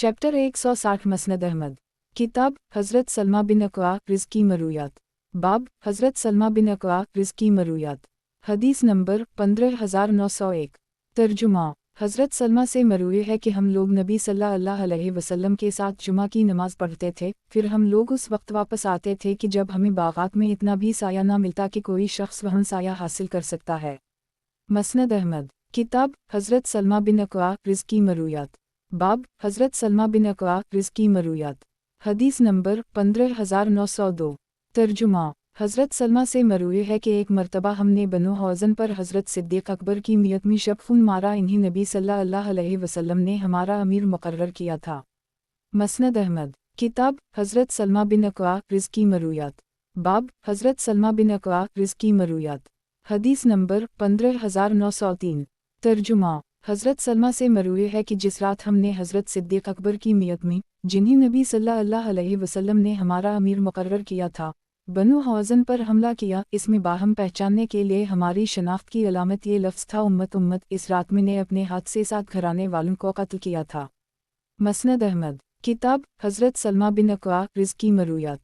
Chapter 160 मसनद Ahmad. किताब हज़रत सलमा बिन aqua रिज़्की मरूयात। बाब हज़रत सलमा बिन अक्वा रिज़्की मरूयात। हदीस नंबर 15901। तर्जुमा हज़रत सलमा से मरूए है कि हम लोग नबी सल्लल्लाहु अलैहि वसल्लम के साथ जुमा की नमाज़ पढ़ते थे, फिर हम लोग उस वक्त वापस आते थे कि जब हमें बागात में इतना भी साया ना मिलता कि कोई शख्स वहाँ साया हासिल कर सकता है। मसनद अहमद। किताब हज़रत सलमा बिन अक्वा रिज़्की मरूयात। बाब हज़रत सलमा बिन अक्वा रिज़्की मरूयात। हदीस नंबर 15902। तर्जुमा हज़रत सलमा से मरूए है कि एक मरतबा हमने बनो हौज़न पर हज़रत सिद्दीक़ अकबर की मियत में शब खून मारा, इन्हीं नबी सल्लल्लाहु अलैहि वसल्लम ने हमारा अमीर मुकर्रर किया था। मसनद अहमद। किताब हज़रत सलमा बिन अक्वा रिज़्की मरूयात। बाब हज़रत सलमा बिन अक्वा रिज़्की मरूयात। हदीस नंबर 15903। तर्जुमा हज़रत सलमा से मरूए है कि जिस रात हमने हज़रत सिद्दीक़ अकबर की मियत में, जिन्हीं नबी सल्लल्लाहु अलैहि वसल्लम ने हमारा अमीर मुकर्रर किया था, बनु हौज़न पर हमला किया, इसमें बाहम पहचानने के लिए हमारी शनाख्त की अलामत ये लफ्ज़ था उम्मत उम्मत। इस रात में ने अपने हाथ से 7 घराने वालों को कत्ल किया था। मसनद अहमद। किताब हज़रत सलमा बिन अक्वा रिज़्की मरूयात।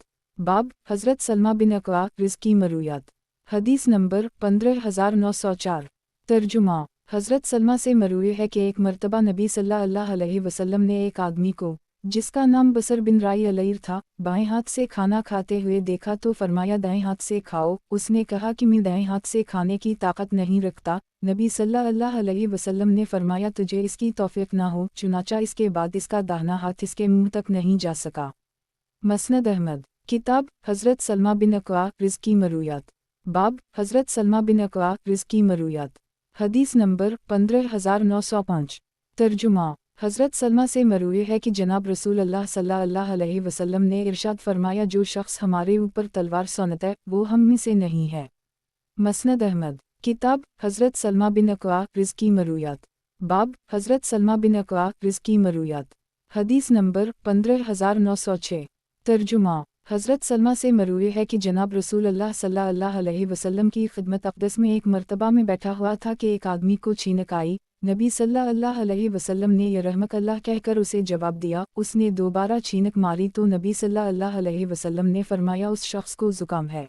बाब हज़रत सलमा बिन अक्वा रिज़्की मरूयात। हदीस नंबर 15904। तर्जुमा हज़रत सलमा से मरूए है कि एक मरतबा नबी सल्लल्लाहु अलैहि वसल्लम ने एक आदमी को, जिसका नाम बसर बिन राई अलैर था, बाएं हाथ से खाना खाते हुए देखा तो फरमाया दाएं हाथ से खाओ। उसने कहा कि मैं दाएं हाथ से खाने की ताकत नहीं रखता। नबी सल्लल्लाहु अलैहि वसल्लम ने फरमाया तुझे इसकी तौफीक ना हो, चुनाचा इसके बाद इसका दाहिना हाथ इसके मुंह तक नहीं जा सका। मसनद अहमद। किताब हज़रत सलमा बिन अक्वा रिज़्की मरूयात। बाब हज़रत सलमा बिन अक्वा रिज़्की मरूयात। हदीस नंबर 15905। तर्जुमा हज़रत सलमा से मरूए है कि जनाब रसूल अल्लाह सल्लल्लाहु अलैहि वसल्लम ने इरशाद फरमाया जो शख्स हमारे ऊपर तलवार सौनता है वो हम में से नहीं है। मसनद अहमद। किताब हज़रत सलमा बिन अक्वा रिज़्की मरूयात। बाब हज़रत सलमा बिन अक्वा रिज़्की मरूयात। हदीस नंबर 15906। तर्जुमा हज़रत सलमा से मरूए है कि जनाब रसूल अल्लाह सल्लल्लाहु अलैहि वसल्लम की खिदमत अक़दस में एक मरतबा में बैठा हुआ था कि एक आदमी को छीनक आई। नबी सल्लल्लाहु अलैहि वसल्लम ने या रहमक अल्लाह कहकर उसे जवाब दिया। उसने दोबारा छीनक मारी तो नबी सल्लल्लाहु अलैहि वसल्लम ने फरमाया उस शख्स को ज़ुकाम है।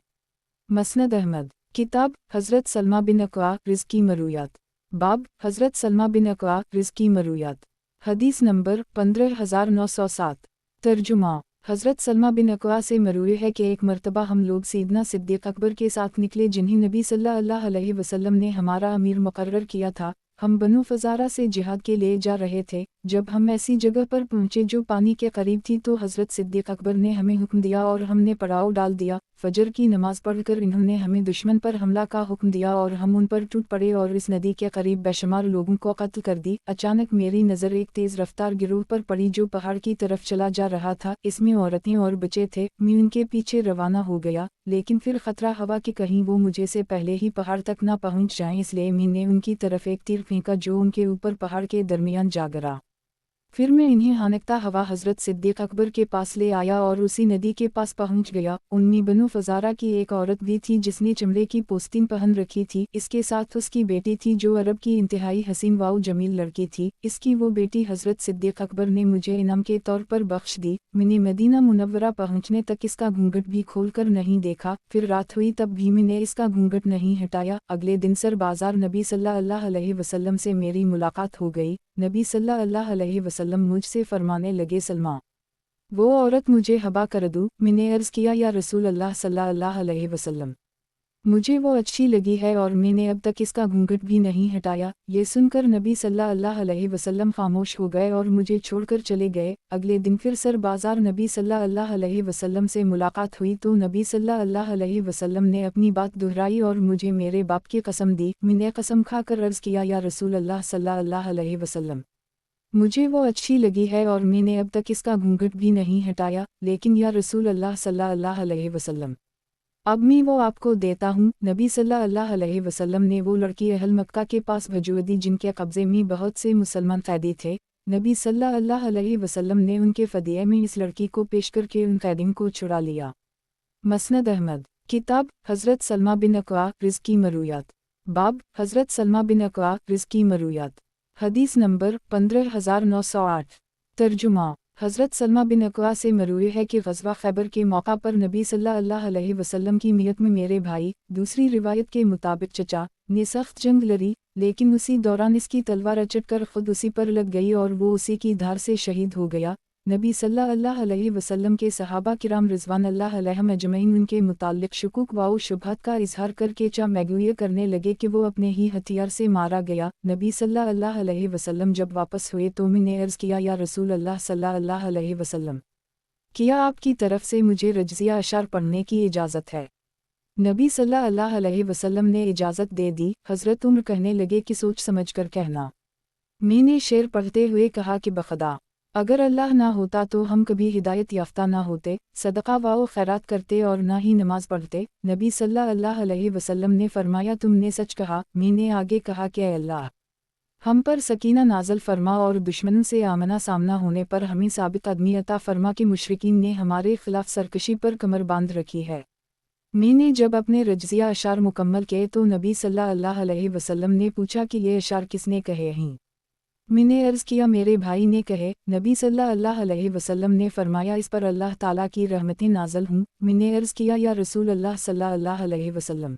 मसनद अहमद। किताब हज़रत सलमा बिन अक्वा रिज़्की मरूयात। बाब हज़रत सलमा बिन अक्वा रिज़्की मरूयात। हदीस नंबर 15907। तर्जुमा हज़रत सलमा बिन अक्वा से मरूए है कि एक मरतबा हम लोग सैयदना सिद्दीक़ अकबर के साथ निकले, जिन्हीं नबी सल्लल्लाहु अलैहि वसल्लम ने हमारा अमीर मुकर्रर किया था। हम बनु फ़ज़ारा से जिहाद के लिए जा रहे थे। जब हम ऐसी जगह पर पहुँचे जो पानी के करीब थी तो हज़रत सिद्दीक़ अकबर ने हमें हुक्म दिया और हमने पड़ाव डाल दिया। फजर की नमाज़ पढ़कर इन्होंने हमें दुश्मन पर हमला का हुक्म दिया और हम उन पर टूट पड़े और इस नदी के करीब बेशुमार लोगों को कत्ल कर दी। अचानक मेरी नज़र एक तेज़ रफ्तार गिरोह पर पड़ी जो पहाड़ की तरफ चला जा रहा था। इसमें औरतें और बच्चे थे। मैं उनके पीछे रवाना हो गया, लेकिन फिर खतरा हवा कि कहीं वो मुझे से पहले ही पहाड़ तक ना पहुँच जाएं, इसलिए मैंने उनकी तरफ एक तीर फेंका जो उनके ऊपर पहाड़ के दरमियान जा गिरा। फिर मैं इन्हें हानकता हवा हज़रत सिद्दीक़ अकबर के पास ले आया और उसी नदी के पास पहुंच गया। उनमें बनु फ़ज़ारा की एक औरत भी थी जिसने चमड़े की पोस्तीन पहन रखी थी। इसके साथ उसकी बेटी थी जो अरब की इंतहाई हसीन वाउ जमील लड़की थी। इसकी वो बेटी हज़रत सिद्दीक़ अकबर ने मुझे इनाम के तौर पर बख्श दी। मैंने मदीना मुनव्वरा पहुँचने तक इसका घूंघट भी खोल कर नहीं देखा। फिर रात हुई तब भी मैंने इसका घूंघट नहीं हटाया। अगले दिन सर बाजार नबी सल्लल्लाहु अलैहि वसल्लम से मेरी मुलाकात हो गई। नबी सल्लल्लाहु अलैहि वसल्लम मुझसे फरमाने लगे सलमा वो औरत मुझे हबा कर दूँ। मैंने अर्ज़ किया या रसूल अल्लाह सल्लल्लाहु अलैहि वसल्लम मुझे वो अच्छी लगी है और मैंने अब तक इसका घूंघट भी नहीं हटाया। ये सुनकर नबी सल्लल्लाहु अलैहि वसल्लम खामोश हो गए और मुझे छोड़कर चले गए। अगले दिन फिर सर बाजार नबी सल्लल्लाहु अलैहि वसल्लम से मुलाकात हुई तो नबी सल्लल्लाहु अलैहि वसल्लम ने अपनी बात दोहराई और मुझे मेरे बाप की कसम दी। मैंने कसम खाकर अर्ज़ किया या रसूल अल्लाह सल्लल्लाहु अलैहि वसल्लम मुझे वो अच्छी लगी है और मैंने अब तक इसका घूंघट भी नहीं हटाया, लेकिन या रसूल अल्लाह सल्लल्लाहु अलैहि वसल्लम अब मैं वो आपको देता हूँ। नबी सल्लल्लाहु अलैहि वसल्लम ने वो लड़की अहल मक्का के पास भिजवा दी जिनके कब्ज़े में बहुत से मुसलमान कैदी थे। नबी सल्लल्लाहु अलैहि वसल्लम ने उनके फ़दिये में इस लड़की को पेश करके उन कैदियों को छुड़ा लिया। मसनद अहमद। किताब हज़रत सलमा बिन अक्वा रिज़्की मरूयात। बाब हज़रत सलमा बिन अक्वा रिज़्की मरूयात। हदीस नंबर 15908। तर्जुमा। हज़रत सलमा बिन अक्वा से मरूई है कि ग़ज़वा खैबर के मौका पर नबी सल्लल्लाहु अलैहि वसल्लम की मियत में मेरे भाई, दूसरी रिवायत के मुताबिक चचा, ने सख्त जंग लड़ी, लेकिन उसी दौरान इसकी तलवार अचट कर खुद उसी पर लग गई और वो उसी की धार से शहीद हो गया। नबी सल्लल्लाहु अलैहि वसल्लम के सहाबा किराम रिज़वानुल्लाह अलैहिम अजमईन उनके मुताल्लिक़ शुकूक व शुबहत का इजहार करके मैगुए करने लगे कि वो अपने ही हथियार से मारा गया। नबी सल्लल्लाहु अलैहि वसल्लम जब वापस हुए तो मैंने अर्ज़ किया, या रसूल अल्लाह सल्लल्लाहु अलैहि वसल्लम, क्या आपकी तरफ से मुझे रज़िया अशार पढ़ने की इजाज़त है? नबी सल्लल्लाहु अलैहि वसल्लम ने इजाज़त दे दी। हज़रत उम्र कहने लगे कि सोच समझ कर कहना। मैंने शेर पढ़ते हुए कहा कि बखदा, अगर अल्लाह ना होता तो हम कभी हिदायत याफ्ता ना होते, सदका व खैरात करते और ना ही नमाज पढ़ते। नबी सल्लल्लाहु अलैहि वसल्लम ने फरमाया, तुमने सच कहा। मैंने आगे कहा कि ऐ अल्लाह, हम पर सकीना नाज़ल फरमा और दुश्मनों से आमना सामना होने पर हमें साबित कदमी अता फरमा कि मुशरिकीन ने हमारे खिलाफ सरकशी पर कमर बांध रखी है। मैंने जब अपने रज़िया अशार मुकम्मल किए तो नबी सल्लल्लाहु अलैहि वसल्लम ने पूछा कि ये अशार किसने कहे हैं? मैंने अर्ज़ किया, मेरे भाई ने कहे। नबी सल्लल्लाहु अलैहि वसल्लम ने फरमाया, इस पर अल्लाह ताला की रहमतें नाज़िल हूँ। मैंने अर्ज़ किया, या रसूल अल्लाह सल्लल्लाहु अलैहि वसल्लम,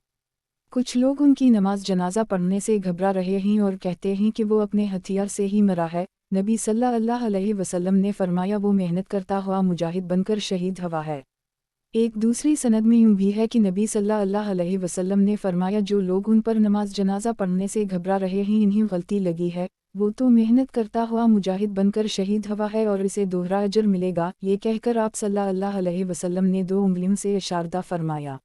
कुछ लोग उनकी नमाज जनाजा पढ़ने से घबरा रहे हैं और कहते हैं कि वो अपने हथियार से ही मरा है। नबी सल्लल्लाहु अलैहि वसल्लम ने फरमाया, वो मेहनत करता हुआ मुजाहिद बनकर शहीद हुआ है। एक दूसरी सनद में यूँ भी है कि नबी सल्लल्लाहु अलैहि वसल्लम ने फरमाया, जो लोग उन पर नमाज जनाजा पढ़ने से घबरा रहे हैं इन्हीं गलती लगी है, वो तो मेहनत करता हुआ मुजाहिद बनकर शहीद हुआ है और इसे दोहरा अजर मिलेगा। ये कहकर आप सल्लल्लाहु अलैहि वसल्लम ने 2 उंगलियों से इशारा फरमाया।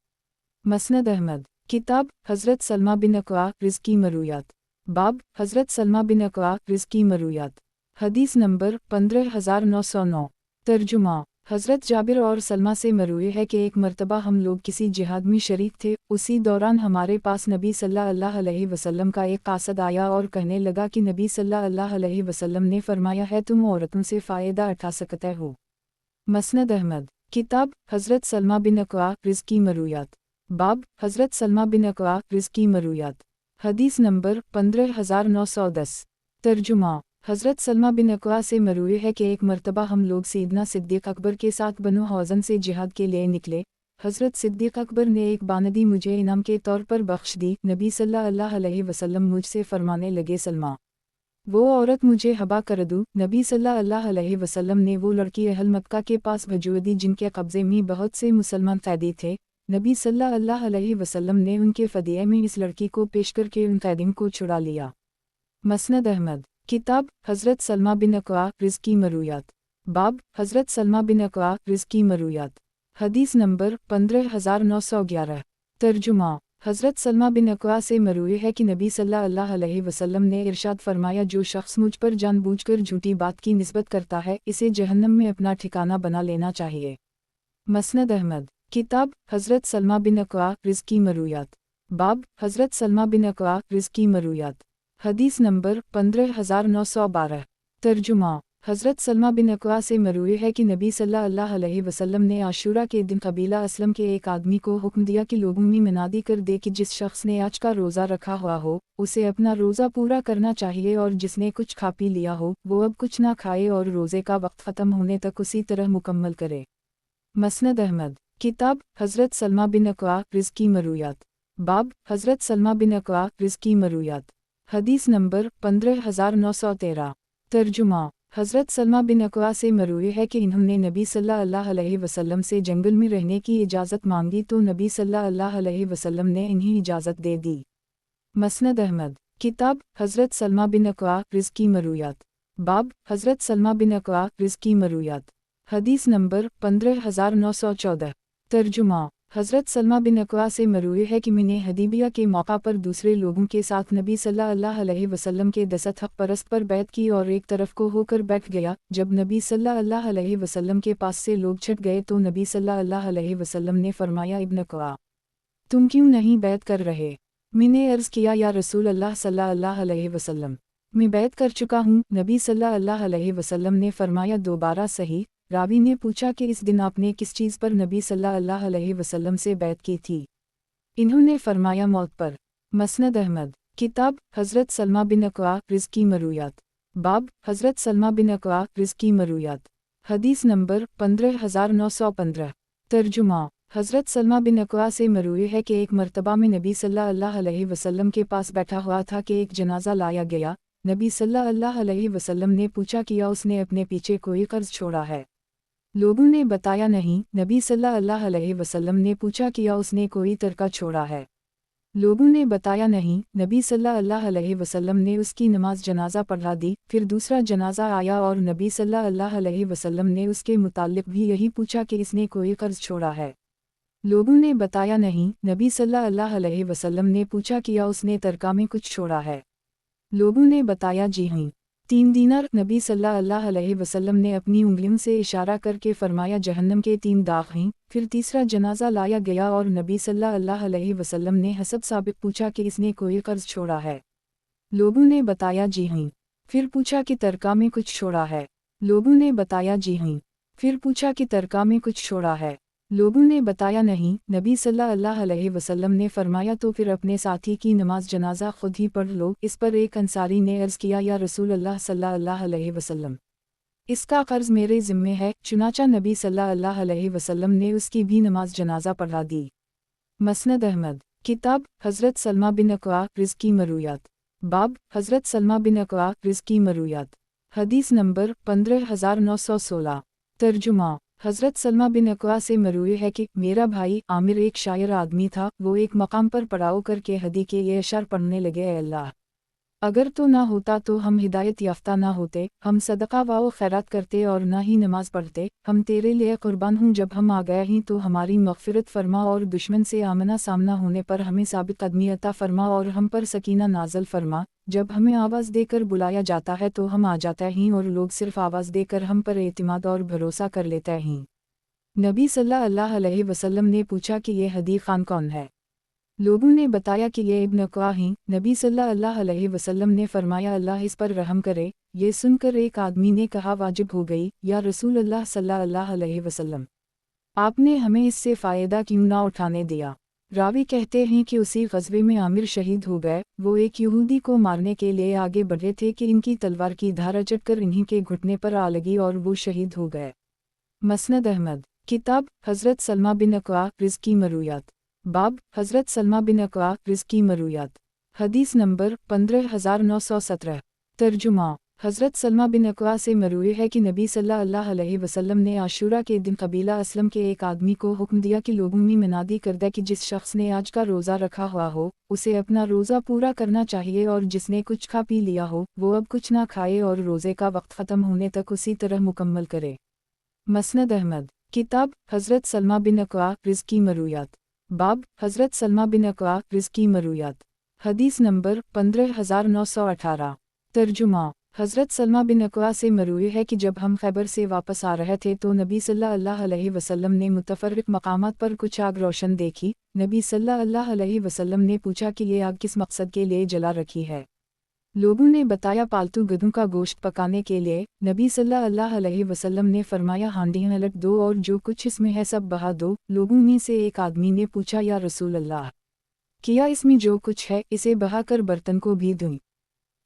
मसनद अहमद। किताब हज़रत सलमा बिन अक्वा रिज़्की मरूयात। बाब हज़रत सलमा बिन अक्वा रिज़्की मरूयात। हदीस नंबर 15909। तर्जुमा। हज़रत जाबिर और सलमा से मरूई है कि एक मर्तबा हम लोग किसी जिहाद में शरीक थे। उसी दौरान हमारे पास नबी सल्लल्लाहु अलैहि वसल्लम का एक कासद आया और कहने लगा कि नबी सल्लल्लाहु अलैहि वसल्लम ने फरमाया है, तुम औरतों से फ़ायदा उठा सकते हो। मसनद अहमद। किताब हज़रत सलमा बिन अक्वा रिज़्की मरूयात। बाब हज़रत सलमा बिन अक्वा रिज़्की मरूयात। हदीस नंबर 15910। तर्जुमा। हज़रत सलमा बिन अक्वा से मरूई है कि एक मर्तबा हम लोग सैयदना सिद्दीक़ अकबर के साथ बनु हौज़न से जिहाद के लिए निकले। हज़रत सिद्दीक़ अकबर ने एक बानदी मुझे इनाम के तौर पर बख्श दी। नबी सल्लल्लाहु अलैहि वसल्लम मुझसे फरमाने लगे, सलमा, वो औरत मुझे हबा कर दूँ। नबी सल्लल्लाहु अलैहि वसल्लम ने वो लड़की अहल मक्का के पास भेज दी जिनके कब्ज़े में बहुत से मुसलमान कैदी थे। नबी सल्लल्लाहु अलैहि वसल्लम ने उनके फ़दिये में इस लड़की को पेश करके उन कैदियों को छुड़ा लिया। मसनद अहमद। किताब हज़रत सलमा बिन अक्वा रिज़्की मरूयात। बाब हज़रत सलमा बिन अक्वा रिज़्की मरूयात। हदीस नंबर 15911। तर्जुमा। हज़रत सलमा बिन अक्वा से मरूई है कि नबी सल्लल्लाहु अलैहि वसल्लम ने इरशाद फरमाया, जो शख्स मुझ पर जानबूझकर झूठी बात की निस्बत करता है, इसे जहन्नम में अपना ठिकाना बना लेना चाहिए। मसनद अहमद। किताब हज़रत सलमा बिन अक्वा रिज़्की मरूयात। बाब हज़रत सलमा बिन अक्वा रिज़्की मरूयात। हदीस नंबर 15912। तर्जुमा। हज़रत सलमा बिन अक्वा से मरूई है कि नबी सल्लल्लाहु अलैहि वसल्लम ने आशूरा के दिन कबीला असलम के एक आदमी को हुक्म दिया कि लोगों में मनादी कर दे कि जिस शख्स ने आज का रोज़ा रखा हुआ हो, उसे अपना रोज़ा पूरा करना चाहिए, और जिसने कुछ खा पी लिया हो, वो अब कुछ ना खाए और रोज़े का वक्त ख़त्म होने तक उसी तरह मुकम्मल करे। मसनद अहमद। किताब हज़रत सलमा बिन अक्वा रिज़्की मरूयात। बाब हज़रत सलमा बिन अक्वा रिज़्की मरूयात। हदीस नंबर 15913। तर्जुमा। हज़रत सलमा बिन अक्वा से मरूई है कि इन्होंने नबी सल्लल्लाहु अलैहि वसल्लम से जंगल में रहने की इजाज़त मांगी तो नबी सल्लल्लाहु अलैहि वसल्लम ने इन्हें इजाज़त दे दी। मसनद अहमद। किताब हज़रत सलमा बिन अक्वा रिज़्की मरूयात। बाब हज़रत सलमा बिन अक्वा रिज़्की मरूयात। हदीस नंबर 15914। तर्जुमा। हज़रत सलमा बिन अक्वा से मरूई है कि मैंने हदीबिया के मौका पर दूसरे लोगों के साथ नबी सल्लल्लाहु अलैहि वसल्लम के 10 हक़ परस्त पर बैत की और एक तरफ को होकर बैठ गया। जब नबी सल्लल्लाहु अलैहि वसल्लम के पास से लोग छट गए तो नबी सल्लल्लाहु अलैहि वसल्लम ने फरमाया, इब्न अक्वा, तुम क्यों नहीं बैत कर रहे? मैंने अर्ज़ किया, या रसूल अल्लाह सल्लल्लाहु अलैहि वसल्लम, मैं बैत कर चुका हूँ। नबी सल्लल्लाहु अलैहि वसल्लम ने फरमाया, दोबारा सही। रावी ने पूछा कि इस दिन आपने किस चीज़ पर नबी सल्लल्लाहु अलैहि वसल्लम से बैत की थी? इन्होंने फरमाया, मौत पर। मसनद अहमद। किताब हज़रत सलमा बिन अक्वा रिज़्की मरूयात। बाब हज़रत सलमा बिन अक्वा रिज़्की मरूयात। हदीस नंबर 15915। तर्जुमा। हज़रत सलमा बिन अक्वा से मरूई है कि एक मर्तबा में नबी सल्लल्लाहु अलैहि वसल्लम के पास बैठा हुआ था कि एक जनाजा लाया गया। नबी सल्लल्लाहु अलैहि वसल्लम ने पूछा किया उसने अपने पीछे कोई कर्ज छोड़ा है। लोगों ने बताया नहीं। नबी सल्लल्लाहु अलैहि वसल्लम ने पूछा किया उसने कोई तरका छोड़ा है। लोगों ने बताया नहीं। नबी सल्लल्लाहु अलैहि वसल्लम ने उसकी नमाज जनाजा पढ़ा दी। फिर दूसरा जनाजा आया और नबी सल्लल्लाहु अलैहि वसल्लम ने उसके मुताल्लिक भी यही पूछा कि इसने कोई कर्ज छोड़ा है। लोगों ने बताया नहीं। नबी सल्लल्लाहु अलैहि वसल्लम ने पूछा किया उसने तरका में कुछ छोड़ा है। लोगों ने बताया जी हाँ। 3 दीनार। नबी सल्लल्लाहु अलैहि वसल्लम ने अपनी उंगलियों से इशारा करके फरमाया जहन्नम के 3 दाग हैं। फिर तीसरा जनाजा लाया गया और नबी सल्लल्लाहु अलैहि वसल्लम ने हसब साबिक पूछा कि इसने कोई कर्ज छोड़ा है। लोगों ने बताया जी हाँ। फिर पूछा कि तरका में कुछ छोड़ा है। लोगों ने बताया जी हाँ। फिर पूछा कि तरका में कुछ छोड़ा है। लोगों ने बताया नहीं। नबी सल्लल्लाहु अलैहि वसल्लम ने फरमाया तो फिर अपने साथी की नमाज जनाजा खुद ही पढ़ लो। इस पर एक अंसारी ने अर्ज़ किया या रसूल अल्लाह सल्लल्लाहु अलैहि वसल्लम, इसका कर्ज मेरे ज़िम्मे है। चुनाचा नबी सल्लल्लाहु अलैहि वसल्लम ने उसकी भी नमाज जनाजा पढ़ा दी। मसनद अहमद। किताब हज़रत सलमा बिन अक्वा रिज़्की मरूयात। बाब हज़रत सलमा बिन अक्वा रिज़्की मरूयात। हदीस नंबर 15916। तर्जुमा। हज़रत सलमा बिन अक्वा से मरूई है कि मेरा भाई आमिर एक शायर आदमी था। वो एक मकाम पर पड़ाव करके हदी के ये अशर पढ़ने लगे, ऐ अल्लाह, अगर तो ना होता तो हम हिदायत याफ्ता ना होते, हम सदका व खैरात करते और ना ही नमाज पढ़ते। हम तेरे लिए कुर्बान हूँ, जब हम आ गए ही तो हमारी मग़फ़िरत फरमा और दुश्मन से आमना सामना होने पर हमें साबित कदमी अता फरमा और हम पर सकीना नाज़ल फरमा। जब हमें आवाज़ देकर बुलाया जाता है तो हम आ जाते हैं और लोग सिर्फ़ आवाज़ देकर हम पर एतिमाद और भरोसा कर लेते हैं। नबी सल्लल्लाहु अलैहि वसल्लम ने पूछा कि ये हदी खान कौन है। लोगों ने बताया कि ये इब्न अक्वा हैं। नबी सल्लल्लाहु अलैहि वसल्लम ने फरमाया अल्लाह इस पर रहम करे। ये सुनकर एक आदमी ने कहा वाजिब हो गई, या रसूल अल्लाह सल्लल्लाहु अलैहि वसल्लम, आपने हमें इससे फ़ायदा क्यों ना उठाने दिया। रावी कहते हैं कि उसी ग़ज़वे में आमिर शहीद हो गए। वो एक यहूदी को मारने के लिए आगे बढ़े थे कि इनकी तलवार की धार चढ़कर इन्हीं के घुटने पर आ लगी और वो शहीद हो गए। मसनद अहमद। किताब हज़रत सलमा बिन अक्वा रिज़्की मरूयात। बाब हज़रत सलमा बिन अक्वा रिज़्की मरूयात। हदीस नंबर 15917। तर्जुमा। हज़रत सलमा बिन अक्वा से मरूई है कि नबी सल्लल्लाहु अलैहि वसल्लम ने आशूरा के दिन कबीला असलम के एक आदमी को हुक्म दिया कि लोगों में मनादी कर दे कि जिस शख्स ने आज का रोज़ा रखा हुआ हो उसे अपना रोज़ा पूरा करना चाहिए, और जिसने कुछ खा पी लिया हो वो अब कुछ ना खाए और रोज़े का वक्त ख़त्म होने तक उसी तरह मुकम्मल करे। मसनद अहमद। किताब हज़रत सलमा बिन अक्वा रिज़्की मरूयात। बाब हज़रत सलमा बिन अक्वा रिज़्की मरूयात। हदीस नंबर 15918। तर्जुमा। हज़रत सलमा बिन अक्वा से मरूई है कि जब हम खैबर से वापस आ रहे थे तो नबी सल्लल्लाहु अलैहि वसल्लम ने मुतफ़र्रिक़ मकामात पर कुछ आग रोशन देखी। नबी सल्लल्लाहु अलैहि वसल्लम ने पूछा कि ये आग किस मकसद के लिए जला रखी है। लोगों ने बताया पालतू गधों का गोश्त पकाने के लिए। नबी सल्लल्लाहु अलैहि वसल्लम ने फरमाया हांडियाँ अलट दो और जो कुछ इसमें है सब बहा दो। लोगों में से एक आदमी ने पूछा या रसूल अल्लाह, किया इसमें जो कुछ है इसे बहा कर बर्तन को भी दूँ।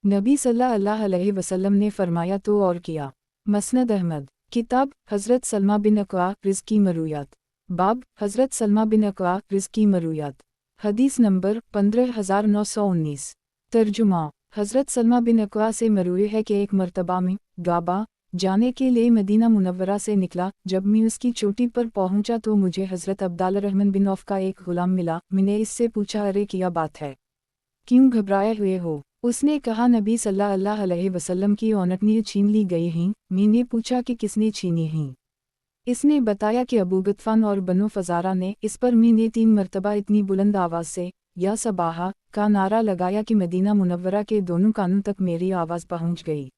नबी सल्लल्लाहु अलैहि वसल्लम ने फरमाया तो और किया। मसनद अहमद। किताब हज़रत सलमा बिन अक्वा रिज़्की मरूयात। बाब हज़रत सलमा बिन अक्वा रिज़्की मरूयात। हदीस नंबर 15919। तर्जुमा। हज़रत सलमा बिन अक्वा से मरूई है कि एक मर्तबा में गाबा जाने के लिए मदीना मुनव्वरा से निकला। जब मैं उसकी चोटी पर पहुंचा तो मुझे हज़रत अब्दुल्ला रहमान बिन औफ का एक गुलाम मिला। मैंने इससे पूछा अरे क्या बात है, क्यों घबराए हुए हो। उसने कहा नबी सल्लल्लाहु अलैहि वसल्लम की औनटनी छीन ली गई हैं। मैंने पूछा कि किसने छीनी हैं। इसने बताया कि अबू गतफ़ान और बनो फ़ज़ारा ने। इस पर मैंने 3 मरतबा इतनी बुलंद आवाज़ से या सबाहा का नारा लगाया कि मदीना मुनव्वरा के दोनों कानों तक मेरी आवाज़ पहुंच गई।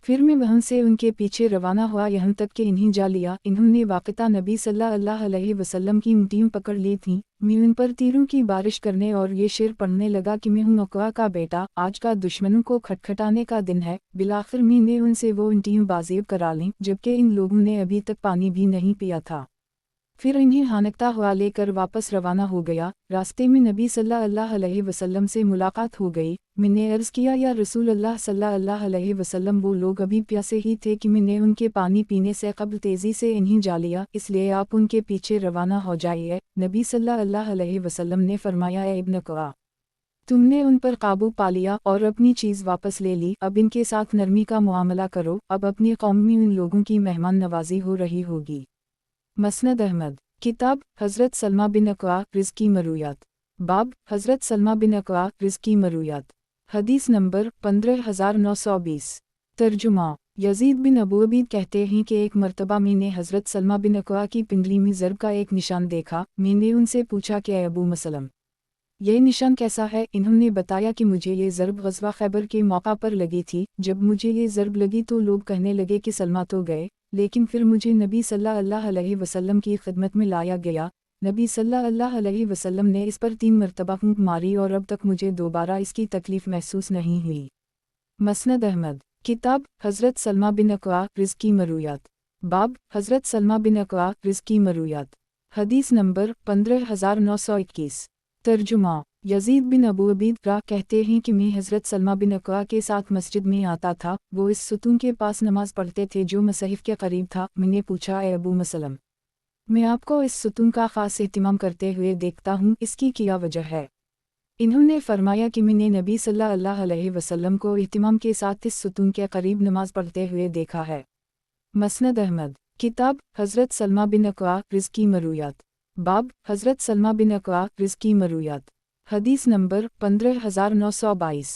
फिर मैं वहाँ से उनके पीछे रवाना हुआ यहाँ तक कि इन्हीं जा लिया। इन्होंने वाक़ता नबी सल्लल्लाहु अलैहि वसल्लम की ऊँटियाँ पकड़ ली थीं। मैं उन पर तीरों की बारिश करने और ये शेर पढ़ने लगा कि मैं हूँ अक्वा का बेटा, आज का दुश्मनों को खटखटाने का दिन है। बिलाखिर मैंने उनसे वो ऊँटियाँ बाज़ेब करा लीं, जबकि इन लोगों ने अभी तक पानी भी नहीं पिया था। फिर इन्हें हानकता हुआ लेकर वापस रवाना हो गया। रास्ते में नबी सल्लल्लाहु अलैहि वसल्लम से मुलाकात हो गई। मैंने अर्ज़ किया, या रसूल अल्लाह सल्लल्लाहु अलैहि वसल्लम, वो लोग अभी प्यासे ही थे कि मैंने उनके पानी पीने से कबल तेज़ी से इन्हें जा लिया, इसलिए आप उनके पीछे रवाना हो जाइए। नबी सल्लल्लाहु अलैहि वसल्लम ने फरमाया, ए इब्न कवा, तुमने उन पर काबू पा लिया और अपनी चीज़ वापस ले ली, अब इनके साथ नरमी का मुआमला करो, अब अपनी कौम में उन लोगों की मेहमान नवाजी हो रही होगी। मसनद अहमद। किताब हज़रत सलमा बिन अक्वा रिज़्की मरूयात। बाब हज़रत सलमा बिन अक्वा रिज़्की मरूयात। हदीस नंबर 15920। तर्जुमा। यजीद बिन अबू अबीद कहते हैं कि एक मर्तबा मैंने हज़रत सलमा बिन अक्वा की पिंडली में ज़र्ब का एक निशान देखा। मैंने उनसे पूछा कि अबू मसलम, ये निशान कैसा है? इन्होंने बताया कि मुझे ये ज़र्ब ग़ज़वा खैबर के मौका पर लगी थी। जब मुझे ये ज़र्ब लगी तो लोग कहने लगे कि सलमा तो गए, लेकिन फिर मुझे नबी सल्लल्लाहु अलैहि वसल्लम की खिदमत में लाया गया। नबी सल्लल्लाहु अलैहि वसल्लम ने इस पर 3 मरतबा फूंक मारी और अब तक मुझे दोबारा इसकी तकलीफ़ महसूस नहीं हुई। मसनद अहमद। किताब हज़रत सलमा बिन अक्वा रिज़्की मरूयात। बाब हज़रत सलमा बिन अक्वा रिज़्की मरूयात। हदीस नंबर 15921। तर्जुमा। यजीद बिन अबू अबीद कहते हैं कि मैं हज़रत सलमा बिन अक्वा के साथ मस्जिद में आता था। वो इस सुतून के पास नमाज़ पढ़ते थे जो मसहिफ़ के करीब था। मैंने पूछा, ए अबू मसलम, मैं आपको इस सुतून का ख़ास एहतिमाम करते हुए देखता हूँ, इसकी क्या वजह है? इन्होंने फरमाया कि मैंने नबी सल्लल्लाहु अलैहि वसल्लम को एहतिमाम के साथ इस सुतून के करीब नमाज़ पढ़ते हुए देखा है। मसनद अहमद। किताब हज़रत सलमा बिन अक्वा रिज़्की मरूयात। बाब हज़रत सलमा बिन अक्वा रिज़्की मरूयात। हदीस नंबर 15922।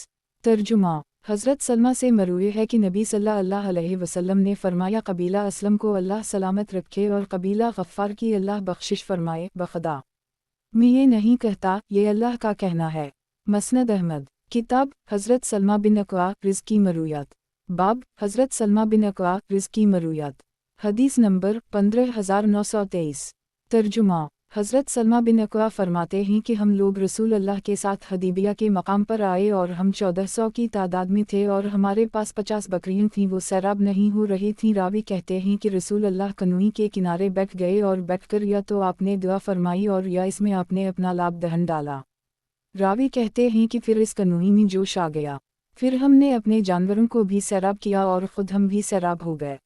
तर्जुमा। हज़रत सलमा से मरूए है कि नबी सल्लल्लाहु अलैहि वसल्लम ने फरमाया, कबीला असलम को अल्लाह सलामत रखे और कबीला गफ़्फ़ार की अल्लाह बख्शिश फरमाए। बखदा मैं ये नहीं कहता, ये अल्लाह का कहना है। मसनद अहमद। किताब हज़रत सलमा बिन अक्वा रिज़्की मरूयात। बाब हज़रत सलमा बिन अक्वा रिज़्की मरूयात। हदीस नंबर 15923। तर्जुमा। हज़रत सलमा बिन अक्वा फरमाते हैं कि हम लोग रसूल अल्लाह के साथ हदीबिया के मकाम पर आए और हम 1400 की तादाद में थे और हमारे पास 50 बकरियां थीं, वो सैराब नहीं हो रही थीं। रावी कहते हैं कि रसूल अल्लाह कनूई के किनारे बैठ गए और बैठकर या तो आपने दुआ फरमाई और या इसमें आपने अपना लाभ दहन डाला। रावी कहते हैं कि फिर इस कनूई में जोश आ गया, फिर हमने अपने जानवरों को भी सैराब किया और ख़ुद हम भी सैराब हो गए।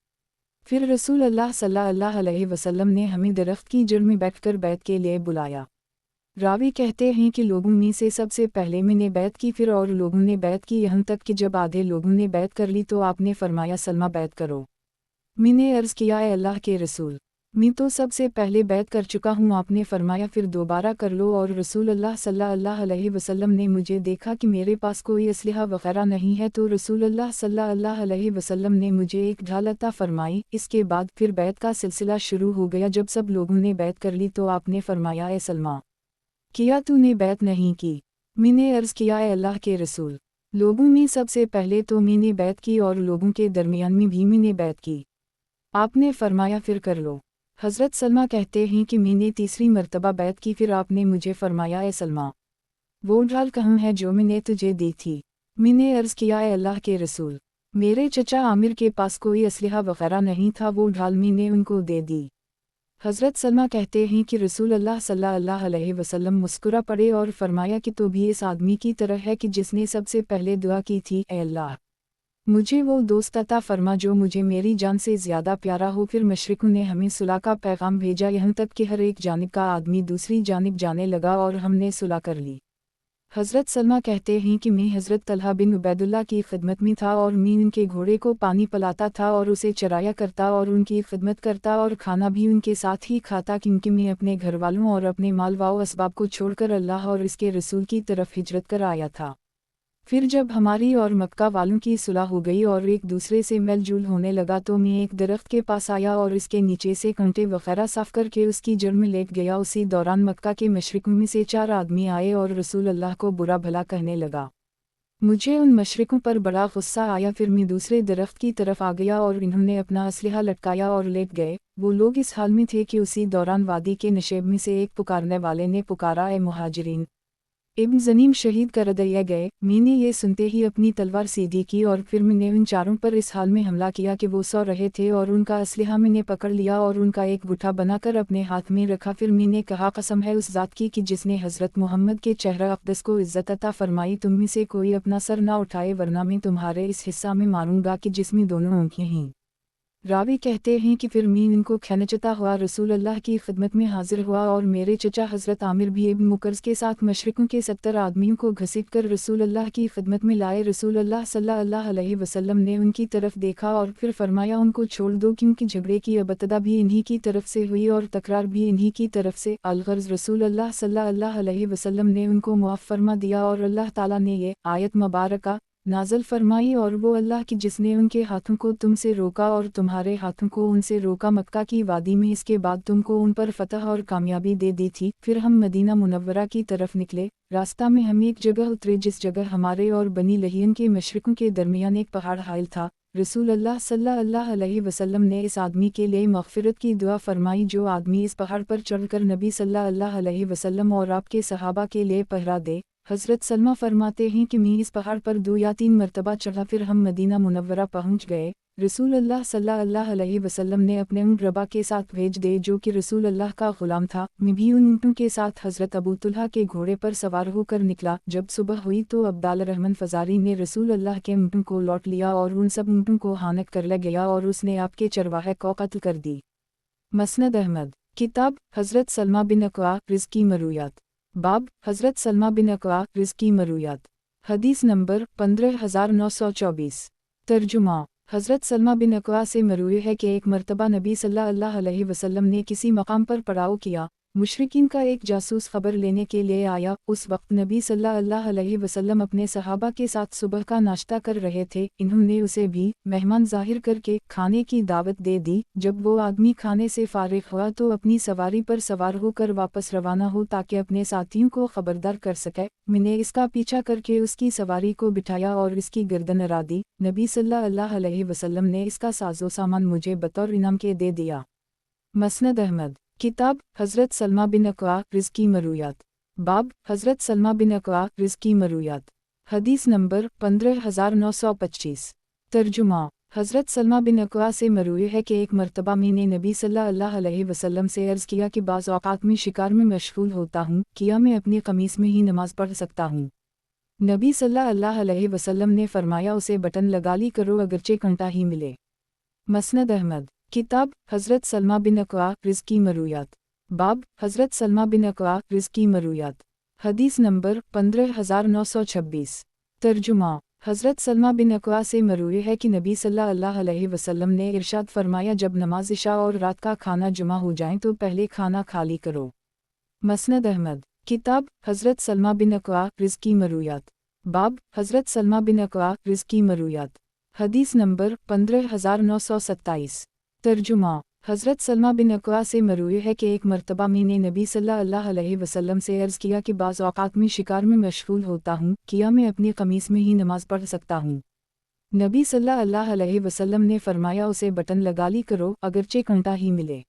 फिर रसूल अल्लाह सल्लल्लाहु अलैहि वसल्लम ने हमें दरख्त की जड़ में बैठकर बैत के लिए बुलाया। रावी कहते हैं कि लोगों में से सबसे पहले मैंने बैत की, फिर और लोगों ने बैत की, यहाँ तक कि जब आधे लोगों ने बैत कर ली तो आपने फरमाया, सलमा बैत करो। मैंने अर्ज़ किया, ए अल्लाह के रसूल, मैं तो सबसे पहले बैत कर चुका हूँ। आपने फरमाया, फिर दोबारा कर लो। और रसूल अल्लाह सल्लल्लाहु अलैहि वसल्लम ने मुझे देखा कि मेरे पास कोई असलहा वगैरह नहीं है, तो रसूल अल्लाह सल्लल्लाहु अलैहि वसल्लम ने मुझे एक ढाल अता फरमाई। इसके बाद फिर बैत का सिलसिला शुरू हो गया। जब सब लोगों ने बैत कर ली तो आपने फरमाया, ए सलमा, किया तूने बैत नहीं की? मैंने अर्ज़ किया, ए अल्लाह के रसूल, लोगों में सबसे पहले तो मैंने बैत की और लोगों के दरमियान में भी मैंने बैत की। आपने फरमाया, फिर कर लो। हज़रत सलमा कहते हैं कि मैंने तीसरी मरतबा बैत की, फिर आपने मुझे फरमाया, ए सलमा, वो ढाल कहाँ है जो मैंने तुझे दी थी? मैंने अर्ज़ किया, ए अल्लाह के रसूल, मेरे चचा आमिर के पास कोई असलहा वगैरह नहीं था, वो ढाल मैंने उनको दे दी। हज़रत सलमा कहते हैं कि रसूल अल्लाह सल्लल्लाहु अलैहि वसल्लम मुस्कुरा पड़े और फरमाया कि तो भी इस आदमी की तरह है कि जिसने सबसे पहले दुआ की थी, ए अल्लाह, मुझे वो दोस्त अता फरमा जो मुझे मेरी जान से ज़्यादा प्यारा हो। फिर मशरिकों ने हमें सुलह का पैगाम भेजा, यहाँ तक कि हर एक जानिब का आदमी दूसरी जानिब जाने लगा और हमने सुलह कर ली। हज़रत सलमा कहते हैं कि मैं हज़रत तलहा बिन उबैदुल्लाह की खिदमत में था और मैं उनके घोड़े को पानी पिलाता था और उसे चराया करता और उनकी खिदमत करता और खाना भी उनके साथ ही खाता, क्योंकि मैं अपने घर वालों और अपने माल व असबाब को छोड़कर अल्लाह और इसके रसूल की तरफ हिजरत कर आया था। फिर जब हमारी और मक्का वालों की सुलह हो गई और एक दूसरे से मेलजूल होने लगा तो मैं एक दरख्त के पास आया और इसके नीचे से कांटे वगैरह साफ करके उसकी जड़ में लेट गया। उसी दौरान मक्का के मशरिकों में से 4 आदमी आए और रसूल अल्लाह को बुरा भला कहने लगा। मुझे उन मशरिकों पर बड़ा गुस्सा आया। फिर मैं दूसरे दरख्त की तरफ आ गया और इन्होंने अपना असलहा लटकाया और लेट गए। वो लोग इस हाल में थे कि उसी दौरान वादी के नशेब में से एक पुकारने वाले ने पुकारा, ए मुहाजिरीन, इब्न ज़नीम शहीद कर दिए गए। मैंने ये सुनते ही अपनी तलवार सीधी की और फिर मैंने उन चारों पर इस हाल में हमला किया कि वो सो रहे थे और उनका असलहा मैंने पकड़ लिया और उनका एक गुठा बनाकर अपने हाथ में रखा। फिर मैंने कहा, कसम है उस ज़ात की कि जिसने हज़रत मोहम्मद के चेहरा अक़दस को इज़्ज़त अता फरमाई, तुम में से कोई अपना सर ना उठाए वरना मैं तुम्हारे इस हिस्सा में मारूंगा कि जिसमें दोनों आँखें हैं। रावी कहते हैं कि फिर मैं इनको खिंचता हुआ रसूल अल्लाह की खिदमत में हाजिर हुआ और मेरे चचा हज़रत आमिर भी इब्न मुकर्ज़ के साथ मशरिकों के 70 आदमियों को घसीट कर रसूल अल्लाह की खिदमत में लाए। रसूल अल्लाह सल्लल्लाहु अलैहि वसल्लम ने उनकी तरफ देखा और फिर फरमाया, उनको छोड़ दो क्योंकि झगड़े की इब्तदा भी इन्हीं की तरफ से हुई और तकरार भी इन्हीं की तरफ से। अलगर्ज़ रसूल अल्लाह सल्लल्लाहु अलैहि वसल्लम ने उनको मुआफ़ फरमा दिया और अल्लाह ताला ने ये आयत मुबारका नाज़िल फरमाई, और वो अल्लाह की जिसने उनके हाथों को तुमसे रोका और तुम्हारे हाथों को उनसे रोका मक्का की वादी में, इसके बाद तुमको उन पर फतह और कामयाबी दे दी थी। फिर हम मदीना मुनव्वरा की तरफ निकले। रास्ता में हम एक जगह उतरे जिस जगह हमारे और बनी लहियन के मशरिकों के दरमियान एक पहाड़ हाइल था। रसूल अल्लाह सल्लल्लाहु अलैहि वसल्लम ने इस आदमी के लिए मग़फ़िरत की दुआ फरमाई जो आदमी इस पहाड़ पर चढ़कर नबी सल्लल्लाहु अलैहि वसल्लम और आपके सहाबा के लिए पहरा दे। हज़रत सलमा फरमाते हैं कि मैं इस पहाड़ पर 2 या 3 मरतबा चढ़ा। फिर हम मदीना मुनव्वरा पहुँच गए। रसूल अल्लाह सल्लल्लाहु अलैहि वसल्लम ने अपने ऊँट रबा के साथ भेज दे जो कि रसूल अल्लाह का ग़ुलाम था। मैं भी उन ऊँटों के साथ हज़रत अबू तुल्हा के घोड़े पर सवार होकर निकला। जब सुबह हुई तो अब्दाल रहमान फ़ज़ारी ने रसूल अल्लाह के ऊँटों को लौट लिया और उन सब ऊँटों को हानक कर ले गया और उसने आपके चरवाहे को कत्ल कर दी। मसनद अहमद किताब हज़रत सलमा बिन अक्वा रिज़्की मरूयात। बाब हज़रत सलमा बिन अक्वा रिज़्की मरूयात। हदीस नंबर 15924। तर्जुमा हज़रत सलमा बिन अक्वा से मरूई है कि एक मरतबा नबी सल्लल्लाहु अलैहि वसल्लम ने किसी मकाम पर पड़ाव किया। मुशरिकीन का एक जासूस खबर लेने के लिए आया। उस वक्त नबी सल्लल्लाहु अलैहि वसल्लम अपने सहाबा के साथ सुबह का नाश्ता कर रहे थे। इन्होंने उसे भी मेहमान ज़ाहिर करके खाने की दावत दे दी। जब वो आदमी खाने से फारिग हुआ तो अपनी सवारी पर सवार होकर वापस रवाना हो ताकि अपने साथियों को खबरदार कर सके। मैंने इसका पीछा करके उसकी सवारी को बिठाया और इसकी गर्दन अड़ा दी। नबी सल्लल्लाहु अलैहि वसल्लम ने इसका साजो सामान मुझे बतौर इनाम के दे दिया। मसनद अहमद किताब हज़रत सलमा बिन अक्वा रिज़्की मरूयात। बाब हज़रत सलमा बिन अक्वा रिज़्की मरूयात। हदीस नंबर 15925। तर्जुमा हज़रत सलमा बिन अक्वा से मरूई है कि एक मरतबा मैंने नबी सल्लल्लाहु अलैहि वसल्लम से अर्ज़ किया कि बाज़ औक़ात में शिकार में मशगूल होता हूँ, किया मैं अपनी क़मीस में ही नमाज़ पढ़ सकता हूँ। नबी सल्लल्लाहु अलैहि वसल्लम ने फरमाया, उसे बटन लगा ली करो अगरचे कंटा ही मिले। मसनद अहमद किताब हज़रत सलमा बिन अक्वा रिज़्की मरूयात। बाब हज़रत सलमा बिन अक्वा रिज़्की मरूयात। हदीस नंबर 15926। तर्जुमा हज़रत सलमा बिन अक्वा से मरूई है कि नबी सल्लल्लाहु अलैहि वसल्लम ने इरशाद फरमाया, जब नमाज इशा और रात का खाना जुमा हो जाएं तो पहले खाना खाली करो। मसनद अहमद किताब हज़रत सलमा बिन अक्वा रिज़्की मरूयात। बाब हज़रत सलमा बिन अक्वा रिज़्की मरूयात। हदीस नंबर 15927। तर्जुमा हज़रत सलमा बिन अक्वा से मरूई है कि एक मरतबा मैंने नबी सल्लल्लाहु अलैहि वसल्लम से अर्ज़ किया कि बाज़ औक़ात में शिकार में मशगूल होता हूँ, किया मैं अपनी क़मीस में ही नमाज़ पढ़ सकता हूँ। नबी सल्लल्लाहु अलैहि वसल्लम ने फरमाया, उसे बटन लगा ली करो अगरचे कंटा ही मिले।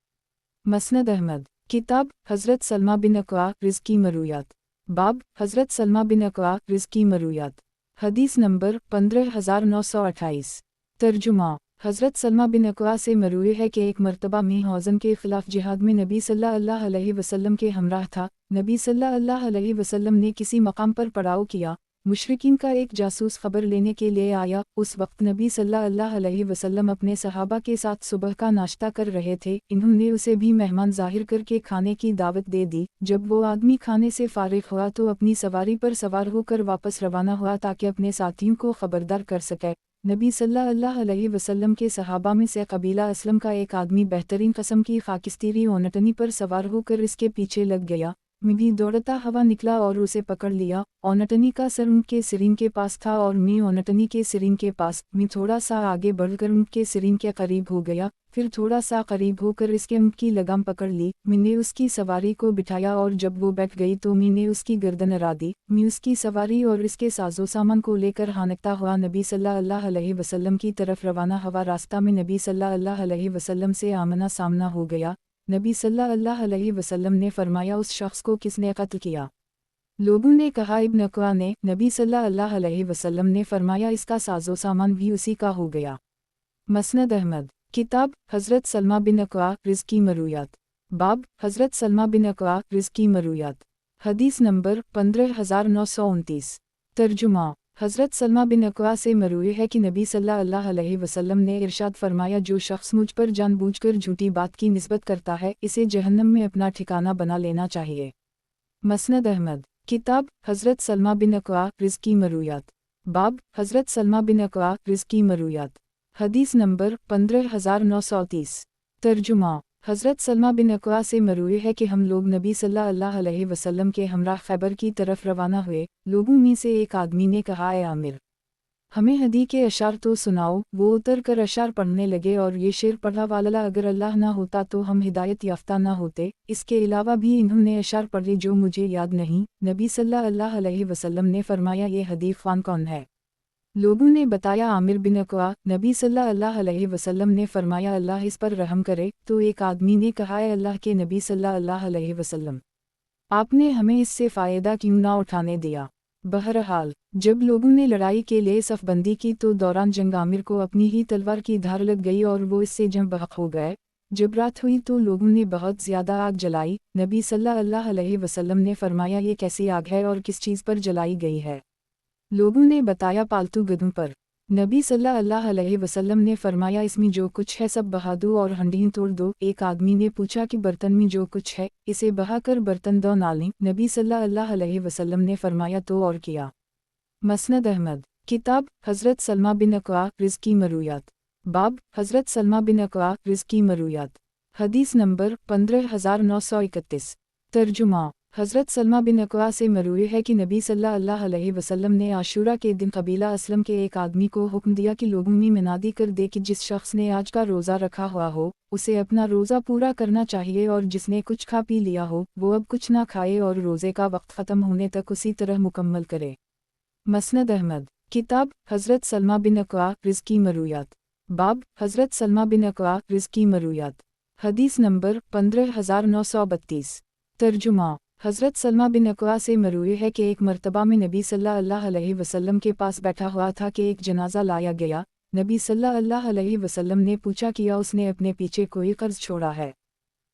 मसनद अहमद किताब हज़रत सलमा बिन अक्वा रिज़्की मरूयात। बाब हज़रत सलमा बिन अक्वा रिज़्की मरूयात। हदीस नंबर 15928। तर्जुमा हज़रत सलमा बिन अक्वा से मरूई है कि एक मरतबा मैं हौज़न के ख़िलाफ़ जिहाद में नबी सल्लल्लाहु अलैहि वसल्लम के हमराह था। नबी सल्लल्लाहु अलैहि वसल्लम ने किसी मकाम पर पड़ाव किया। मुशरिकीन का एक जासूस खबर लेने के लिए आया। उस वक्त नबी सल्लल्लाहु अलैहि वसल्लम अपने सहाबा के साथ सुबह का नाश्ता कर रहे थे। इन्होंने उसे भी मेहमान ज़ाहिर करके खाने की दावत दे दी। जब वो आदमी खाने से फारिग हुआ तो अपनी सवारी पर सवार होकर वापस रवाना हुआ ताकि अपने साथियों को खबरदार कर सके। नबी सल्लल्लाहु अलैहि वसल्लम के सहाबा में से कबीला असलम का एक आदमी बेहतरीन किस्म की खाकिस्तीरी ओनटनी पर सवार होकर इसके पीछे लग गया। मैं भी दौड़ता हुआ निकला और उसे पकड़ लिया। ओनटनी का सर उनके सिरीन के पास था और मैं ओनटनी के सिरीन के पास। मैं थोड़ा सा आगे बढ़कर उनके सिरीन के करीब हो गया, फिर थोड़ा सा करीब होकर इसके ऊँट की लगाम पकड़ ली। मैंने उसकी सवारी को बिठाया और जब वो बैठ गई तो मैंने उसकी गर्दन अड़ा दी। मैं उसकी सवारी और इसके साजो सामान को लेकर हानकता हुआ नबी सल्लल्लाहु अलैहि वसल्लम की तरफ रवाना हुआ। रास्ता में नबी सल्लल्लाहु अलैहि वसल्लम से आमना सामना हो गया। नबी सल्लल्लाहु अलैहि वसल्लम ने फरमाया, उस शख्स को किसने कत्ल किया? लोगों ने कहा इब्न अक्वा ने, नबी सल्लल्लाहु अलैहि वसल्लम ने फरमाया इसका साजो सामान भी उसी का हो गया। मसनद अहमद। किताब हज़रत सलमा बिन अक्वा रिज़्की मरूयात। बाब हज़रत सलमा बिन अक्वा रिज़्की मरूयात। हदीस नंबर 15929। तर्जुमा। हज़रत सलमा बिन अक्वा से मरूई है कि नबी सल्लल्लाहु अलैहि वसल्लम ने इरशाद फरमाया, जो शख्स मुझ पर जानबूझकर झूठी बात की निस्बत करता है, इसे जहन्नम में अपना ठिकाना बना लेना चाहिए। मसनद अहमद। किताब हज़रत सलमा बिन अक्वा रिज़्की मरूयात। बाब हज़रत सलमा बिन अक्वा रिज़्की मरूयात। हदीस नंबर 15930। तर्जुमा। हज़रत सलमा बिन अक्वा से मरूई है कि हम लोग नबी सल्लल्लाहु अलैहि वसल्लम के हमरा खैबर की तरफ रवाना हुए। लोगों में से एक आदमी ने कहा, ए आमिर, हमें हदी के अशार तो सुनाओ। वो उतर कर अशार पढ़ने लगे और ये शेर पढ़ा, वाला अगर अल्लाह ना होता तो हम हिदायत याफ्ता ना होते। इसके अलावा भी इन्होंने अशार पढ़े जो मुझे याद नहीं। नबी सल्लल्लाहु अलैहि वसल्लम ने फरमाया, ये हदीफ खान कौन है? लोगों ने बताया, आमिर बिन अक्वा। नबी सल्लल्लाहु अलैहि वसल्लम ने फरमाया, अल्लाह इस पर रहम करे। तो एक आदमी ने कहा, ए अल्लाह के नबी सल्लल्लाहु अलैहि वसल्लम, आपने हमें इससे फ़ायदा क्यों ना उठाने दिया? बहरहाल जब लोगों ने लड़ाई के लिए सफ़बंदी की तो दौरान जंग आमिर को अपनी ही तलवार की धार लग गई और वो इससे जंग बहक हो गए। जब रात हुई तो लोगों ने बहुत ज़्यादा आग जलाई। नबी सल्लल्लाहु अलैहि वसल्लम ने फरमाया, ये कैसी आग है और किस चीज़ पर जलाई गई है? लोगों ने बताया, पालतू गधों पर। नबी सल्लल्लाहु अलैहि वसल्लम ने फरमाया, इसमें जो कुछ है सब बहा दो और हंडियाँ तोड़ दो। एक आदमी ने पूछा कि बर्तन में जो कुछ है इसे बहा कर बर्तन दो नालें। नबी सल्लल्लाहु अलैहि वसल्लम ने फरमाया, तो और किया। मसनद अहमद। किताब हज़रत सलमा बिन अक्वा रिज़्की मरूयात। बाब हज़रत सलमा बिन अक्वा रिज़्की मरूयात। हदीस नंबर 15931। तर्जुमा। हज़रत सलमा बिन अक्वा से मरूई है कि नबी सल्लल्लाहु अलैहि वसल्लम ने आशूरा के दिन कबीला असलम के एक आदमी को हुक्म दिया कि लोगों में मनादी कर दे कि जिस शख्स ने आज का रोज़ा रखा हुआ हो उसे अपना रोज़ा पूरा करना चाहिए, और जिसने कुछ खा पी लिया हो वो अब कुछ ना खाए और रोज़े का वक्त ख़त्म होने तक उसी तरह मुकम्मल करे। मसनद अहमद। किताब हज़रत सलमा बिन अक्वा रिज़्की मरूयात। बाब हज़रत सलमा बिन अक्वा रिज़्की मरूयात। हदीस नंबर 15932। तर्जुमा। हज़रत सलमा बिन अक्वा से मरूई है कि एक मर्तबा में नबी सल्लल्लाहु अलैहि वसल्लम के पास बैठा हुआ था कि एक जनाजा लाया गया। नबी सल्लल्लाहु अलैहि वसल्लम ने पूछा, किया उसने अपने पीछे कोई कर्ज छोड़ा है?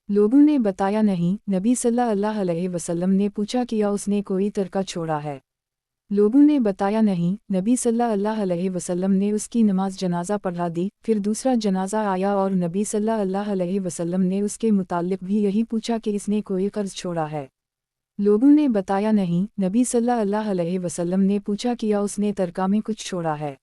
लोगों ने बताया, नहीं। नबी सल्लल्लाहु अलैहि वसल्लम ने पूछा, किया उसने कोई तरका छोड़ा है? लोगों ने बताया, नहीं। नबी सल्लल्लाहु अलैहि वसल्लम ने उसकी नमाज जनाजा पढ़ा दी। फिर दूसरा जनाजा आया और नबी सल्लल्लाहु अलैहि वसल्लम ने उसके मुताल्लिक भी यही पूछा कि इसने कोई कर्ज छोड़ा है? लोगों ने बताया, नहीं। नबी सल्लल्लाहु अलैहि वसल्लम ने पूछा, किया उसने तरका में कुछ छोड़ा है?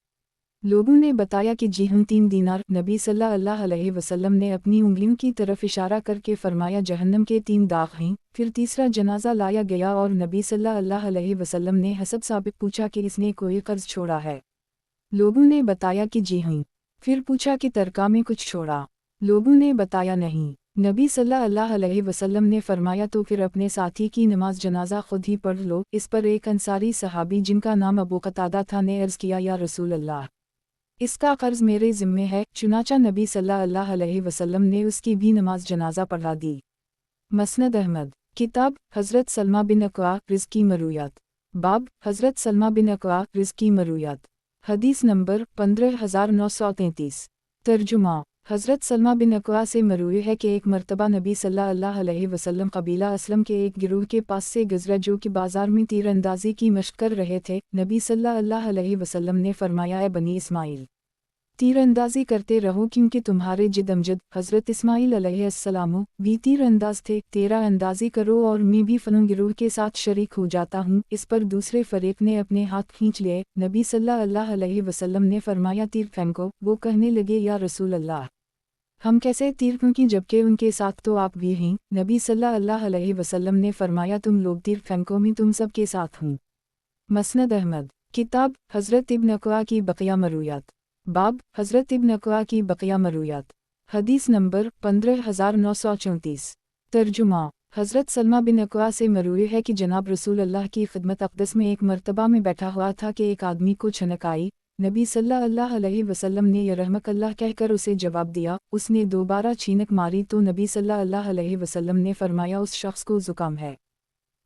लोगों ने बताया कि जी हाँ, 3 दीनार। नबी सल्लल्लाहु अलैहि वसल्लम ने अपनी उंगलियों की तरफ इशारा करके फरमाया, जहन्नम के 3 दाग हैं। फिर तीसरा जनाजा लाया गया और नबी सल्लल्लाहु अलैहि वसल्लम ने हसब साबिक पूछा कि इसने कोई कर्ज छोड़ा है? लोगों ने बताया कि जी हाँ। फिर पूछा कि तरका में कुछ छोड़ा? लोगों ने बताया, नहीं। नबी सल्लल्लाहु अलैहि वसल्लम ने फरमाया, तो फिर अपने साथी की नमाज जनाजा खुद ही पढ़ लो। इस पर एक अंसारी सहाबी जिनका नाम अबू कतादा था ने अर्ज़ किया, या रसूल अल्लाह, इसका कर्ज मेरे ज़िम्मे है। चुनाचा नबी सल्लल्लाहु अलैहि वसल्लम ने उसकी भी नमाज जनाजा पढ़ा दी। मसनद अहमद। किताब हज़रत सलमा बिन अक्वा रिज़्की मरूयात। बाब हज़रत सलमा बिन अक्वा रिज़्की मरूयात। हदीस नंबर 15933। तर्जुमा। हज़रत सलमा बिन अक्वा से मरूई है कि एक मर्तबा नबी सल्लल्लाहु अलैहि वसल्लम कबीला असलम के एक गिरोह के पास से गुज़रा जो कि बाज़ार में तीरंदाजी की मशक़ कर रहे थे। नबी सल्लल्लाहु अलैहि वसल्लम ने फरमाया, ए बनी इस्माइल, तीरंदाजी करते रहो क्योंकि तुम्हारे जिद अमजद हज़रत इस्माइल अलैहिस्सलाम भी तीरंदाज थे। तेरा अंदाजी करो और मैं भी फलों गिरोह के साथ शरीक हो जाता हूँ। इस पर दूसरे फरीक ने अपने हाथ खींच लिए। नबी सल्लल्लाहु अलैहि वसल्लम ने फरमाया, तीर फेंको। वो कहने लगे, या रसूल अल्लाह, हम कैसे तीर फेंकें जबकि उनके साथ तो आप भी हैं? नबी सल्लल्लाहु अलैहि वसल्लम ने फरमाया, तुम लोग तीर फेंको, मैं तुम सब के साथ हूँ। मसनद अहमद। किताब हज़रत इब्न अक्वा की बक़िया मरूयात। बाब हज़रत इब्न अक्वा की बक़िया मरूयात। हदीस नंबर 15934। तर्जुमा। हज़रत सलमा बिन अक्वा से मरूई है कि जनाब रसूल अल्लाह की खिदमत अक़दस में एक मर्तबा में बैठा हुआ था कि एक आदमी को छनक आई। नबी सल्लल्लाहु अलैहि वसल्लम ने या रहमकल्लाह कहकर उसे जवाब दिया। उसने दोबारा छीनक मारी तो नबी सल्लल्लाहु अलैहि वसल्लम ने फरमाया, उस शख्स को ज़ुकाम है।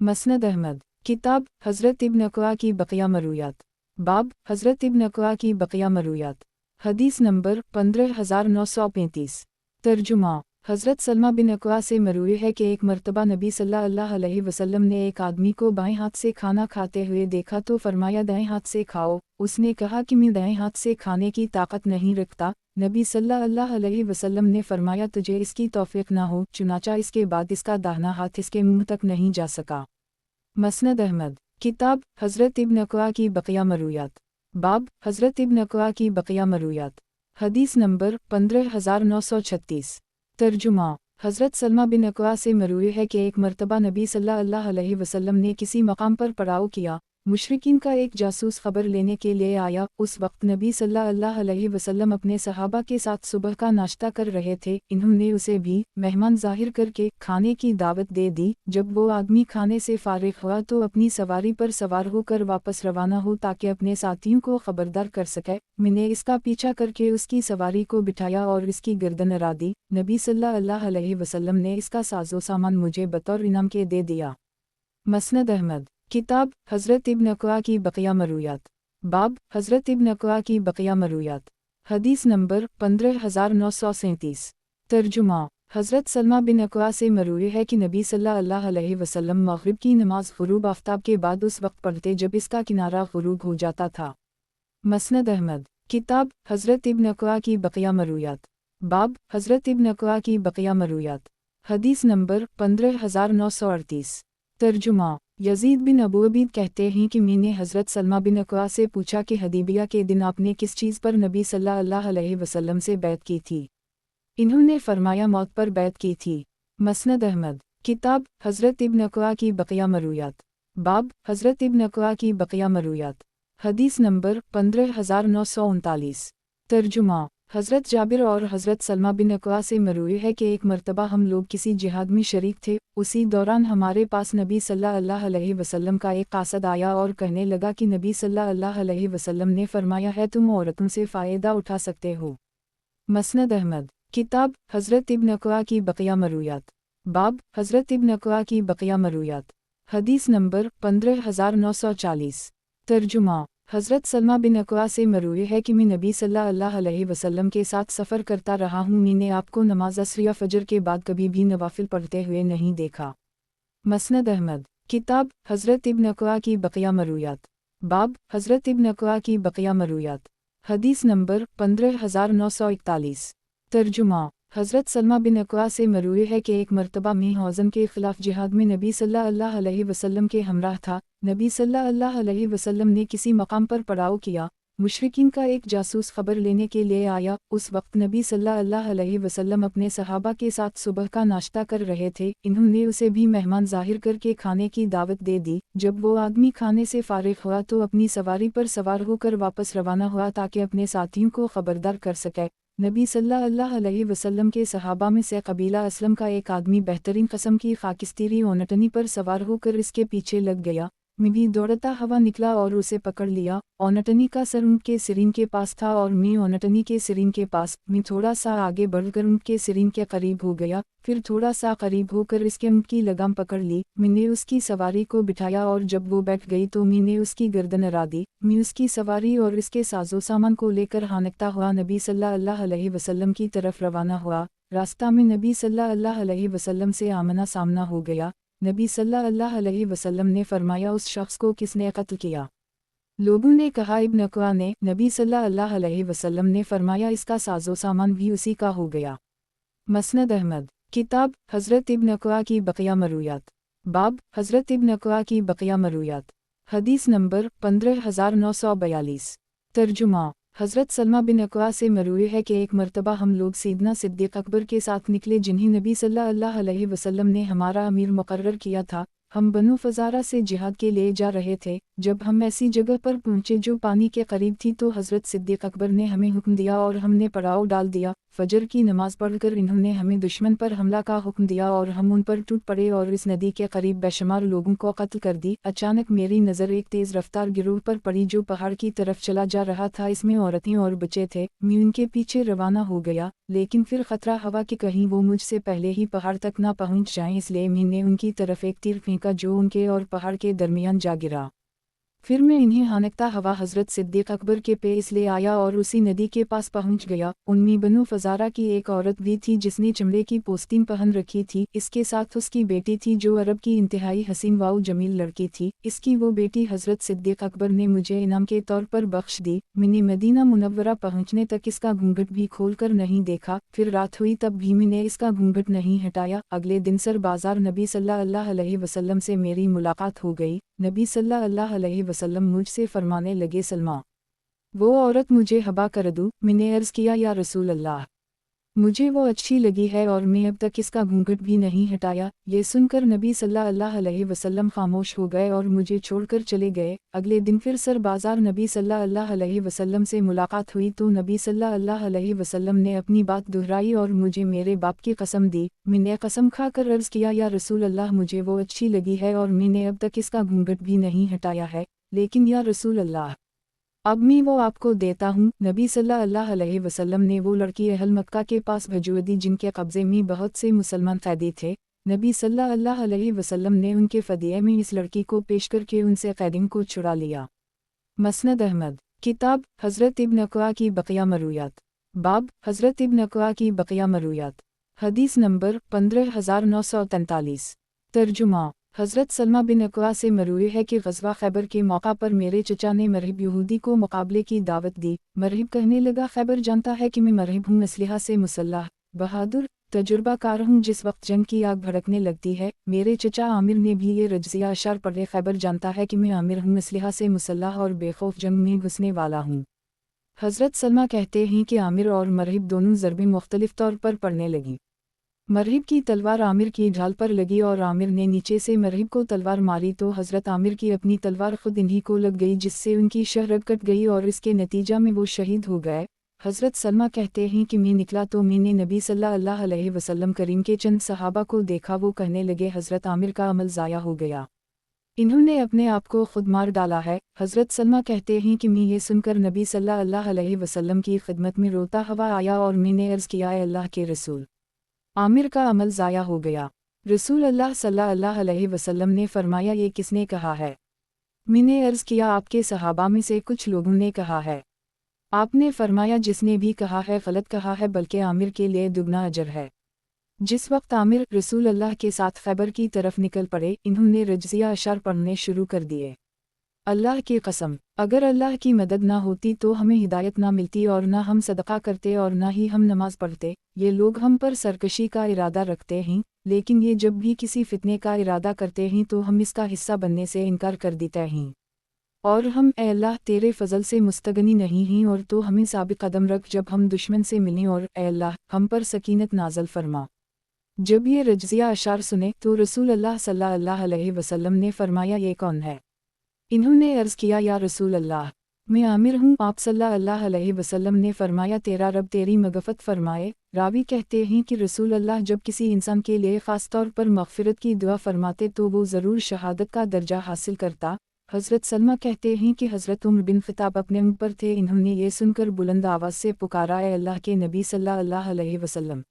मसनद अहमद। किताब हज़रत इब्न अक़वा की बक़िया मरूयात। बाब हज़रत इब्न अक़वा की बक़िया मरूयात। हदीस नंबर 15935। तर्जुमा हज़रत सलमा बिन अक़वा से मरूई है कि एक मर्तबा नबी सल्लल्लाहु अलैहि वसल्लम ने एक आदमी को बाएं हाथ से खाना खाते हुए देखा तो फरमाया दाएं हाथ से खाओ। उसने कहा कि मैं दाएं हाथ से खाने की ताकत नहीं रखता। नबी सल्लल्लाहु अलैहि वसल्लम ने फरमाया तुझे इसकी तौफीक ना हो, चुनाचा इसके बाद इसका दाहिना हाथ इसके मुंह तक नहीं जा सका। मसनद अहमद किताब हज़रत इब्न अक़वा की बक़िया मरूयात। बाब हज़रत इब्न अक़वा की बक़िया मरूयात। हदीस नंबर 15936। तर्जुमा हज़रत सलमा बिन अक़वा से मरूई है कि एक मर्तबा नबी सल्लल्लाहु अलैहि वसल्लम ने किसी मकाम पर पड़ाव किया। मुशरिकीन का एक जासूस खबर लेने के लिए आया। उस वक्त नबी सल्लल्लाहु अलैहि वसल्लम अपने सहाबा के साथ सुबह का नाश्ता कर रहे थे। इन्होंने उसे भी मेहमान ज़ाहिर करके खाने की दावत दे दी। जब वो आदमी खाने से फारिग हुआ तो अपनी सवारी पर सवार होकर वापस रवाना हो ताकि अपने साथियों को खबरदार कर सके। मैंने इसका पीछा करके उसकी सवारी को बिठाया और इसकी गर्दन अड़ा दी। नबी सल्लल्लाहु अलैहि वसल्लम ने इसका साजो सामान मुझे बतौर इनाम के दे दिया। मसनद अहमद किताब हज़रत इब्न अक़वा की बक़िया मरूयात। बाब हज़रत इब्न अक़वा की बक़िया मरूयात। हदीस नंबर 15937। तर्जुमा हज़रत सलमा बिन अक़वा से मरूई है कि नबी सल्लल्लाहु अलैहि वसल्लम मग़रिब की नमाज ग़ुरूब आफ्ताब के बाद उस वक्त पढ़ते जब इसका किनारा ग़ुरूब हो जाता था। मसनद अहमद किताब हज़रत इब्न अक़वा की बक़िया मरूयात। बाब हज़रत इब्न अक़वा की बक़िया मरूयात। हदीस नंबर 15938। तर्जुमा यज़ीद बिन अबू अबीद कहते हैं कि मैंने हज़रत सलमा बिन अक़वा से पूछा कि हदीबिया के दिन आपने किस चीज़ पर नबी सल्लल्लाहु अलैहि वसल्लम से बैत की थी। इन्होंने फरमाया मौत पर बैत की थी। मसनद अहमद किताब हज़रत इब्न अक़वा की बक़िया मरूयात। बाब हज़रत इब्न अक़वा की बक़िया मरूयात। हदीस नंबर 15939। तर्जुमा हज़रत जाबिर और हज़रत सलमा बिन अक़वा से मरूई है कि एक मर्तबा हम लोग किसी जिहाद में शरीक थे। उसी दौरान हमारे पास नबी सल्लल्लाहु अलैहि वसल्लम का एक कासद आया और कहने लगा कि नबी सल्लल्लाहु अलैहि वसल्लम ने फरमाया है तुम औरतों से फ़ायदा उठा सकते हो। मसनद अहमद किताब हज़रत इब्न अक़वा की बक़िया मरूयात। बाब हज़रत इब्न अक़वा की बक़िया मरूयात। हदीस नंबर 15940। तर्जुमा हज़रत सलमा बिन अक़वा से मरूई है कि मैं नबी सल्लल्लाहु अलैहि वसल्लम के साथ सफ़र करता रहा हूँ। मैंने आपको नमाज असर या फ़जर के बाद कभी भी नवाफिल पढ़ते हुए नहीं देखा। मसनद अहमद किताब हज़रत इब्न अक़वा की बक़िया मरूयात। बाब हज़रत इब्न अक़वा की बक़िया मरूयात। हदीस नंबर 15941। तर्जुमा हज़रत सलमा बिन अक़वा से मरूई है कि एक मर्तबा मैं हौज़न के ख़िलाफ़ जिहाद में नबी सल्लल्लाहु अलैहि वसल्लम के हमराह था। नबी सल्लल्लाहु अलैहि वसल्लम ने किसी मकाम पर पड़ाव किया। मुशरिकीन का एक जासूस खबर लेने के लिए आया। उस वक्त नबी सल्लल्लाहु अलैहि वसल्लम अपने सहाबा के साथ सुबह का नाश्ता कर रहे थे। इन्होंने उसे भी मेहमान ज़ाहिर करके खाने की दावत दे दी। जब वो आदमी खाने से फारिग हुआ तो अपनी सवारी पर सवार होकर वापस रवाना हुआ ताकि अपने साथियों को खबरदार कर सके। नबी सल्लल्लाहु अलैहि वसल्लम के सहाबा में से कबीला असलम का एक आदमी बेहतरीन किस्म की खाकिस्तीरी ओनटनी पर सवार होकर इसके पीछे लग गया। मैं भी दौड़ता हवा निकला और उसे पकड़ लिया। ओनटनी का सर ऊँट के सिरीन के पास था और मैं ओनटनी के सिरीन के पास। मैं थोड़ा सा आगे बढ़कर ऊँट के सिरीन के करीब हो गया, फिर थोड़ा सा करीब होकर इसके ऊँट की लगाम पकड़ ली। मैंने उसकी सवारी को बिठाया और जब वो बैठ गई तो मैंने उसकी गर्दन अड़ा दी। मैं उसकी सवारी और इसके साजो सामान को लेकर हानकता हुआ नबी सल्लल्लाहु अलैहि वसल्लम की तरफ रवाना हुआ। रास्ता में नबी सल्लल्लाहु अलैहि वसल्लम से आमना सामना हो गया। नबी सल्लल्लाहु अलैहि वसल्लम ने फरमाया उस शख्स को किसने कत्ल किया? लोगों ने कहा इब्न अक़वा ने। नबी सल्लल्लाहु अलैहि वसल्लम ने फरमाया इसका साजो सामान भी उसी का हो गया। मसनद अहमद किताब हज़रत इब्न अक़वा की बक़िया मरूयात। बाब हज़रत इब्न अक़वा की बक़िया मरूयात। हदीस नंबर 15942। तर्जुमा हज़रत सलमा बिन अक़वा से मरूई है कि एक मर्तबा हम लोग सैयदना सिद्दीक़ अकबर के साथ निकले जिन्हें नबी सल्लल्लाहु अलैहि वसल्लम ने हमारा अमीर मुक़र्रर किया था। हम बनु फ़ज़ारा से जिहाद के लिए जा रहे थे। जब हम ऐसी जगह पर पहुँचे जो पानी के करीब थी तो हज़रत सिद्दीक़ अकबर ने हमें हुक्म दिया और हमने पड़ाव डाल दिया। फजर की नमाज पढ़कर इन्होंने हमें दुश्मन पर हमला का हुक्म दिया और हम उन पर टूट पड़े और इस नदी के करीब बेशुमार लोगों को कत्ल कर दी। अचानक मेरी नज़र एक तेज़ रफ्तार गिरोह पर पड़ी जो पहाड़ की तरफ चला जा रहा था। इसमें औरतें और बच्चे थे। मैं उनके पीछे रवाना हो गया, लेकिन फिर खतरा हवा कि कहीं वो मुझसे पहले ही पहाड़ तक ना पहुंच जाएं, इसलिए मैंने उनकी तरफ एक तीर फेंका जो उनके और पहाड़ के दरमियान जा गिरा। फिर मैं इन्हें हानकता हवा हज़रत सिद्दीक़ अकबर के पेश ले आया और उसी नदी के पास पहुंच गया। उनमें बनु फज़ारा की एक औरत भी थी जिसने चमड़े की पोस्तीन पहन रखी थी। इसके साथ उसकी बेटी थी जो अरब की इंतहाई हसीन वाउ जमील लड़की थी। इसकी वो बेटी हज़रत सिद्दीक़ अकबर ने मुझे इनाम के तौर पर बख्श दी। मैंने मदीना मुनव्वरा पहुँचने तक इसका घूंघट भी खोल कर नहीं देखा। फिर रात हुई तब भी मैंने इसका घूंघट नहीं हटाया। अगले दिन सर बाजार नबी सल्लल्लाहु अलैहि वसल्लम से मेरी मुलाकात हो गई। नबी सल्लल्लाहु अलैहि वसल्लम मुझसे फरमाने लगे, सलमा, वो औरत मुझे हबा कर दूँ? मैंने अर्ज़ किया, या रसूल अल्लाह, मुझे वो अच्छी लगी है और मैं अब तक इसका घूंघट भी नहीं हटाया। ये सुनकर नबी सल्लल्लाहु अलैहि वसल्लम खामोश हो गए और मुझे छोड़कर चले गए। अगले दिन फिर सर बाजार नबी सल्लल्लाहु अलैहि वसल्लम से मुलाकात हुई तो नबी सल्लल्लाहु अलैहि वसल्लम ने अपनी बात दोहराई और मुझे मेरे बाप की कसम दी। मैंने कसम खाकर अर्ज़ किया, या रसूल अल्लाह, मुझे वो अच्छी लगी है और मैंने अब तक इसका घूंघट भी नहीं हटाया है, लेकिन या रसूल अल्लाह, अब मैं वो आपको देता हूँ। नबी सल्लल्लाहु अलैहि वसल्लम ने वो लड़की अहल मक्का के पास भिजवा दी जिनके कब्ज़े में बहुत से मुसलमान कैदी थे। नबी सल्लल्लाहु अलैहि वसल्लम ने उनके फ़दिये में इस लड़की को पेश करके उनसे कैदियों को छुड़ा लिया। मसनद अहमद, किताब हज़रत इब्न अक़वा की बक़िया मरूयात, बाब हज़रत इब्न अक़वा की बक़िया मरूयात, हदीस नंबर 15943। तर्जुमा, हज़रत सलमा बिन अक़वा से मरूई है कि ग़ज़वा खैबर के मौका पर मेरे चचा ने मरहिब यहूदी को मुकाबले की दावत दी। मरहिब कहने लगा, खैबर जानता है कि मैं मरहिब हूँ, असलहा से मुसल्लह, बहादुर, तजुर्बाकार हूँ। जिस वक्त जंग की आग भड़कने लगती है, मेरे चचा आमिर ने भी ये रज्जिया अशार पढ़े, खैबर जानता है कि मैं आमिर हूँ, असलहा से मुसल्लह और बेखौफ जंग में घुसने वाला हूँ। हज़रत सलमा कहते हैं कि आमिर और मरहिब दोनों ज़रबें मुख्तलिफ तौर पर पड़ने लगी। मरहिब की तलवार आमिर की ढाल पर लगी और आमिर ने नीचे से मरहिब को तलवार मारी तो हज़रत आमिर की अपनी तलवार खुद इन्हीं को लग गई, जिससे उनकी शहरत कट गई और इसके नतीजा में वो शहीद हो गए। हज़रत सलमा कहते हैं कि मैं निकला तो मैंने नबी सल्लल्लाहु अलैहि वसल्लम करीम के चंद सहाबा को देखा। वो कहने लगे, हज़रत आमिर का अमल ज़ाया हो गया, इन्होंने अपने आप को खुद मार डाला है। हज़रत सलमा कहते हैं कि मैं ये सुनकर नबी सल्लल्लाहु अलैहि वसल्लम की खिदमत में रोता हुआ आया और मैंने अर्ज़ किया, ऐ अल्लाह के रसूल, आमिर का अमल ज़ाया हो गया। रसूल अल्लाह सल्लल्लाहु अलैहि वसल्लम ने फरमाया, ये किसने कहा है? मैंने अर्ज़ किया, आपके सहाबा में से कुछ लोगों ने कहा है। आपने फरमाया, जिसने भी कहा है गलत कहा है, बल्कि आमिर के लिए दुगना अजर है। जिस वक्त आमिर रसूल अल्लाह के साथ खैबर की तरफ निकल पड़े, इन्होंने रज्जिया अशार पढ़ने शुरू कर दिए। अल्लाह की कसम, अगर अल्लाह की मदद ना होती तो हमें हिदायत ना मिलती और ना हम सदका करते और ना ही हम नमाज पढ़ते। ये लोग हम पर सरकशी का इरादा रखते हैं, लेकिन ये जब भी किसी फितने का इरादा करते हैं तो हम इसका हिस्सा बनने से इनकार कर देते हैं। और हम, ए अल्लाह, तेरे फजल से मुस्तगनी नहीं हैं और तो हमें साबित कदम रख जब हम दुश्मन से मिलें, और ए अल्लाह, हम पर सकीनत नाज़ल फरमा। जब ये रज्जिया अशार सुने तो रसूल अल्लाह सल्लल्लाहु अलैहि वसल्लम ने फरमाया, ये कौन है? इन्होंने अर्ज़ किया, या रसूल अल्लाह, मैं आमिर हूँ। आप सल्लल्लाहु अलैहि वसल्लम ने फरमाया, तेरा रब तेरी मग़फ़रत फरमाए। रावी कहते हैं कि रसूल अल्लाह जब किसी इंसान के लिए ख़ास तौर पर मग़फ़िरत की दुआ फरमाते तो वो ज़रूर शहादत का दर्जा हासिल करता। हज़रत सलमा कहते हैं कि हज़रत उमर बिन ख़त्ताब अपने ऊँट पर थे। इन्होंने ये सुनकर बुलंद आवाज़ से पुकारा, ऐ अल्लाह के नबी सल्लल्लाहु अलैहि वसल्लम,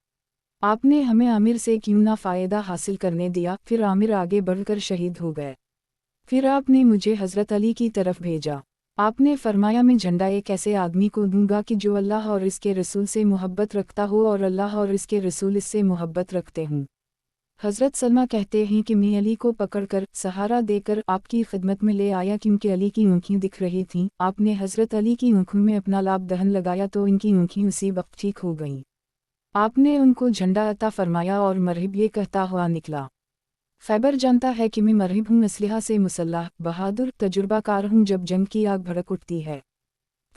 आपने हमें आमिर से क्यों ना फ़ायदा हासिल करने दिया? फिर आमिर आगे बढ़कर शहीद हो गए। फिर आपने मुझे हज़रत अली की तरफ भेजा। आपने फरमाया, मैं झंडा एक ऐसे आदमी को दूंगा कि जो अल्लाह और इसके रसूल से मोहब्बत रखता हो और अल्लाह और इसके रसूल इससे मोहब्बत रखते हों। हज़रत सलमा कहते हैं कि मैं अली को पकड़कर सहारा देकर आपकी खिदमत में ले आया, क्योंकि अली की आँखें दिख रही थीं। आपने हज़रत अली की आँखों में अपना लाभ दहन लगाया तो इनकी आँखें उसी वक्त ठीक हो गईं। आपने उनको झंडा अता फरमाया और मरहिब ये कहता हुआ निकला, खैबर जानता है कि मैं मरहिब हूँ, असलहा से मुसल्लह, बहादुर, तजुर्बाकार हूँ जब जंग की आग भड़क उठती है।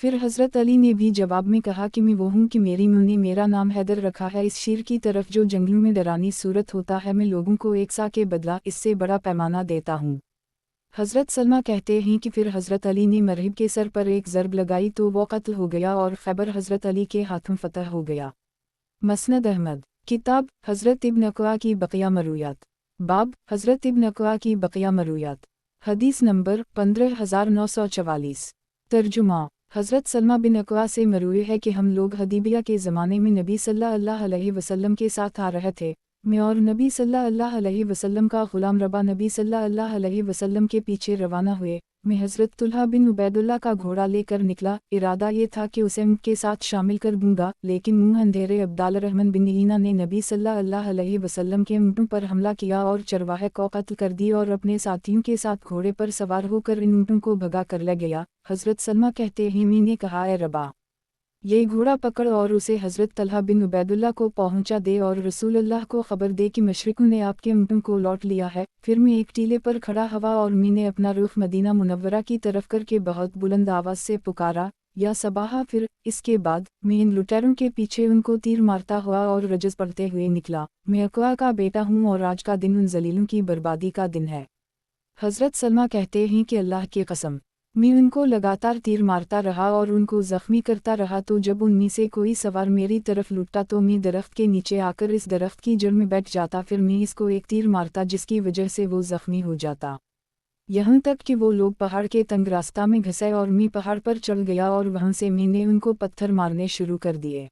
फिर हज़रत अली ने भी जवाब में कहा कि मैं वो हूँ कि मेरी माँ ने मेरा नाम हैदर रखा है। इस शेर की तरफ जो जंगलों में डरानी सूरत होता है, मैं लोगों को एक सा के बदला इससे बड़ा पैमाना देता हूँ। हज़रत सलमा कहते हैं कि फिर हज़रत अली ने मरहिब के सर पर एक ज़रब लगाई तो वो कत्ल हो गया और खैबर हज़रत अली के हाथों फतह हो गया। मसनद अहमद। किताब हज़रत इब्न अक़वा की बक़िया मरूयात। बाब हज़रत इब्न अक़वा की बक़िया मरूयात। हदीस नंबर 15944। तर्जुमा। हज़रत सलमा बिन अक़वा से मरूई है कि हम लोग हदीबिया के ज़माने में नबी सल्लल्लाहु अलैहि वसल्लम के साथ आ रहे थे। मैं और नबी सल्लल्लाहु अलैहि वसल्लम का ग़ुलाम रबा नबी सल्लल्लाहु अलैहि वसल्लम के पीछे रवाना हुए। मैं हज़रत तुल्हा बिन उबैदुल्लाह का घोड़ा लेकर निकला। इरादा ये था कि उसे उनके साथ शामिल कर दूंगा, लेकिन मुँह अंधेरे अब्दालरहमन बिन ईना ने नबी सल्लल्लाहु अलैहि वसल्लम के ऊँटों पर हमला किया और चरवाहे को कत्ल कर दी और अपने साथियों के साथ घोड़े पर सवार होकर इन ऊँटों को भगा कर ले गया। हज़रत सलमा कहते हैं मैंने कहा, ए रबा, ये घोड़ा पकड़ और उसे हज़रत तलहा बिन उबैदुल्लाह को पहुंचा दे और रसूलुल्लाह को ख़बर दे कि मशरिकों ने आपके ऊँटों को लौट लिया है। फिर मैं एक टीले पर खड़ा हवा और मैंने अपना रुख मदीना मुनव्वरा की तरफ करके बहुत बुलंद आवाज़ से पुकारा, या सबाहा। फिर इसके बाद मैं इन लुटेरों के पीछे उनको तीर मारता हुआ और रजस पढ़ते हुए निकला। मैं अक़वा का बेटा हूँ और आज का दिन उन जलीलों की बर्बादी का दिन है। हज़रत सलमा कहते हैं कि अल्लाह की कसम, मैं उनको लगातार तीर मारता रहा और उनको ज़ख्मी करता रहा, तो जब उनमें से कोई सवार मेरी तरफ लुटता तो मैं दरख्त के नीचे आकर इस दरख्त की जड़ में बैठ जाता। फिर मैं इसको एक तीर मारता जिसकी वजह से वो ज़ख्मी हो जाता, यहाँ तक कि वो लोग पहाड़ के तंग रास्ता में घसे और मैं पहाड़ पर चढ़ गया और वहाँ से मैंने उनको पत्थर मारने शुरू कर दिए।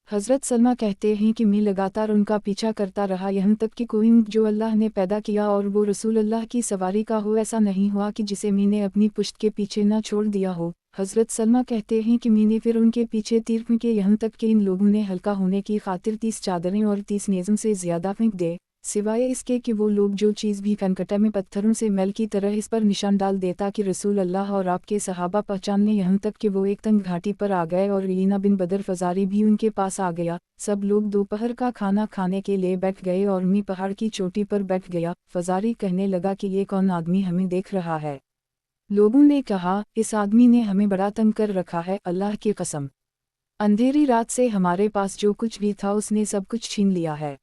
हज़रत सलमा कहते हैं कि मैं लगातार उनका पीछा करता रहा, यहाँ तक कि कोई ऊँट जो अल्लाह ने पैदा किया और वो रसूलुल्लाह की सवारी का हो ऐसा नहीं हुआ कि जिसे मैंने अपनी पुश्त के पीछे न छोड़ दिया हो। हज़रत सलमा कहते हैं कि मैंने फिर उनके पीछे तीर फेंके, यहाँ तक कि इन लोगों ने हल्का होने की खातिर 30 चादरें और 30 नेज़ों से ज़्यादा फेंक दे, सिवाय इसके कि वो लोग जो चीज़ भी फनकटा में पत्थरों से मैल की तरह इस पर निशान डाल देता कि रसूल अल्लाह और आपके सहाबा पहचान लें, यहाँ तक कि वो एक तंग घाटी पर आ गए और रीना बिन बदर फजारी भी उनके पास आ गया। सब लोग दोपहर का खाना खाने के लिए बैठ गए और मैं पहाड़ की चोटी पर बैठ गया। फजारी कहने लगा कि ये कौन आदमी हमें देख रहा है। लोगों ने कहा, इस आदमी ने हमें बड़ा तंग कर रखा है, अल्लाह की कसम, अंधेरी रात से हमारे पास जो कुछ भी था उसने सब कुछ छीन लिया है।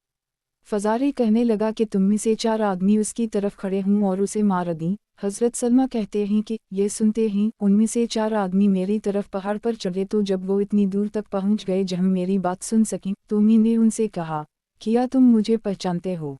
फजारी कहने लगा कि तुम में से 4 आदमी उसकी तरफ खड़े हों और उसे मार दें। हज़रत सलमा कहते हैं कि ये सुनते ही उनमें से 4 आदमी मेरी तरफ पहाड़ पर चढ़े, तो जब वो इतनी दूर तक पहुंच गए जहां मेरी बात सुन सकें तो मैंने उनसे कहा, क्या तुम मुझे पहचानते हो?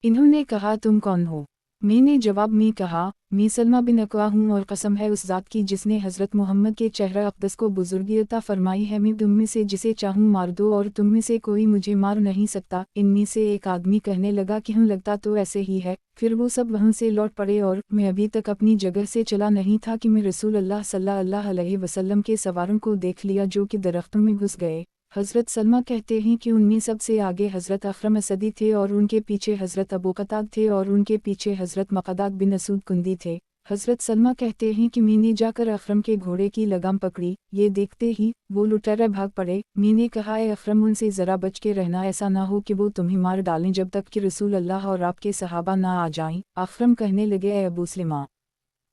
इन्होंने कहा, तुम कौन हो? मैंने जवाब में कहा, मैं सलमा बिन अक़वा हूँ और कसम है उस ज़ात की जिसने हज़रत मोहम्मद के चेहरा अक़दस को बुजुर्गी अता फरमाई है, मैं तुम में से जिसे चाहूँ मार दो और तुम में से कोई मुझे मार नहीं सकता। इनमें से एक आदमी कहने लगा कि हम लगता तो ऐसे ही है। फिर वो सब वहाँ से लौट पड़े और मैं अभी तक अपनी जगह से चला नहीं था कि मैं रसूल अल्लाह सल्लल्लाहु अलैहि वसल्लम के सवारों को देख लिया जो कि दरख्तों में घुस गए। हज़रत सलमा कहते हैं कि उनमें सबसे आगे हज़रत अख़रम असदी थे और उनके पीछे हज़रत अबू क़ताद थे और उनके पीछे हज़रत मक़दाद बिन असूद कुंदी थे। हज़रत सलमा कहते हैं कि मैंने जाकर अख़रम के घोड़े की लगाम पकड़ी, ये देखते ही वो लुटेरे भाग पड़े। मैंने कहा, ए अख़रम, उनसे ज़रा बच के रहना, ऐसा ना हो कि वो तुम्हें मार डालें जब तक कि रसूल अल्लाह और आपके सहाबा ना आ जाएं। अख़रम कहने लगे, ए अबू सलमा,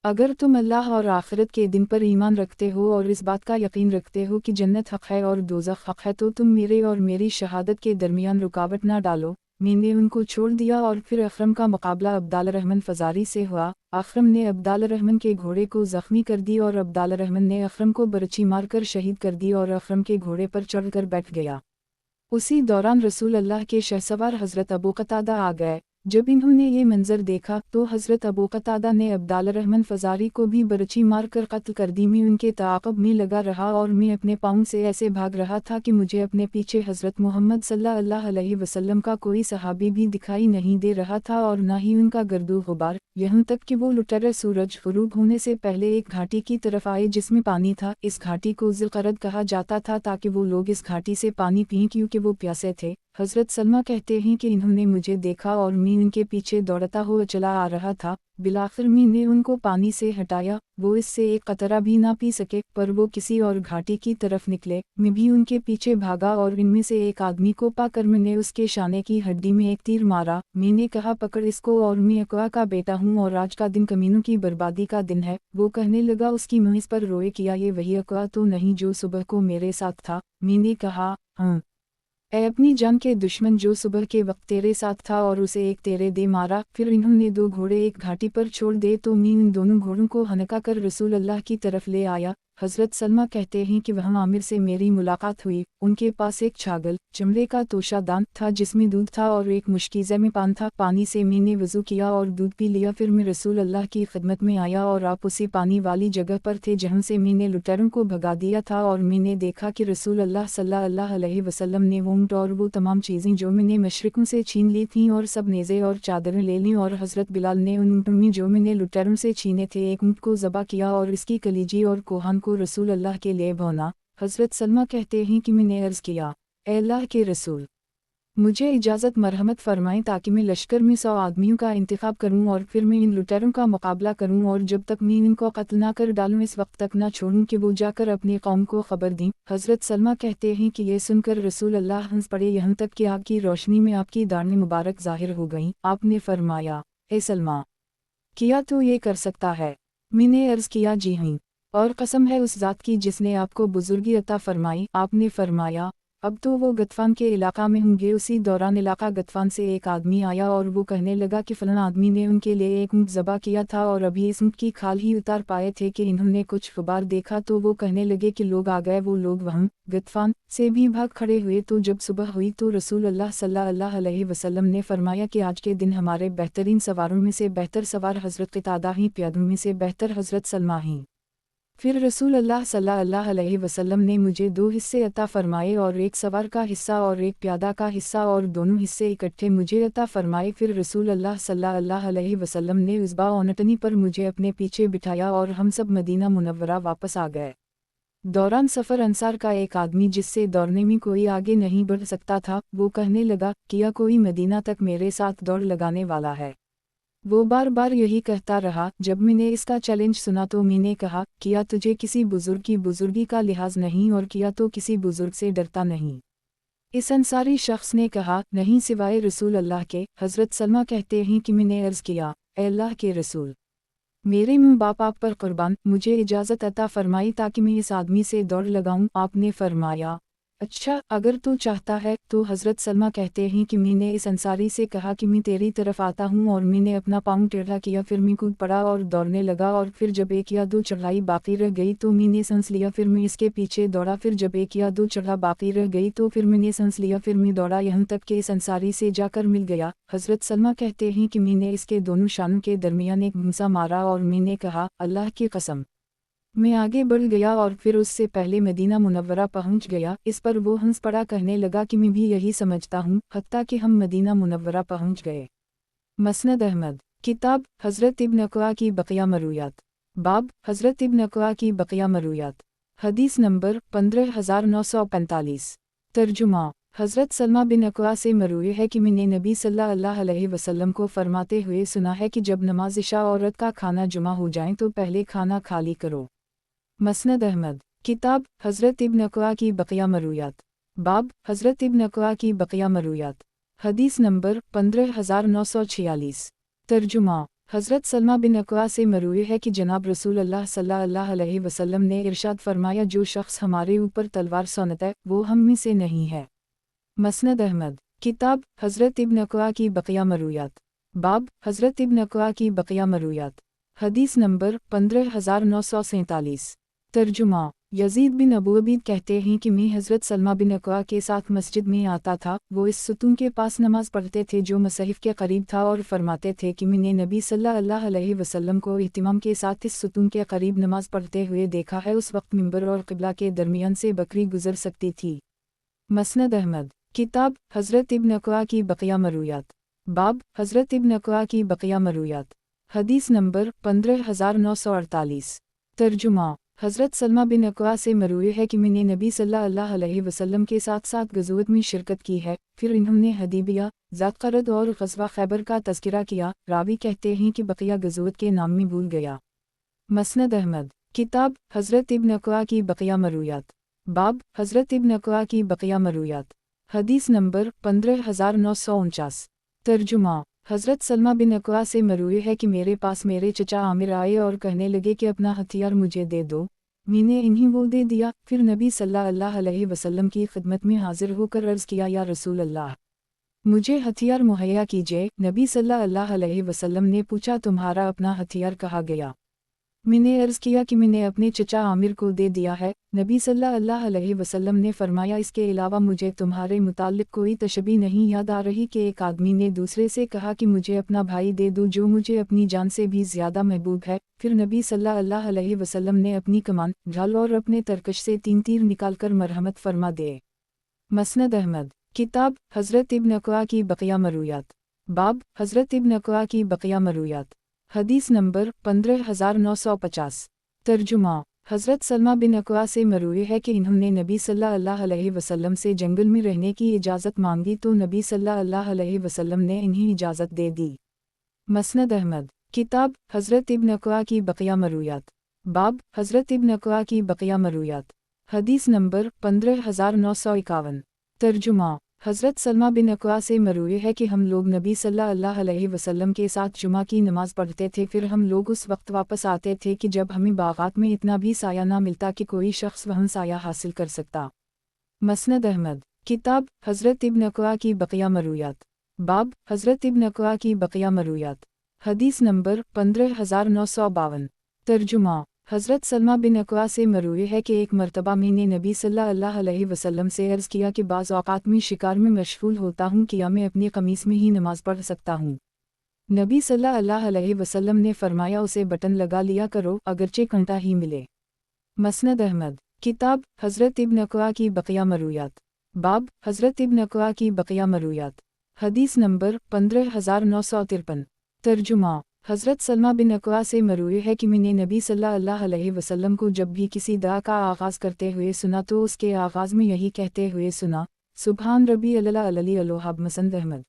अगर तुम अल्लाह और आखिरत के दिन पर ईमान रखते हो और इस बात का यकीन रखते हो कि जन्नत हक़ है और दोज़ख हक़ है, तो तुम मेरे और मेरी शहादत के दरमियान रुकावट ना डालो। मैंने उनको छोड़ दिया और फिर अख़रम का मुकाबला अब्दालरहमन फ़जारी से हुआ। अख़रम ने अब्दालरहमन के घोड़े को ज़ख्मी कर दी और अब्दालरहमन ने अख़रम को बरछी मारकर शहीद कर दी और अख़रम के घोड़े पर चढ़कर बैठ गया। उसी दौरान रसूल अल्लाह के शहसवार हज़रत अबू क़तादा आ गए। जब इन्होंने ये मंजर देखा तो हज़रत अबू क़तादा ने अब्दालरहमन फ़जारी को भी बरछी मार कर कत्ल कर दी। मैं उनके ताक़ब में लगा रहा और मैं अपने पाँव से ऐसे भाग रहा था कि मुझे अपने पीछे हज़रत मोहम्मद सल्लल्लाहु अलैहि वसल्लम का कोई सहाबी भी दिखाई नहीं दे रहा था और न ही उनका गर्दो गुबार, यहाँ तक कि वो लुटेरे सूरज ग़ुरूब होने से पहले एक घाटी की तरफ आए जिसमें पानी था। इस घाटी को ज़िलक़रद कहा जाता था ताकि वो लोग इस घाटी से पानी पिएं क्योंकि वो प्यासे थे। हज़रत सलमा कहते हैं कि इन्होंने मुझे देखा और मैं उनके पीछे दौड़ता हुआ चला आ रहा था। बिलाखिर मैंने उनको पानी से हटाया, वो इससे एक कतरा भी ना पी सके, पर वो किसी और घाटी की तरफ निकले। मैं भी उनके पीछे भागा और इनमें से एक आदमी को पाकर मैंने उसके शाने की हड्डी में एक तीर मारा। मैंने कहा, पकड़ इसको, और मैं अक़वा का बेटा हूँ और आज का दिन कमीनों की बर्बादी का दिन है। वो कहने लगा, उसकी मुँह इस पर रोए, किया ये वही अक़वा तो नहीं जो सुबह को मेरे साथ था? मैंने कहा, हाँ, ए अपनी जान के दुश्मन जो सुबह के वक्त तेरे साथ था और उसे एक तेरे दे मारा। फिर इन्होंने 2 घोड़े एक घाटी पर छोड़ दे तो मैं इन दोनों घोड़ों को हनका कर रसूल अल्लाह की तरफ ले आया। हज़रत सलमा कहते हैं कि वहाँ आमिर से मेरी मुलाकात हुई। उनके पास एक छागल चमड़े का तोशा दान था जिसमें दूध था और एक मुश्कीज़े में पान था। पानी से मैंने वज़ू किया और दूध पी लिया। फिर मैं रसूल अल्लाह की खिदमत में आया और आप उसी पानी वाली जगह पर थे जहाँ से मैंने लुटेरों को भगा दिया था, और मैंने देखा कि रसूल अल्लाह सल्लल्लाहु अलैहि वसल्लम ने वो ऊँट और वो तमाम चीज़ें जो मैंने मशरिकों से छीन ली थीं और सब नेज़े और चादरें ले लीं, और हज़रत बिलाल ने उन ऊँटों में जो मैंने लुटेरों से छीने थे एक ऊँट को ज़बह किया और इसकी कलीजी और कोहान को रसूल अल्लाह के लिए भौना। हज़रत सलमा कहते हैं कि मैंने अर्ज़ किया, ए अल्लाह के रसूल, मुझे इजाज़त मरहमत फ़रमाएं ताकि मैं लश्कर में 100 आदमियों का इंतखाब करूं और फिर मैं इन लुटेरों का मुकाबला करूं, और जब तक मैं इनको कत्ल ना कर डालूं इस वक्त तक ना छोड़ूं कि वो जाकर अपनी कौम को ख़बर दें। हज़रत सलमा कहते हैं कि ये सुनकर रसूल अल्लाह हंस पड़े, यहाँ तक कि आग की रोशनी में आपकी दाढ़ें मुबारक ज़ाहिर हो गईं। आपने फ़रमाया, ए सलमा, किया तो ये कर सकता है? मैंने अर्ज़ किया, जी हाँ, और कसम है उस ज़ात की जिसने आपको बुजुर्गी अता फ़रमाई। आपने फ़रमाया, अब तो वो गतफ़ान के इलाक़ा में होंगे। उसी दौरान इलाक़ा गतफ़ान से एक आदमी आया और वो कहने लगा कि फ़लाँ आदमी ने उनके लिए एक ऊँट ज़बह किया था और अभी इस ऊँट की खाल ही उतार पाए थे कि इन्होंने कुछ गुबार देखा तो वो कहने लगे कि लोग आ गए। वो लोग वहाँ गतफ़ान से भी भाग खड़े हुए। तो जब सुबह हुई तो रसूल अल्लाह सल्लल्लाहु अलैहि वसल्लम ने फ़रमाया कि आज के दिन हमारे बेहतरीन सवारों में से बेहतर सवार हज़रत क़तादा ही, प्यादों में से बेहतर हज़रत सलमा ही। फिर रसूल अल्लाह सल्लल्लाहु अलैहि वसल्लम ने मुझे 2 हिस्से अता फ़रमाए, और एक सवार का हिस्सा और एक प्यादा का हिस्सा, और दोनों हिस्से इकट्ठे मुझे अता फ़रमाए। फिर रसूल अल्लाह सल्लल्लाहु अलैहि वसल्लम ने उज़बा ओनटनी पर मुझे अपने पीछे बिठाया और हम सब मदीना मुनव्वरा वापस आ गए। दौरान सफ़र अंसार का एक आदमी जिससे दौड़ने में कोई आगे नहीं बढ़ सकता था, वो कहने लगा, किया कोई मदीना तक मेरे साथ दौड़ लगाने वाला है? वो बार बार यही कहता रहा। जब मैंने इसका चैलेंज सुना तो मैंने कहा, किया तुझे किसी बुजुर्ग की बुजुर्गी का लिहाज नहीं, और किया तो किसी बुजुर्ग से डरता नहीं? इस अंसारी शख्स ने कहा, नहीं सिवाय रसूल अल्लाह के। हज़रत सलमा कहते हैं कि मैंने अर्ज़ किया, ए अल्लाह के रसूल, मेरे माँ बाप आप पर कुर्बान, मुझे इजाज़त अता फ़रमाई ताकि मैं इस आदमी से दौड़ लगाऊं। आपने फ़रमाया, अच्छा, अगर तू चाहता है तो। हज़रत सलमा कहते हैं कि मैंने इस अंसारी से कहा कि मैं तेरी तरफ आता हूँ, और मैंने अपना पाँव टेढ़ा किया, फिर मैं कूद पड़ा और दौड़ने लगा, और फिर जब 1 या 2 चढ़ाई बाकी रह गई तो मैंने सांस लिया, फिर मैं इसके पीछे दौड़ा, फिर जब 1 या 2 चढ़ा बाकी रह गई तो फिर मैंने सांस लिया, फिर मैं दौड़ा यहाँ तक कि इस अंसारी से जाकर मिल गया। हज़रत सलमा कहते हैं कि मैंने इसके दोनों शानों के दरमियान एक घूंसा मारा और मैंने कहा, अल्लाह की कसम, मैं आगे बढ़ गया और फिर उससे पहले मदीना मुनव्वरा पहुंच गया। इस पर वो हंस पड़ा, कहने लगा कि मैं भी यही समझता हूँ, हत्ता कि हम मदीना मुनव्वरा पहुंच गए। मसनद अहमद, किताब हज़रत इब्न अक़वा की बक़िया मरूयात, बाब हज़रत इब्न अक़वा की बक़िया मरूयात, हदीस नंबर 15945। तर्जुमा, हज़रत सलमा बिन अक़वा से मरूए है कि मैंने नबी सल्लल्लाहु अलैहि वसल्लम को फरमाते हुए सुना है कि जब नमाज इशा औरत का खाना जुमा हो जाए तो पहले खाना खाली करो। मसनद अहमद, किताब हज़रत इब्न अक़वा की बक़िया मरूयात, बाब हज़रत इब्न अक़वा की बक़िया मरूयात, हदीस नंबर 15946। तर्जुमा, हज़रत सलमा बिन अक़वा से मरूए है कि जनाब रसूल अल्लाह सल्लल्लाहु अलैहि वसल्लम ने इरशाद फरमाया, जो शख्स हमारे ऊपर तलवार सौनता है वो हम में से नहीं है। मसनद अहमद, किताब हज़रत इब्न अक़वा की बक़िया मरूयात, बाब हज़रत इब्न अक़वा की बक़िया मरूयात, हदीस नंबर 15947। तर्जुमा, यज़ीद बिन अबू अबीद कहते हैं कि मैं हज़रत सलमा बिन अक़वा के साथ मस्जिद में आता था। वो इस सुतून के पास नमाज़ पढ़ते थे जो मसहिफ़ के करीब था, और फरमाते थे कि मैंने नबी सल्लल्लाहु अलैहि वसल्लम को इहतिमाम के साथ इस सुतून के करीब नमाज़ पढ़ते हुए देखा है। उस वक्त मिंबर और क़िबला के दरमियान से बकरी गुज़र सकती थी। मसनद अहमद, किताब हज़रत इब्न अक़वा की बक़िया मरूयात, बाब हज़रत इब्न अक़वा की बक़िया मरूयात, हदीस नंबर 15948। तर्जुमा, हज़रत सलमा बिन अक़वा से मरूए है कि मैंने नबी सल्लल्लाहु अलैहि वसल्लम के साथ साथ गज़वत में शिरकत की है। फिर इन्होंने हदीबिया, ज़ात और ग़ज़वा खैबर का तज़किरा किया। रावी कहते हैं कि बक़िया गज़वत के नाम में भूल गया। मसनद अहमद, किताब हज़रत इब्न अक़वा की बक़िया मरूयात, बाब हज़रत इब्न अक़वा की बक़िया मरूयात, हदीस नंबर 15949। तर्जुमा, हज़रत सलमा बिन अक़वा से मरूए है कि मेरे पास मेरे चचा आमिर आए और कहने लगे कि अपना हथियार मुझे दे दो। मैंने इन्हीं वो दे दिया। फिर नबी सल्लल्लाहु अलैहि वसल्लम की खिदमत में हाजिर होकर अर्ज़ किया, या रसूल अल्लाह, मुझे हथियार मुहैया कीजिए। नबी सल्लल्लाहु अलैहि वसल्लम ने पूछा, तुम्हारा अपना हथियार कहाँ गया? मैंने अर्ज़ किया कि मैंने अपने चचा आमिर को दे दिया है। नबी सल्लल्लाहु अलैहि वसल्लम ने फरमाया, इसके अलावा मुझे तुम्हारे मुताल्लिक कोई तशबी नहीं याद आ रही कि एक आदमी ने दूसरे से कहा कि मुझे अपना भाई दे दो जो मुझे अपनी जान से भी ज़्यादा महबूब है। फिर नबी सल्लल्लाहु अलैहि वसल्लम ने अपनी कमान, ढाल और अपने तरकश से 3 तीर निकालकर मरहमत फरमा दे। मसनद अहमद। किताब हज़रत इब्न अक़वा की बक़िया मरूयात। बाब हज़रत इब्न अक़वा की बक़िया मरूयात। हदीस नंबर 15950। तर्जुमा। हज़रत सलमा बिन अक़वा से मरूई है कि इन्होंने नबी सल्लल्लाहु अलैहि वसल्लम से जंगल में रहने की इजाज़त मांगी तो नबी सल्लल्लाहु अलैहि वसल्लम ने इन्हें इजाज़त दे दी। मसनद अहमद। किताब हज़रत इब्न अक़वा की बक़िया मरूयात। बाब हज़रत इब्न अक़वा की बक़िया मरूयात। हदीस नंबर 15951। तर्जुमा। हज़रत सलमा बिन अक़वा से मरूई है कि हम लोग नबी सल्लल्लाहु अलैहि वसल्लम के साथ जुमा की नमाज़ पढ़ते थे, फिर हम लोग उस वक्त वापस आते थे कि जब हमें बाग़ात में इतना भी साया ना मिलता कि कोई शख्स वहाँ साया हासिल कर सकता। मसनद अहमद। किताब हज़रत इब्न अक़वा की बक़िया मरूयात। बाब हज़रत इब्न अक़वा की बक़िया मरूयात। हदीस नंबर 15952। तर्जुमा। हज़रत सलमा बिन अक़वा से मरूई है कि एक मरतबा मैंने नबी सल्लल्लाहु अलैहि वसल्लम से अर्ज़ किया कि बाज़ औक़ात में शिकार में मशगूल होता हूँ, क्या मैं अपनी कमीज़ में ही नमाज़ पढ़ सकता हूँ? नबी सल्लल्लाहु अलैहि वसल्लम ने फरमाया, उसे बटन लगा लिया करो अगरचे कांटा ही मिले। मसनद अहमद। किताब हज़रत इब्न अक़वा की बक़िया मरूयात। बाब हज़रत इब्न अक़वा की बक़िया मरूयात। हदीस नंबर 15953। तर्जुमा। हज़रत सलमा बिन अक़वा से मरूई है कि मैंने नबी सल्लल्लाहु अलैहि वसल्लम को जब भी किसी दुआ का आगाज़ करते हुए सुना तो उसके आगाज़ में यही कहते हुए सुना, सुबहान रब्बी अल्ला अली अलोहाब। मसनद अहमद।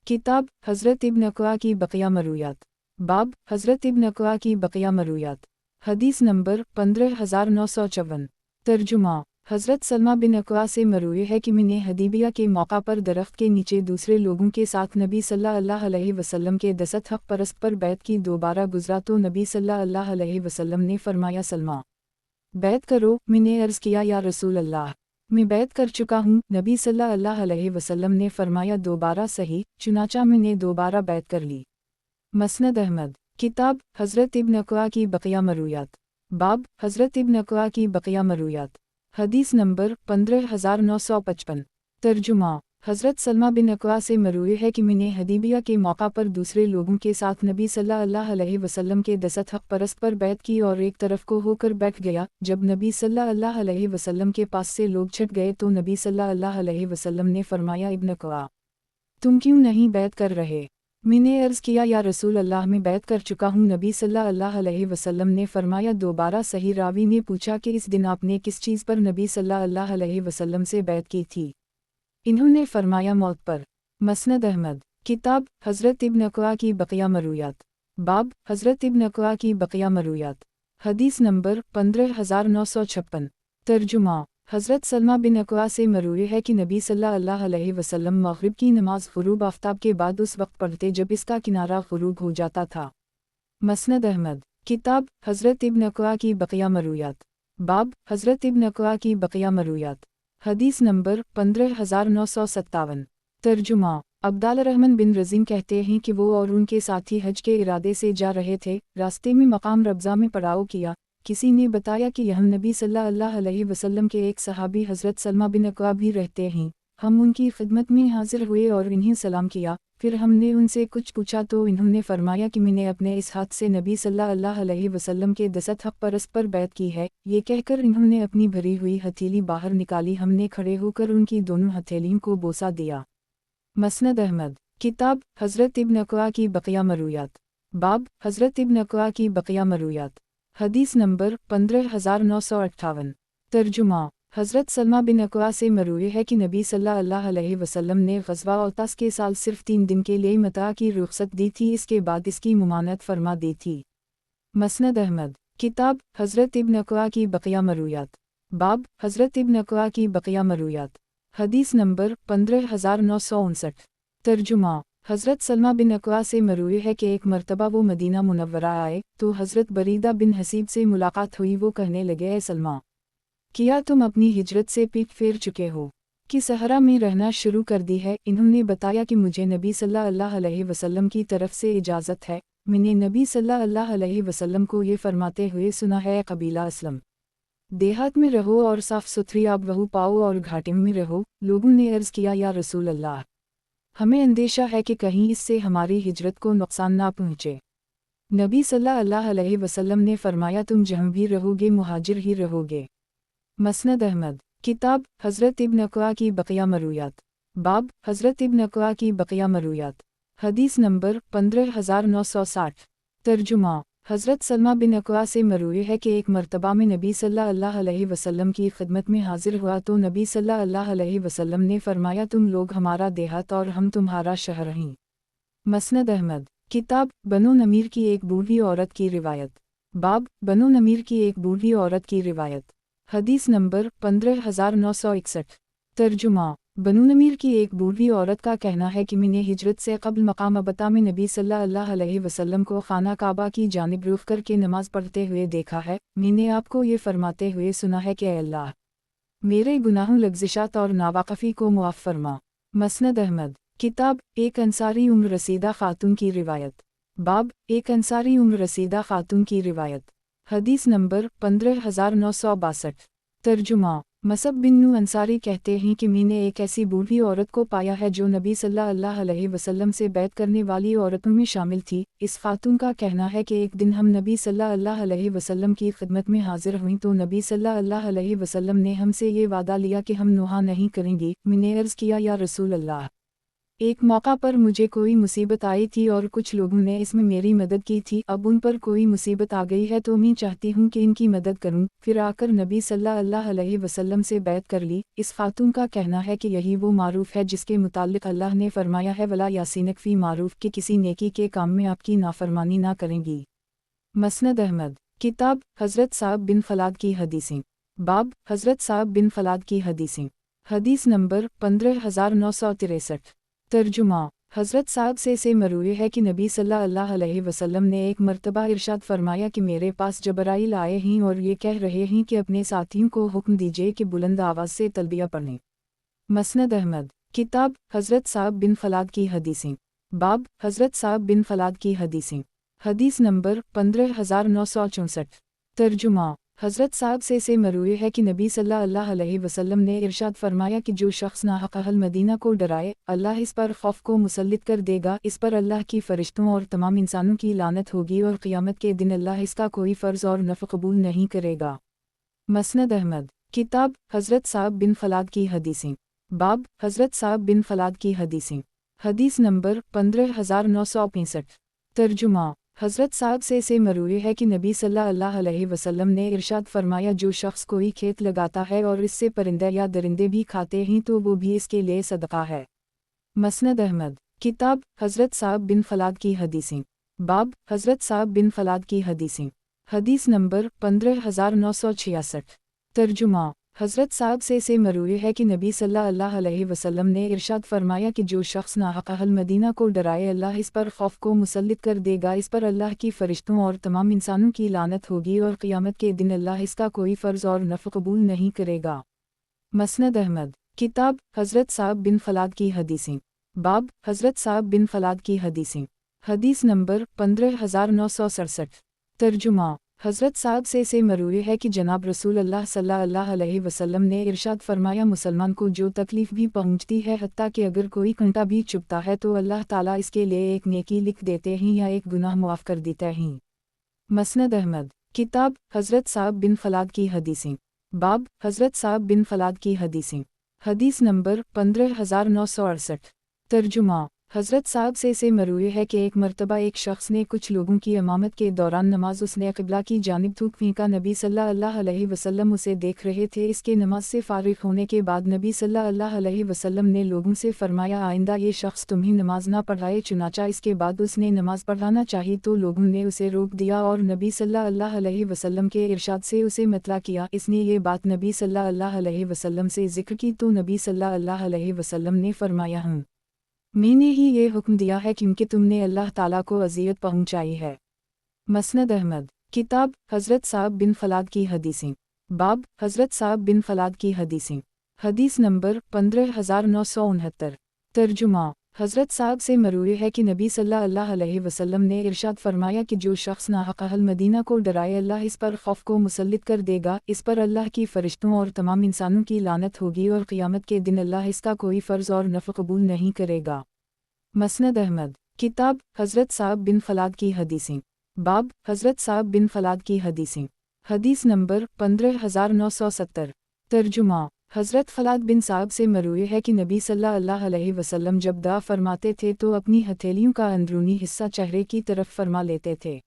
किताब हज़रत इब्न अक़वा की बक़िया मरूयात। बाब हज़रत इब्न अक़वा की बक़िया मरूयात। हदीस नंबर 15954। तर्जुमा। हज़रत सलमा बिन अक़वा से मरूई है कि मैंने हदीबिया के मौका पर दरख्त के नीचे दूसरे लोगों के साथ नबी सल्लल्लाहु अलैहि वसल्लम के दसत हक़ परस्त पर बैत की दोबारा गुज़रा तो नबी सल्लल्लाहु अलैहि वसल्लम ने फरमाया, सलमा बैत करो। मैंने अर्ज़ किया, या रसूल अल्लाह मैं बैत कर चुका हूँ। नबी सल्लल्लाहु अलैहि वसल्लम ने फरमाया, दोबारा सही। चुनाचा मैंने दोबारा बैत कर ली। मसनद अहमद। किताब हज़रत इब्न अक़वा की बक़िया मरूयात। बाब हज़रत इब्न अक़वा की बक़िया मरूयात। हदीस नंबर 15955। तर्जुमा। हज़रत सलमा बिन अक़वा से मरूई है कि मैंने हदीबिया के मौका पर दूसरे लोगों के साथ नबी सल्लल्लाहु अलैहि वसल्लम के दसत हक़ परस्त पर बैत की और एक तरफ को होकर बैठ गया। जब नबी सल्लल्लाहु अलैहि वसल्लम के पास से लोग छट गए तो नबी सल्लल्लाहु अलैहि वसल्लम ने फरमाया, इब्न अक़वा तुम क्यों नहीं बैत कर रहे? मैंने अर्ज़ किया, या रसूल अल्लाह मैं बैत कर चुका हूँ। नबी सल्लल्लाहु अलैहि वसल्लम ने फरमाया, दोबारा सही। रावी ने पूछा कि इस दिन आपने किस चीज़ पर नबी सल्लल्लाहु अलैहि वसल्लम से बैत की थी? इन्होंने फरमाया, मौत पर। मसनद अहमद। किताब हज़रत इब्न अक़वा की बक़िया मरूयात। बाब हज़रत इब्न अक़वा की बक़िया मरूयात। हदीस नंबर 15956। तर्जुमा। हज़रत सलमा बिन अक़वा से मरूई है कि नबी सल्लल्लाहु अलैहि वसल्लम मग़रिब की नमाज़ ग़ुरूब आफ्ताब के बाद उस वक्त पढ़ते जब इसका किनारा ग़ुरूब हो जाता था। मसनद अहमद। किताब हज़रत इब्न अक़वा की बक़िया मरूयात। बाब हज़रत इब्न अक़वा की बक़िया मरूयात। हदीस नंबर 15957। तर्जुमा। अब्दाल रहमान बिन रज़ीम कहते हैं कि वो और उनके साथी हज के इरादे से जा रहे थे। रास्ते में मकाम रब्ज़ा में पड़ाव किया। किसी ने बताया कि यहाँ नबी सल्लल्लाहु अलैहि वसल्लम के एक सहाबी हज़रत सलमा बिन अक़वा भी रहते हैं। हम उनकी खिदमत में हाजिर हुए और इन्हें सलाम किया। फिर हमने उनसे कुछ पूछा तो इन्होंने फरमाया कि मैंने अपने इस हाथ से नबी सल्लल्लाहु अलैहि वसल्लम के दसत हक़ परस्त पर बैत की है। ये कहकर इन्होंने अपनी भरी हुई हथेली बाहर निकाली। हमने खड़े होकर उनकी दोनों हथेलियों को बोसा दिया। मसनद अहमद। किताब हज़रत इब्न अक़वा की बक़िया मरूयात। बाब हज़रत इब्न अक़वा की बक़िया मरूयात। हदीस नंबर 15958। तर्जुमा। हज़रत सलमा बिन अक़वा से मरूई है कि नबी सल्लल्लाहु अलैहि वसल्लम ने ग़ज़वा औतास के साल सिर्फ़ 3 दिन के लिए मता की रुख़सत दी थी, इसके बाद इसकी मुमानत फरमा दी थी। मसनद अहमद। किताब हज़रत इब्न अक़वा की बक़िया मरूयात। बाब हज़रत इब्न अक़वा की बक़िया मरूयात। हदीस नंबर 15959। तर्जुमा। हज़रत सलमा बिन अक़वा से मरूई है कि एक मरतबा वो मदीना मुनव्वरा आए तो हज़रत बरीदा बिन हसीब से मुलाकात हुई। वो कहने लगे, ए सलमा, क्या तुम अपनी हिजरत से पीठ फेर चुके हो कि सहरा में रहना शुरू कर दी है? इन्होंने बताया कि मुझे नबी सल्लल्लाहु अलैहि वसल्लम की तरफ से इजाज़त है। मैंने नबी सल्लल्लाहु अलैहि वसल्लम को ये फरमाते हुए सुना है, कबीला असलम, देहात में रहो और साफ सुथरी आब बहू पाओ और घाटी में रहो। लोगों ने अर्ज़ किया, या रसूल अल्लाह, हमें अंदेशा है कि कहीं इससे हमारी हिजरत को नुकसान ना पहुँचे। नबी सल्लल्लाहु अलैहि वसल्लम ने फरमाया, तुम जहाँ भी रहोगे मुहाजिर ही रहोगे। मसनद अहमद, किताब हज़रत इब्न अक़वा की बक़िया मरूयात, बाब हज़रत इब्न अक़वा की बक़िया मरूयात। हदीस नंबर 15960। तर्जुमा, हज़रत सलमा बिन अक़वा से मरूई है कि एक मरतबा में नबी सल्लल्लाहु अलैहि वसल्लम की खिदमत में हाजिर हुआ तो नबी सल्लल्लाहु अलैहि वसल्लम ने फरमाया, तुम लोग हमारा देहात और हम तुम्हारा शहर हैं। मसनद अहमद, किताब बनु नमीर की एक बूढ़ी औरत की रिवायत, बाब बनु नमीर की एक बूढ़ी औरत की रिवायत। हदीस नंबर 15961। तर्जुमा, बनु नमीर की एक बूढ़ी औरत का कहना है कि मैंने हिजरत से कबल मकाम अबता में नबी सल्लल्लाहु अलैहि वसल्लम को खाना काबा की जानिब रुख करके नमाज पढ़ते हुए देखा है। मैंने आपको ये फरमाते हुए सुना है कि ऐ अल्लाह, मेरे गुनाहों लग़्ज़िशात और नावाक़फ़ी को मुआफ़ फरमा। मसनद अहमद, किताब एक अंसारी उम्र रसीदा ख़ातून की रिवायत, बाब एक अंसारी उम्र रसीदा ख़ातून की रिवायत। हदीस नंबर 15962। तर्जुमा, मसब बिन नू अंसारी कहते हैं कि मैंने एक ऐसी बूढ़ी औरत को पाया है जो नबी सल्लल्लाहु अलैहि वसल्लम से बैत करने वाली औरतों में शामिल थी। इस खातून का कहना है कि एक दिन हम नबी सल्लल्लाहु अलैहि वसल्लम की खिदमत में हाजिर हुई तो नबी सल्लल्लाहु अलैहि वसल्लम ने हमसे ये वादा लिया कि हम नुहा नहीं करेंगी। मैंने अर्ज़ किया, या रसूल अल्लाह, एक मौका पर मुझे कोई मुसीबत आई थी और कुछ लोगों ने इसमें मेरी मदद की थी। अब उन पर कोई मुसीबत आ गई है तो मैं चाहती हूँ कि इनकी मदद करूँ। फिर आकर नबी सल्लल्लाहु अलैहि वसल्लम से बैत कर ली। इस खातून का कहना है कि यही वो मारूफ है जिसके मुताल्लिक अल्लाह ने फरमाया है, वला यासीनक फ़ी मारूफ, कि किसी नेकी के काम में आपकी नाफरमानी ना करेंगी। मसनद अहमद, किताब हज़रत साहब बिन फलाद की हदीसें, बाब हज़रत साहब बिन फलाद की हदीसें। हदीस नंबर 15963। तर्जुमा, हज़रत साहब से मरूई है कि नबी सल्लल्लाहु अलैहि वसल्लम ने एक मरतबा इरशाद फरमाया कि मेरे पास जबराइल आए हैं और ये कह रहे हैं कि अपने साथियों को हुक्म दीजिए कि बुलंद आवाज़ से तलबिया पढ़ें। मसनद अहमद, किताब हज़रत साहब बिन फलाद की हदीसें, बाब हज़रत साहब बिन फलाद की हदीसें। हदीस नंबर 15964। तर्जुमा, हज़रत साहब से मरूई है कि नबी सल्लल्लाहु अलैहि वसल्लम ने इरशाद फरमाया कि जो शख्स नाहक अहल मदीना को डराए, अल्लाह इस पर खौफ को मुसल्लित कर देगा। इस पर अल्लाह की फ़रिश्तों और तमाम इंसानों की लानत होगी और क़ियामत के दिन अल्लाह इसका कोई फ़र्ज़ और नफ़ कबूल नहीं करेगा। मसनद अहमद, किताब हज़रत साहब बिन फलाद की हदीसें, बाब हज़रत साहब बिन फलाद की हदीसें। हदीस नंबर 15965। तर्जुमा, हज़रत साहब से मरूई है कि नबी सल्लल्लाहु अलैहि वसल्लम ने इरशाद फरमाया, जो शख्स कोई खेत लगाता है और इससे परिंदे या दरिंदे भी खाते हैं तो वो भी इसके लिए सदका है। मसनद अहमद, किताब हज़रत साहब बिन फलाद की हदीसें, बाब हज़रत साहब बिन फलाद की हदीसें। हदीस नंबर 15966। तर्जुमा, हज़रत साहब से मरूई है कि नबी सल्लल्लाहु अलैहि वसल्लम ने इरशाद फरमाया कि जो शख्स नाहक अहल मदीना को डराए, अल्लाह इस पर खौफ को मुसल्लित कर देगा। इस पर अल्लाह की फ़रिश्तों और तमाम इंसानों की लानत होगी और क़ियामत के दिन अल्लाह इसका कोई फ़र्ज़ और नफ़ कबूल नहीं करेगा। मसनद अहमद, किताब हज़रत साहब बिन फलाद की हदीसें, बाब हज़रत साहब बिन फलाद की हदीसें। हदीस नंबर 15967। तर्जुमा, हज़रत साहब से मरूई है कि जनाब रसूल अल्लाह सल्लल्लाहु अलैहि वसल्लम ने इरशाद फरमाया, मुसलमान को जो तकलीफ़ भी पहुँचती है, हत्ता कि अगर कोई कांटा भी चुभता है तो अल्लाह ताला इसके लिए एक नेकी लिख देते हैं या एक गुनाह मुआफ़ कर देते हैं। मसनद अहमद, किताब हज़रत साहब बिन फलाद की हदीसें, बाब हज़रत साहब बिन फलाद की हदीसें। हदीस नंबर 15968। तर्जुमा, हज़रत साहब से मरूई है कि एक मरतबा एक शख्स ने कुछ लोगों की इमामत के दौरान नमाज उसने क़िबला की जानिब थूक फेंका। नबी सल्लल्लाहु अलैहि वसल्लम उसे देख रहे थे। इसके नमाज से फ़ारिग होने के बाद नबी सल्लल्लाहु अलैहि वसल्लम ने लोगों से फरमाया, आइंदा ये शख्स तुम्हें नमाज ना पढ़ाए। चुनाचा इसके बाद उसने नमाज पढ़ाना चाहिए तो लोगों ने उसे रोक दिया और नबी सल्लल्लाहु अलैहि वसल्लम के इरशाद से उसे मतला किया। इसने ये बात नबी सल्लल्लाहु अलैहि वसल्लम से ज़िक्र की तो नबी सल्लल्लाहु अलैहि वसल्लम ने फरमाया, मैंने ही ये हुक्म दिया है क्योंकि तुमने अल्लाह ताला को अज़ियत पहुँचाई है। मसनद अहमद, किताब हज़रत साहब बिन फलाद की हदीसें, बाब हज़रत साहब बिन फलाद की हदीसें। हदीस नंबर 15969। तर्जुमा, حضرت صاحب سے مروی ہے کہ نبی صلی اللہ علیہ وسلم نے ارشاد فرمایا کہ جو شخص ناحق اہل مدینہ کو ڈرائے اللہ اس پر خوف کو مسلط کر دے گا، اس پر اللہ کی فرشتوں اور تمام انسانوں کی لعنت ہوگی اور قیامت کے دن اللہ اس کا کوئی فرض اور نفل قبول نہیں کرے گا۔ مسند احمد، کتاب حضرت صاحب بن فلاد کی حدیثیں، باب حضرت صاحب بن فلاد کی حدیثیں، حدیث نمبر 15970۔ ترجمہ، حضرت فلاد بن صاحب سے مروی ہے کہ نبی صلی اللہ علیہ وسلم جب دعا فرماتے تھے تو اپنی ہتھیلیوں کا اندرونی حصہ چہرے کی طرف فرما لیتے تھے۔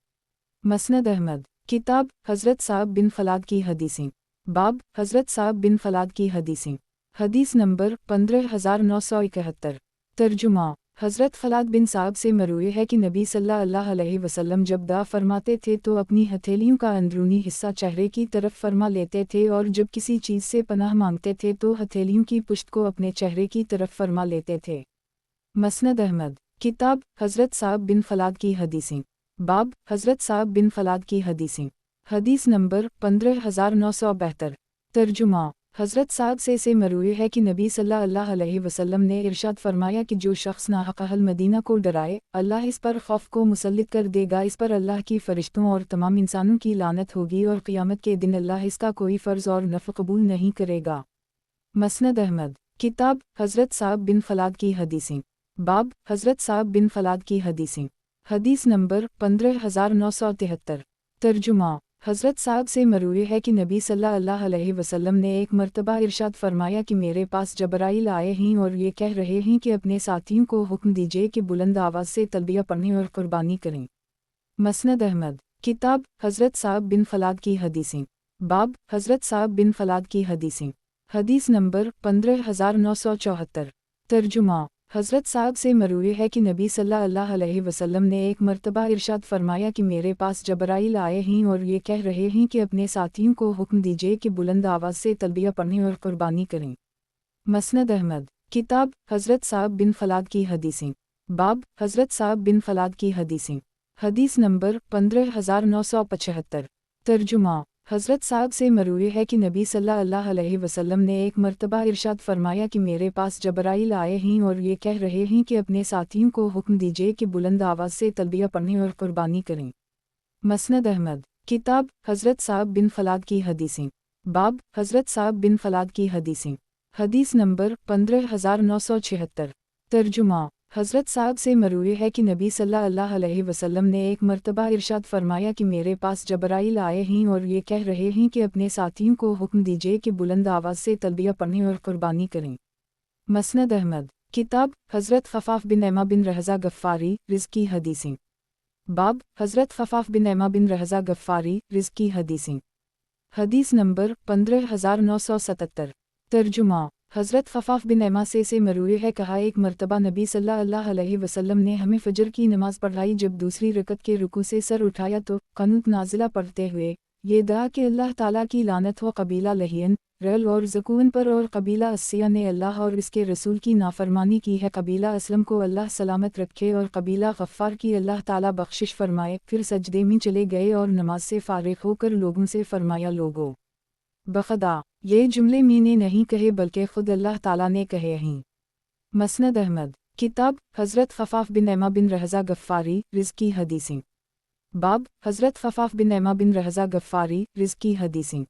مسند احمد، کتاب حضرت صاحب بن فلاد کی حدیثیں، باب حضرت صاحب بن فلاد کی حدیثیں، حدیث نمبر 15971۔ ترجمہ، حضرت فلاد بن صاحب سے مروی ہے کہ نبی صلی اللہ علیہ وسلم جب دعا فرماتے تھے تو اپنی ہتھیلیوں کا اندرونی حصہ چہرے کی طرف فرما لیتے تھے، اور جب کسی چیز سے پناہ مانگتے تھے تو ہتھیلیوں کی پشت کو اپنے چہرے کی طرف فرما لیتے تھے۔ مسند احمد، کتاب حضرت صاحب بن فلاد کی حدیثیں، باب حضرت صاحب بن فلاد کی حدیثیں، حدیث نمبر 15972۔ ترجمہ، حضرت صاحب سے مروی ہے کہ نبی صلی اللہ علیہ وسلم نے ارشاد فرمایا کہ جو شخص ناحق اہل مدینہ کو ڈرائے اللہ اس پر خوف کو مسلط کر دے گا، اس پر اللہ کی فرشتوں اور تمام انسانوں کی لعنت ہوگی اور قیامت کے دن اللہ اس کا کوئی فرض اور نفل قبول نہیں کرے گا۔ مسند احمد، کتاب حضرت صاحب بن فلاد کی حدیثیں، باب حضرت صاحب بن فلاد کی حدیثیں، حدیث نمبر 15973۔ ترجمہ، حضرت صاحب سے مروی ہے کہ نبی صلی اللہ علیہ وسلم نے ایک مرتبہ ارشاد فرمایا کہ میرے پاس جبرائیل آئے ہیں اور یہ کہہ رہے ہیں کہ اپنے ساتھیوں کو حکم دیجیے کہ بلند آواز سے تلبیہ پڑھیں اور قربانی کریں۔ مسند احمد، کتاب حضرت صاحب بن فلاد کی حدیثیں، باب حضرت صاحب بن فلاد کی حدیثیں، حدیث نمبر 15974۔ ترجمہ، حضرت صاحب سے مروی ہے کہ نبی صلی اللہ علیہ وسلم نے ایک مرتبہ ارشاد فرمایا کہ میرے پاس جبرائیل آئے ہیں اور یہ کہہ رہے ہیں کہ اپنے ساتھیوں کو حکم دیجیے کہ بلند آواز سے تلبیہ پڑھیں اور قربانی کریں۔ مسند احمد، کتاب حضرت صاحب بن فلاد کی حدیثیں، باب حضرت صاحب بن فلاد کی حدیثیں، حدیث نمبر 15975۔ ترجمہ، حضرت صاحب سے مروی ہے کہ نبی صلی اللہ علیہ وسلم نے ایک مرتبہ ارشاد فرمایا کہ میرے پاس جبرائیل آئے ہیں اور یہ کہہ رہے ہیں کہ اپنے ساتھیوں کو حکم دیجیے کہ بلند آواز سے تلبیہ پڑھیں اور قربانی کریں۔ مسند احمد، کتاب حضرت صاحب بن فلاد کی حدیثیں، باب حضرت صاحب بن فلاد کی حدیثیں، حدیث نمبر 15976۔ ترجمہ، حضرت صاحب سے مروی ہے کہ نبی صلی اللہ علیہ وسلم نے ایک مرتبہ ارشاد فرمایا کہ میرے پاس جبرائیل آئے ہیں اور یہ کہہ رہے ہیں کہ اپنے ساتھیوں کو حکم دیجیے کہ بلند آواز سے تلبیہ پڑھیں اور قربانی کریں۔ مسند احمد، کتاب حضرت خفاف بن ایما بن رحزہ غفاری رزقی حدیثیں، باب حضرت خفاف بن ایما بن رحزہ غفاری رزقی حدیثیں، حدیث نمبر 15977۔ ترجمہ، حضرت خفاف بن ایما سے مروی ہے کہا ایک مرتبہ نبی صلی اللہ علیہ وسلم نے ہمیں فجر کی نماز پڑھائی، جب دوسری رکعت کے رکوع سے سر اٹھایا تو قنوت نازلہ پڑھتے ہوئے یہ دعا کہ اللہ تعالیٰ کی لعنت ہو قبیلہ لہین، ریل اور زکون پر، اور قبیلہ اسیہ نے اللہ اور اس کے رسول کی نافرمانی کی ہے، قبیلہ اسلم کو اللہ سلامت رکھے اور قبیلہ غفار کی اللہ تعالیٰ بخشش فرمائے۔ پھر سجدے میں چلے گئے اور نماز سے فارغ ہو کر لوگوں سے فرمایا، لوگوں بخدا یہ جملے میں نے نہیں کہے بلکہ خود اللہ تعالیٰ نے کہے ہیں۔ مسند احمد، کتاب حضرت خفاف بن ایما بن رحزہ غفاری رزقی حدیثیں، باب حضرت خفاف بن ایما بن رحزہ غفاری رزقی حدیثیں،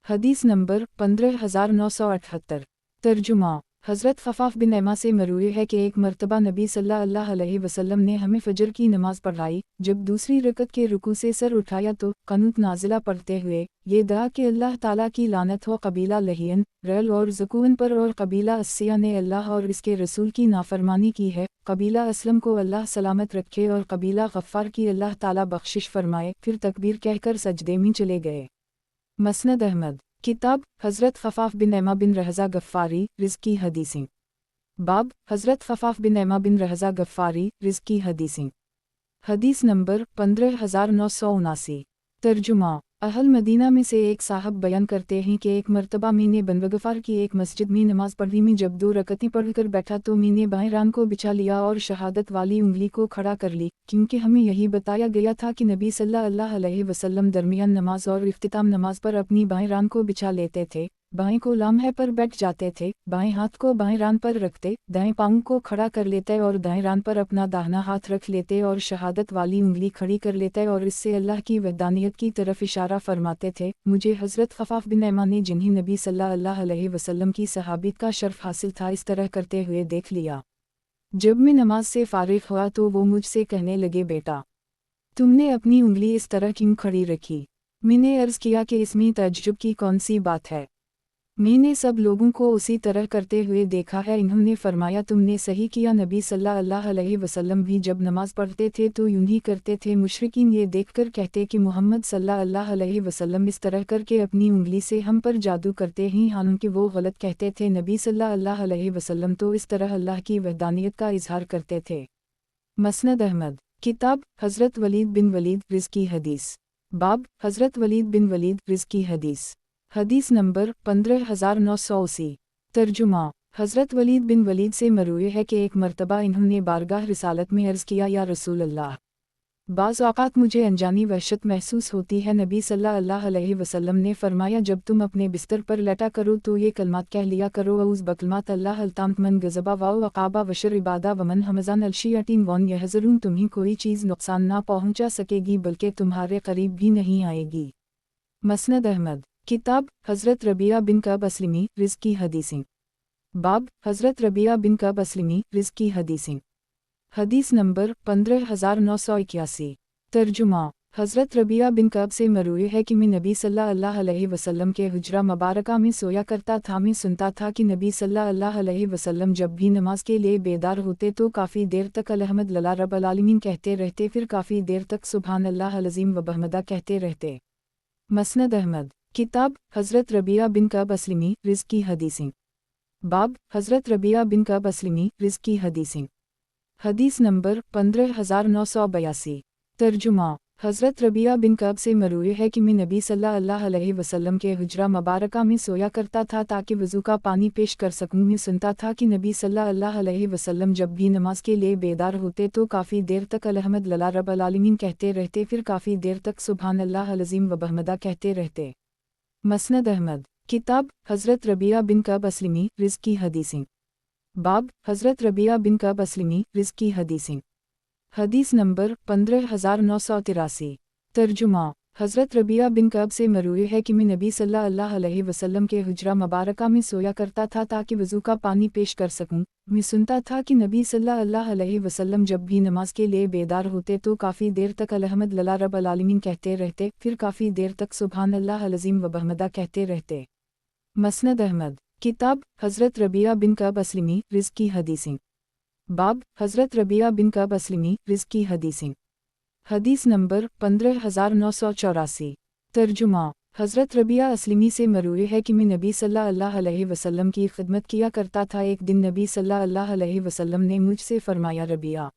حدیث نمبر 15978۔ ترجمہ، حضرت خفاف بن ایما سے مروی ہے کہ ایک مرتبہ نبی صلی اللہ علیہ وسلم نے ہمیں فجر کی نماز پڑھائی، جب دوسری رکعت کے رکوع سے سر اٹھایا تو قنوت نازلہ پڑھتے ہوئے یہ دعا کہ اللہ تعالیٰ کی لعنت ہو قبیلہ لہین، ریل اور زکون پر، اور قبیلہ اسیہ نے اللہ اور اس کے رسول کی نافرمانی کی ہے، قبیلہ اسلم کو اللہ سلامت رکھے اور قبیلہ غفار کی اللہ تعالیٰ بخشش فرمائے۔ پھر تکبیر کہہ کر سجدے میں چلے گئے۔ مسند احمد، کتاب حضرت خفاف بن ایما بن رحزہ غفاری رزقی حدیثیں، باب حضرت خفاف بن ایما بن رحزہ غفاری رزقی حدیثیں، حدیث نمبر 15979۔ ترجمہ، اہل مدینہ میں سے ایک صاحب بیان کرتے ہیں کہ ایک مرتبہ میں نے بن غفار کی ایک مسجد میں نماز پڑھی، میں جب 2 رکعتیں پڑھ کر بیٹھا تو میں نے بائیں ران کو بچھا لیا اور شہادت والی انگلی کو کھڑا کر لی، کیونکہ ہمیں یہی بتایا گیا تھا کہ نبی صلی اللہ علیہ وسلم درمیان نماز اور اختتام نماز پر اپنی بائیں ران کو بچھا لیتے تھے۔ बाएं को लम्हे पर बैठ जाते थे, बाएं हाथ को बाएं रान पर रखते, दाएं पाँव को खड़ा कर लेते और दाएं रान पर अपना दाहिना हाथ रख लेते और शहादत वाली उंगली खड़ी कर लेते और इससे अल्लाह की वहदानियत की तरफ इशारा फरमाते थे। मुझे हज़रत खफ़ाफ़ बिन ऐमा ने, जिन्हें नबी सल्लल्लाहु अलैहि वसल्लम की सहाबत का शर्फ हासिल था, इस तरह करते हुए देख लिया। जब मैं नमाज से फारिग हुआ तो वो मुझसे कहने लगे, बेटा तुमने अपनी उंगली इस तरह क्यों खड़ी रखी? मैंने अर्ज़ किया कि इसमें तअज्जुब की कौन सी बात है? मैंने सब लोगों को उसी तरह करते हुए देखा है। इन्होंने फरमाया, तुमने सही किया। नबी सल्लल्लाहु अलैहि वसल्लम भी जब नमाज पढ़ते थे तो यूं ही करते थे। मुशरिकीन ये देखकर कहते कि मोहम्मद सल्लल्लाहु अलैहि वसल्लम इस तरह करके अपनी उंगली से हम पर जादू करते हैं, हालांकि वो गलत कहते थे। नबी सल्लल्लाहु अलैहि वसल्लम तो इस तरह अल्लाह की वहदानियत का इजहार करते थे। मसनद अहमद, किताब हज़रत वलीद बिन वलीद रिज़ की हदीस, बाब हज़रत वलीद बिन वलीद रिज़ की हदीस। हदीस नंबर 15980। तर्जुमा, हज़रत वलीद बिन वलीद से मरवी है कि एक मरतबा इन्होंने बारगाह रिसालत में अर्ज़ किया, या रसूल अल्लाह, बाज़ औक़ात मुझे अनजानी वहशत महसूस होती है। नबी सल्लल्लाहु अलैहि वसल्लम ने फरमाया, जब तुम अपने बिस्तर पर लेटा करो तो ये कलमात कह लिया करो, औज़ बकलमात अल्लाह अल्तामत मन गज़बा वाओ अक़ाबा वशर इबादा वमन हमज़ान अलशियाटीन वन यहज़रून, तुम्हें कोई चीज़ नुकसान ना पहुँचा सकेगी बल्कि तुम्हारे करीब भी नहीं आएगी। मसनद अहमद, किताब हज़रत रबिया बिन कब अस्लमी रिज़ की हदीसें, बाब हज़रत रबिया बिन कब अस्लमी रिज़ की हदीसें। हदीस नंबर 15981। तर्जुमा, हज़रत रबिया बिन कब से मरवी है कि मैं नबी सल्लल्लाहु अलैहि वसल्लम के हुजरा मुबारका में सोया करता था। मैं सुनता था कि नबी सल्लल्लाहु अलैहि वसल्लम जब भी नमाज के लिए बेदार होते तो काफ़ी देर तक अलहमद लल्ला रब्बिल आलमीन कहते रहते, फिर काफ़ी देर तक सुभान अल्लाह अज़ीम व बहमदा कहते रहते। मसनद अहमद, किताब हज़रत रबिया बिन कब अस्लमी रिज़ की हदीसें, बाब हज़रत रबिया बिन कब अस्लमी रिज़ की हदीसें। हदीस नंबर 15982। तर्जुमा, हज़रत रबिया बिन कब से मरवी है कि मैं नबी सल्लल्लाहु अलैहि वसल्लम के हुजरा मुबारका में सोया करता था ताकि वज़ू का पानी पेश कर सकूं। मैं सुनता था कि नबी सल्लल्लाहु अलैहि वसल्लम जब भी नमाज के लिए बेदार होते तो काफ़ी देर तक अलहमद लल्ला रब्बिल आलमीन कहते रहते, फिर काफ़ी देर तक सुभान अल्लाह अज़ीम व बहमदा कहते रहते। मसनद अहमद, किताब हज़रत रबिया बिन कब अस्लमी रिज़ की हदीसें, बाब हज़रत रबिया बिन कब अस्लमी रिज़ की हदीसें। हदीस नंबर 15983। तर्जुमा, हज़रत रबिया बिन कब से मरवी है कि मैं नबी सल्लल्लाहु अलैहि वसल्लम के हुजरा मुबारका में सोया करता था ताकि वज़ू का पानी पेश कर सकूं। मैं सुनता था कि नबी सल्लल्लाहु अलैहि वसल्लम जब भी नमाज के लिए बेदार होते तो काफ़ी देर तक अलहमद लल्ला रब्बिल आलमीन कहते रहते, फिर काफ़ी देर तक सुभान अल्लाह अज़ीम व बहमदा कहते रहते। मसनद अहमद, किताब हज़रत रबिया बिन कब अस्लमी रिज़ की हदीसें, बाब हज़रत रबिया बिन कब अस्लमी रिज़ की हदीसें। हदीस नंबर 15984। तर्जुमा, हज़रत रबिया अस्लमी से मरवी है कि मैं नबी सल्लल्लाहु अलैहि वसल्लम की खिदमत किया करता था। एक दिन नबी सल्लल्लाहु अलैहि वसल्लम ने मुझसे फरमाया, रबिया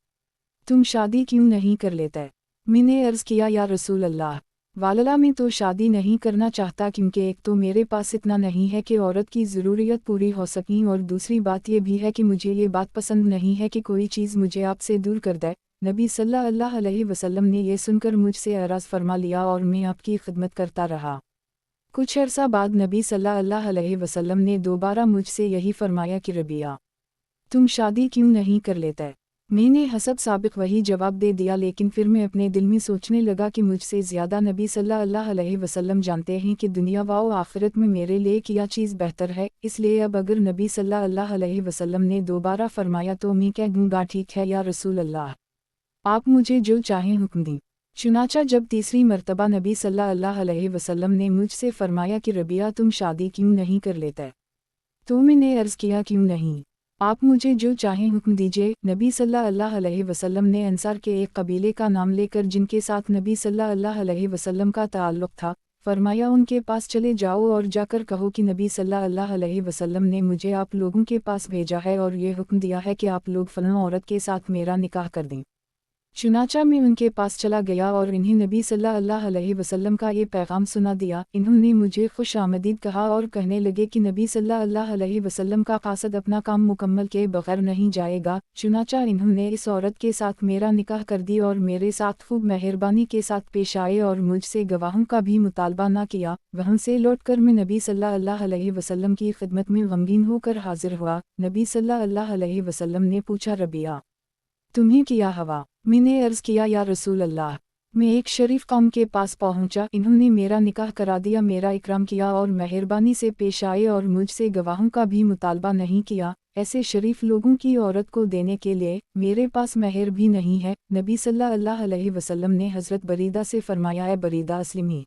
तुम शादी क्यों नहीं कर लेते? मैंने अर्ज़ किया, या रसूल अल्लाह, वालला मैं तो शादी नहीं करना चाहता क्योंकि एक तो मेरे पास इतना नहीं है कि औरत की ज़रूरियत पूरी हो सकें, और दूसरी बात यह भी है कि मुझे ये बात पसंद नहीं है कि कोई चीज़ मुझे आपसे दूर कर दे। नबी सल्लल्लाहु अलैहि वसल्लम ने यह सुनकर मुझसे एराज़ फरमा लिया और मैं आपकी खिदमत करता रहा। कुछ अरसा बाद नबी सल्लल्लाहु अलैहि वसल्लम ने दोबारा मुझसे यही फरमाया कि रबिया तुम शादी क्यों नहीं कर लेते? मैंने हसब साबिक वही जवाब दे दिया, लेकिन फिर मैं अपने दिल में सोचने लगा कि मुझसे ज़्यादा नबी सल्लल्लाहु अलैहि वसल्लम जानते हैं कि दुनिया व आखिरत में मेरे लिए क्या चीज़ बेहतर है। इसलिए अब अगर नबी सल्लल्लाहु अलैहि वसल्लम ने दोबारा फरमाया तो मैं कह दूँगा, ठीक है या रसूल अल्लाह, आप मुझे जो चाहें हुक्म दें। चुनाचा जब तीसरी मरतबा नबी सल्लल्लाहु अलैहि वसल्लम ने मुझसे फरमाया कि रबिया तुम शादी क्यों नहीं कर लेते, तो मैंने अर्ज़ किया, क्यों नहीं, आप मुझे जो चाहें हुक्म दीजिए। नबी सल्लल्लाहु अलैहि वसल्लम ने अंसार के एक कबीले का नाम लेकर, जिनके साथ नबी सल्लल्लाहु अलैहि वसल्लम का ताल्लुक़ था, फरमाया उनके पास चले जाओ और जाकर कहो कि नबी सल्लल्लाहु अलैहि वसल्लम ने मुझे आप लोगों के पास भेजा है और ये हुक्म दिया है कि आप लोग फ़लाँ औरत के साथ मेरा निकाह कर दें। चुनाचा मैं उनके पास चला गया और इन्हें नबी सल्लल्लाहु अलैहि वसल्लम का ये पैगाम सुना दिया। इन्होंने मुझे खुश आमदीद कहा और कहने लगे कि नबी सल्लल्लाहु अलैहि वसल्लम का कासद अपना काम मुकम्मल के बगैर नहीं जाएगा। चुनाचा इन्होंने इस औरत के साथ मेरा निकाह कर दी और मेरे साथ खूब मेहरबानी के साथ पेश आए और मुझसे गवाहों का भी मुतालबा न किया। वहाँ से लौटकर मैं नबी सल्लल्लाहु अलैहि वसल्लम की खिदमत में गमगीन होकर हाजिर हुआ। नबी सल्लल्लाहु अलैहि वसल्लम ने पूछा, रबिया, तुम्हें क्या हवा? मैंने अर्ज़ किया, या रसूल अल्लाह, मैं एक शरीफ कौम के पास पहुंचा, इन्होंने मेरा निकाह करा दिया, मेरा इकराम किया और मेहरबानी से पेश आए और मुझसे गवाहों का भी मुतालबा नहीं किया। ऐसे शरीफ लोगों की औरत को देने के लिए मेरे पास महर भी नहीं है। नबी सल्लल्लाहु अलैहि वसल्लम ने हज़रत बरीदा से फरमाया, है बरीदा अस्लिमी,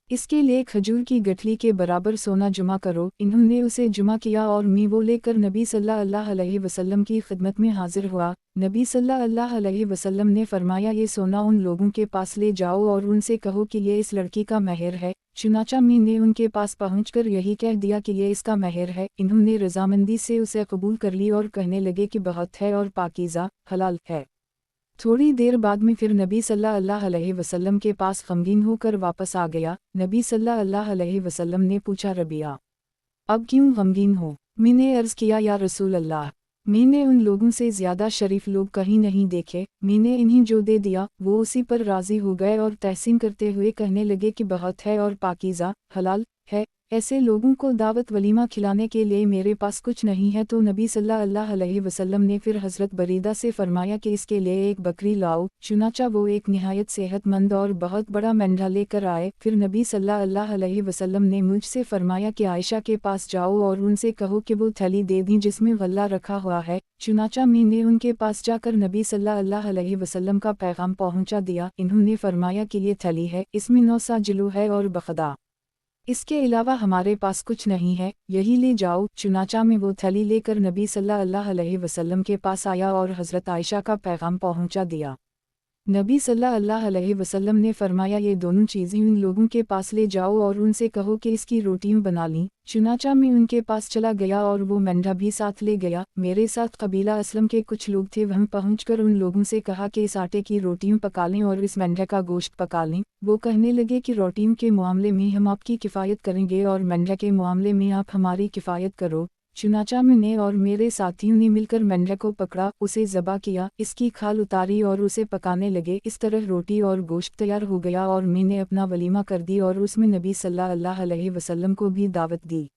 इसके लिए खजूर की गठली के बराबर सोना जुमा करो। इन्होंने उसे जुमा किया और मैं वो लेकर नबी सल्लल्लाहु अलैहि वसल्लम की खिदमत में हाजिर हुआ। नबी सल्लल्लाहु अलैहि वसल्लम ने फरमाया, ये सोना उन लोगों के पास ले जाओ और उनसे कहो कि ये इस लड़की का महर है। चुनाचा मैंने उनके पास पहुंचकर यही कह दिया कि ये इसका महर है। इन्होंने रजामंदी से उसे कबूल कर ली और कहने लगे कि बहुत है और पाकीज़ा हलाल है। थोड़ी देर बाद में फिर नबी सल्लल्लाहु अलैहि वसल्लम के पास गमगीन होकर वापस आ गया। नबी सल्लल्लाहु अलैहि वसल्लम ने पूछा, रबिया, अब क्यों गमगीन हो? मैंने अर्ज़ किया, या रसूल अल्लाह, मैंने उन लोगों से ज़्यादा शरीफ लोग कहीं नहीं देखे। मैंने इन्हें जो दे दिया वो उसी पर राज़ी हो गए और तहसीन करते हुए कहने लगे कि बहुत है और पाकीज़ा हलाल है। ऐसे लोगों को दावत वलीमा खिलाने के लिए मेरे पास कुछ नहीं है। तो नबी सल्लल्लाहु अलैहि वसल्लम ने फिर हज़रत बरीदा से फरमाया कि इसके लिए एक बकरी लाओ। चुनाचा वो एक निहायत सेहतमंद और बहुत बड़ा मेंढा लेकर आए। फिर नबी सल्लल्लाहु अलैहि वसल्लम ने मुझसे फरमाया कि आयशा के पास जाओ और उनसे कहो कि वो थैली दे दी जिसमें गल्ला रखा हुआ है। चुनाचा मैंने उनके पास जाकर नबी सल्लल्लाहु अलैहि वसल्लम का पैगाम पहुंचा दिया। इन्होंने फरमाया कि ये थैली है, इसमें 9 सा जिलू है और बखदा, इसके अलावा हमारे पास कुछ नहीं है, यही ले जाओ। चुनाचा में वो थैली लेकर नबी सल्लल्लाहु अलैहि वसल्लम के पास आया और हज़रत आयशा का पैगाम पहुंचा दिया। नबी सल्लल्लाहु अलैहि वसल्लम ने फरमाया, ये दोनों चीज़ें उन लोगों के पास ले जाओ और उनसे कहो कि इसकी रोटियां बना लीं। चुनाचा में उनके पास चला गया और वो मेंढा भी साथ ले गया। मेरे साथ कबीला असलम के कुछ लोग थे। वहाँ पहुंचकर उन लोगों से कहा कि इस आटे की रोटियां पका लें और इस मेंढे का गोश्त पका लें। वो कहने लगे कि रोटियों के मामले में हम आपकी किफ़ायत करेंगे और मेंढे के मामले में आप हमारी किफ़ायत करो। चुनाचा मैंने और मेरे साथियों ने मिलकर मेंढे को पकड़ा, उसे ज़बा किया, इसकी खाल उतारी और उसे पकाने लगे। इस तरह रोटी और गोश्त तैयार हो गया और मैंने अपना वलीमा कर दी और उसमें नबी सल्लल्लाहु अलैहि वसल्लम को भी दावत दी।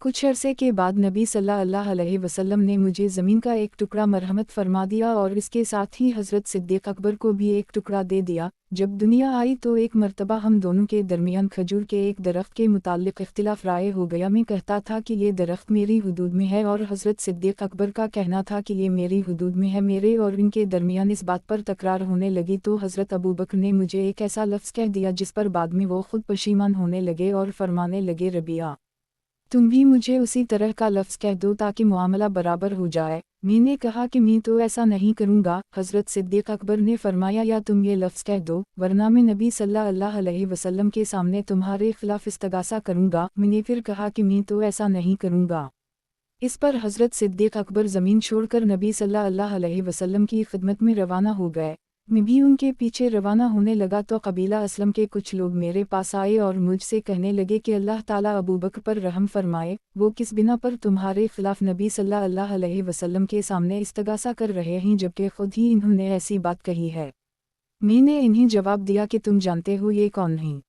कुछ अरसे के बाद नबी सल्लल्लाहु अलैहि वसल्लम ने मुझे ज़मीन का एक टुकड़ा मरहमत फरमा दिया और इसके साथ ही हज़रत सिद्दीक़ अकबर को भी एक टुकड़ा दे दिया। जब दुनिया आई तो एक मर्तबा हम दोनों के दरमियान खजूर के एक दरख्त के मुताल्लिक़ इख्तिलाफ़ राय हो गया। मैं कहता था कि ये दरख्त मेरी हुदूद में है और हज़रत सिद्दीक़ अकबर का कहना था कि ये मेरी हुदूद में है। मेरे और इनके दरमियान इस बात पर तकरार होने लगी तो हज़रत अबू बकर ने मुझे एक ऐसा लफ्ज़ कह दिया जिस पर बाद में वो खुद पशीमान होने लगे और फरमाने लगे, रबिया, तुम भी मुझे उसी तरह का लफ्ज़ कह दो ताकि मुआमला बराबर हो जाए। मैंने कहा कि मैं तो ऐसा नहीं करूँगा। हज़रत सिद्दीक़ अकबर ने फरमाया, या तुम ये लफ्ज़ कह दो वरना मैं नबी सल्लल्लाहु अलैहि वसल्लम के सामने तुम्हारे खिलाफ़ इस्तगासा करूँगा। मैंने फिर कहा कि मैं तो ऐसा नहीं करूँगा। इस पर हज़रत सिद्दीक़ अकबर ज़मीन छोड़कर नबी सल्लल्लाहु अलैहि वसल्लम की खिदमत में रवाना हो गए। मैं भी उनके पीछे रवाना होने लगा तो कबीला असलम के कुछ लोग मेरे पास आए और मुझसे कहने लगे कि अल्लाह ताला अबू बकर पर रहम फरमाए, वो किस बिना पर तुम्हारे खिलाफ नबी सल्लल्लाहु अलैहि वसल्लम के सामने इस्तगासा कर रहे हैं जबकि खुद ही इन्होंने ऐसी बात कही है। मैंने इन्हें जवाब दिया कि तुम जानते हो ये कौन हैं?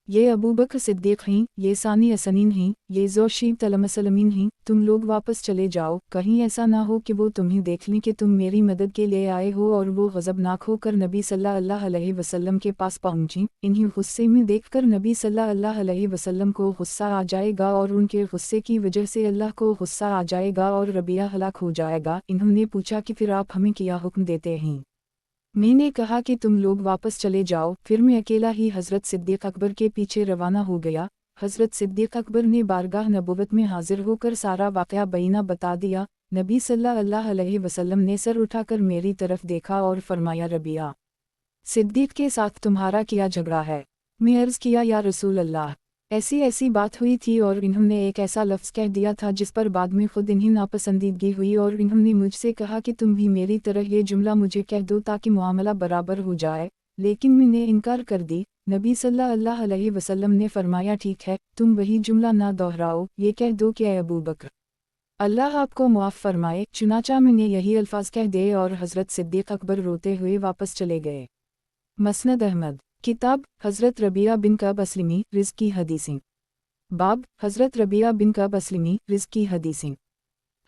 ये अबू बकर सिद्दीक़ हैं, ये सानी असनीन हैं, ये ज़ोशीब तलमसलमीन हैं। तुम लोग वापस चले जाओ, कहीं ऐसा ना हो कि वो तुम्हें देख लें कि तुम मेरी मदद के लिए आए हो और वो गज़बनाक होकर नबी सल्लल्लाहु अलैहि वसल्लम के पास पहुँचें। इन्हें गुस्से में देखकर नबी सल्लल्लाहु अलैहि वसल्लम को गुस्सा आ जाएगा और उनके गुस्से की वजह से अल्लाह को गुस्सा आ जाएगा और रबिया हलाक हो जाएगा। इन्होंने पूछा कि फिर आप हमें क्या हुक्म देते हैं? मैंने कहा कि तुम लोग वापस चले जाओ। फिर मैं अकेला ही हज़रत सिद्दीक़ अकबर के पीछे रवाना हो गया। हज़रत सिद्दीक़ अकबर ने बारगाह नबूवत में हाजिर होकर सारा वाक़या बैना बता दिया। नबी सल्लल्लाहु अलैहि वसल्लम ने सर उठाकर मेरी तरफ देखा और फरमाया, रबिया, सिद्दीक़ के साथ तुम्हारा क्या झगड़ा है? मैं अर्ज़ किया, या रसूल अल्लाह, ऐसी बात हुई थी और इन्होंने एक ऐसा लफ्ज़ कह दिया था जिस पर बाद में खुद इन्हें नापसंदीदगी हुई और इन्होंने मुझसे कहा कि तुम भी मेरी तरह ये जुमला मुझे कह दो ताकि मुआमला बराबर हो जाए, लेकिन मैंने इनकार कर दी। नबी सल्लल्लाहु अलैहि वसल्लम ने फरमाया ठीक है, तुम वही जुमला ना दोहराओ, ये कह दो कि अबू बकर अल्लाह आपको मुआफ़ फरमाए। चुनाचा मैंने यही अल्फाज कह दिए और हज़रत सिद्दीक़ अकबर रोते हुए वापस चले गए। मसनद अहमद किताब हज़रत रबिया बिन कअब अस्लमी रिज़्क़ की हदीसें। बाब हज़रत रबिया बिन कअब अस्लमी रिज़्क़ की हदीसें।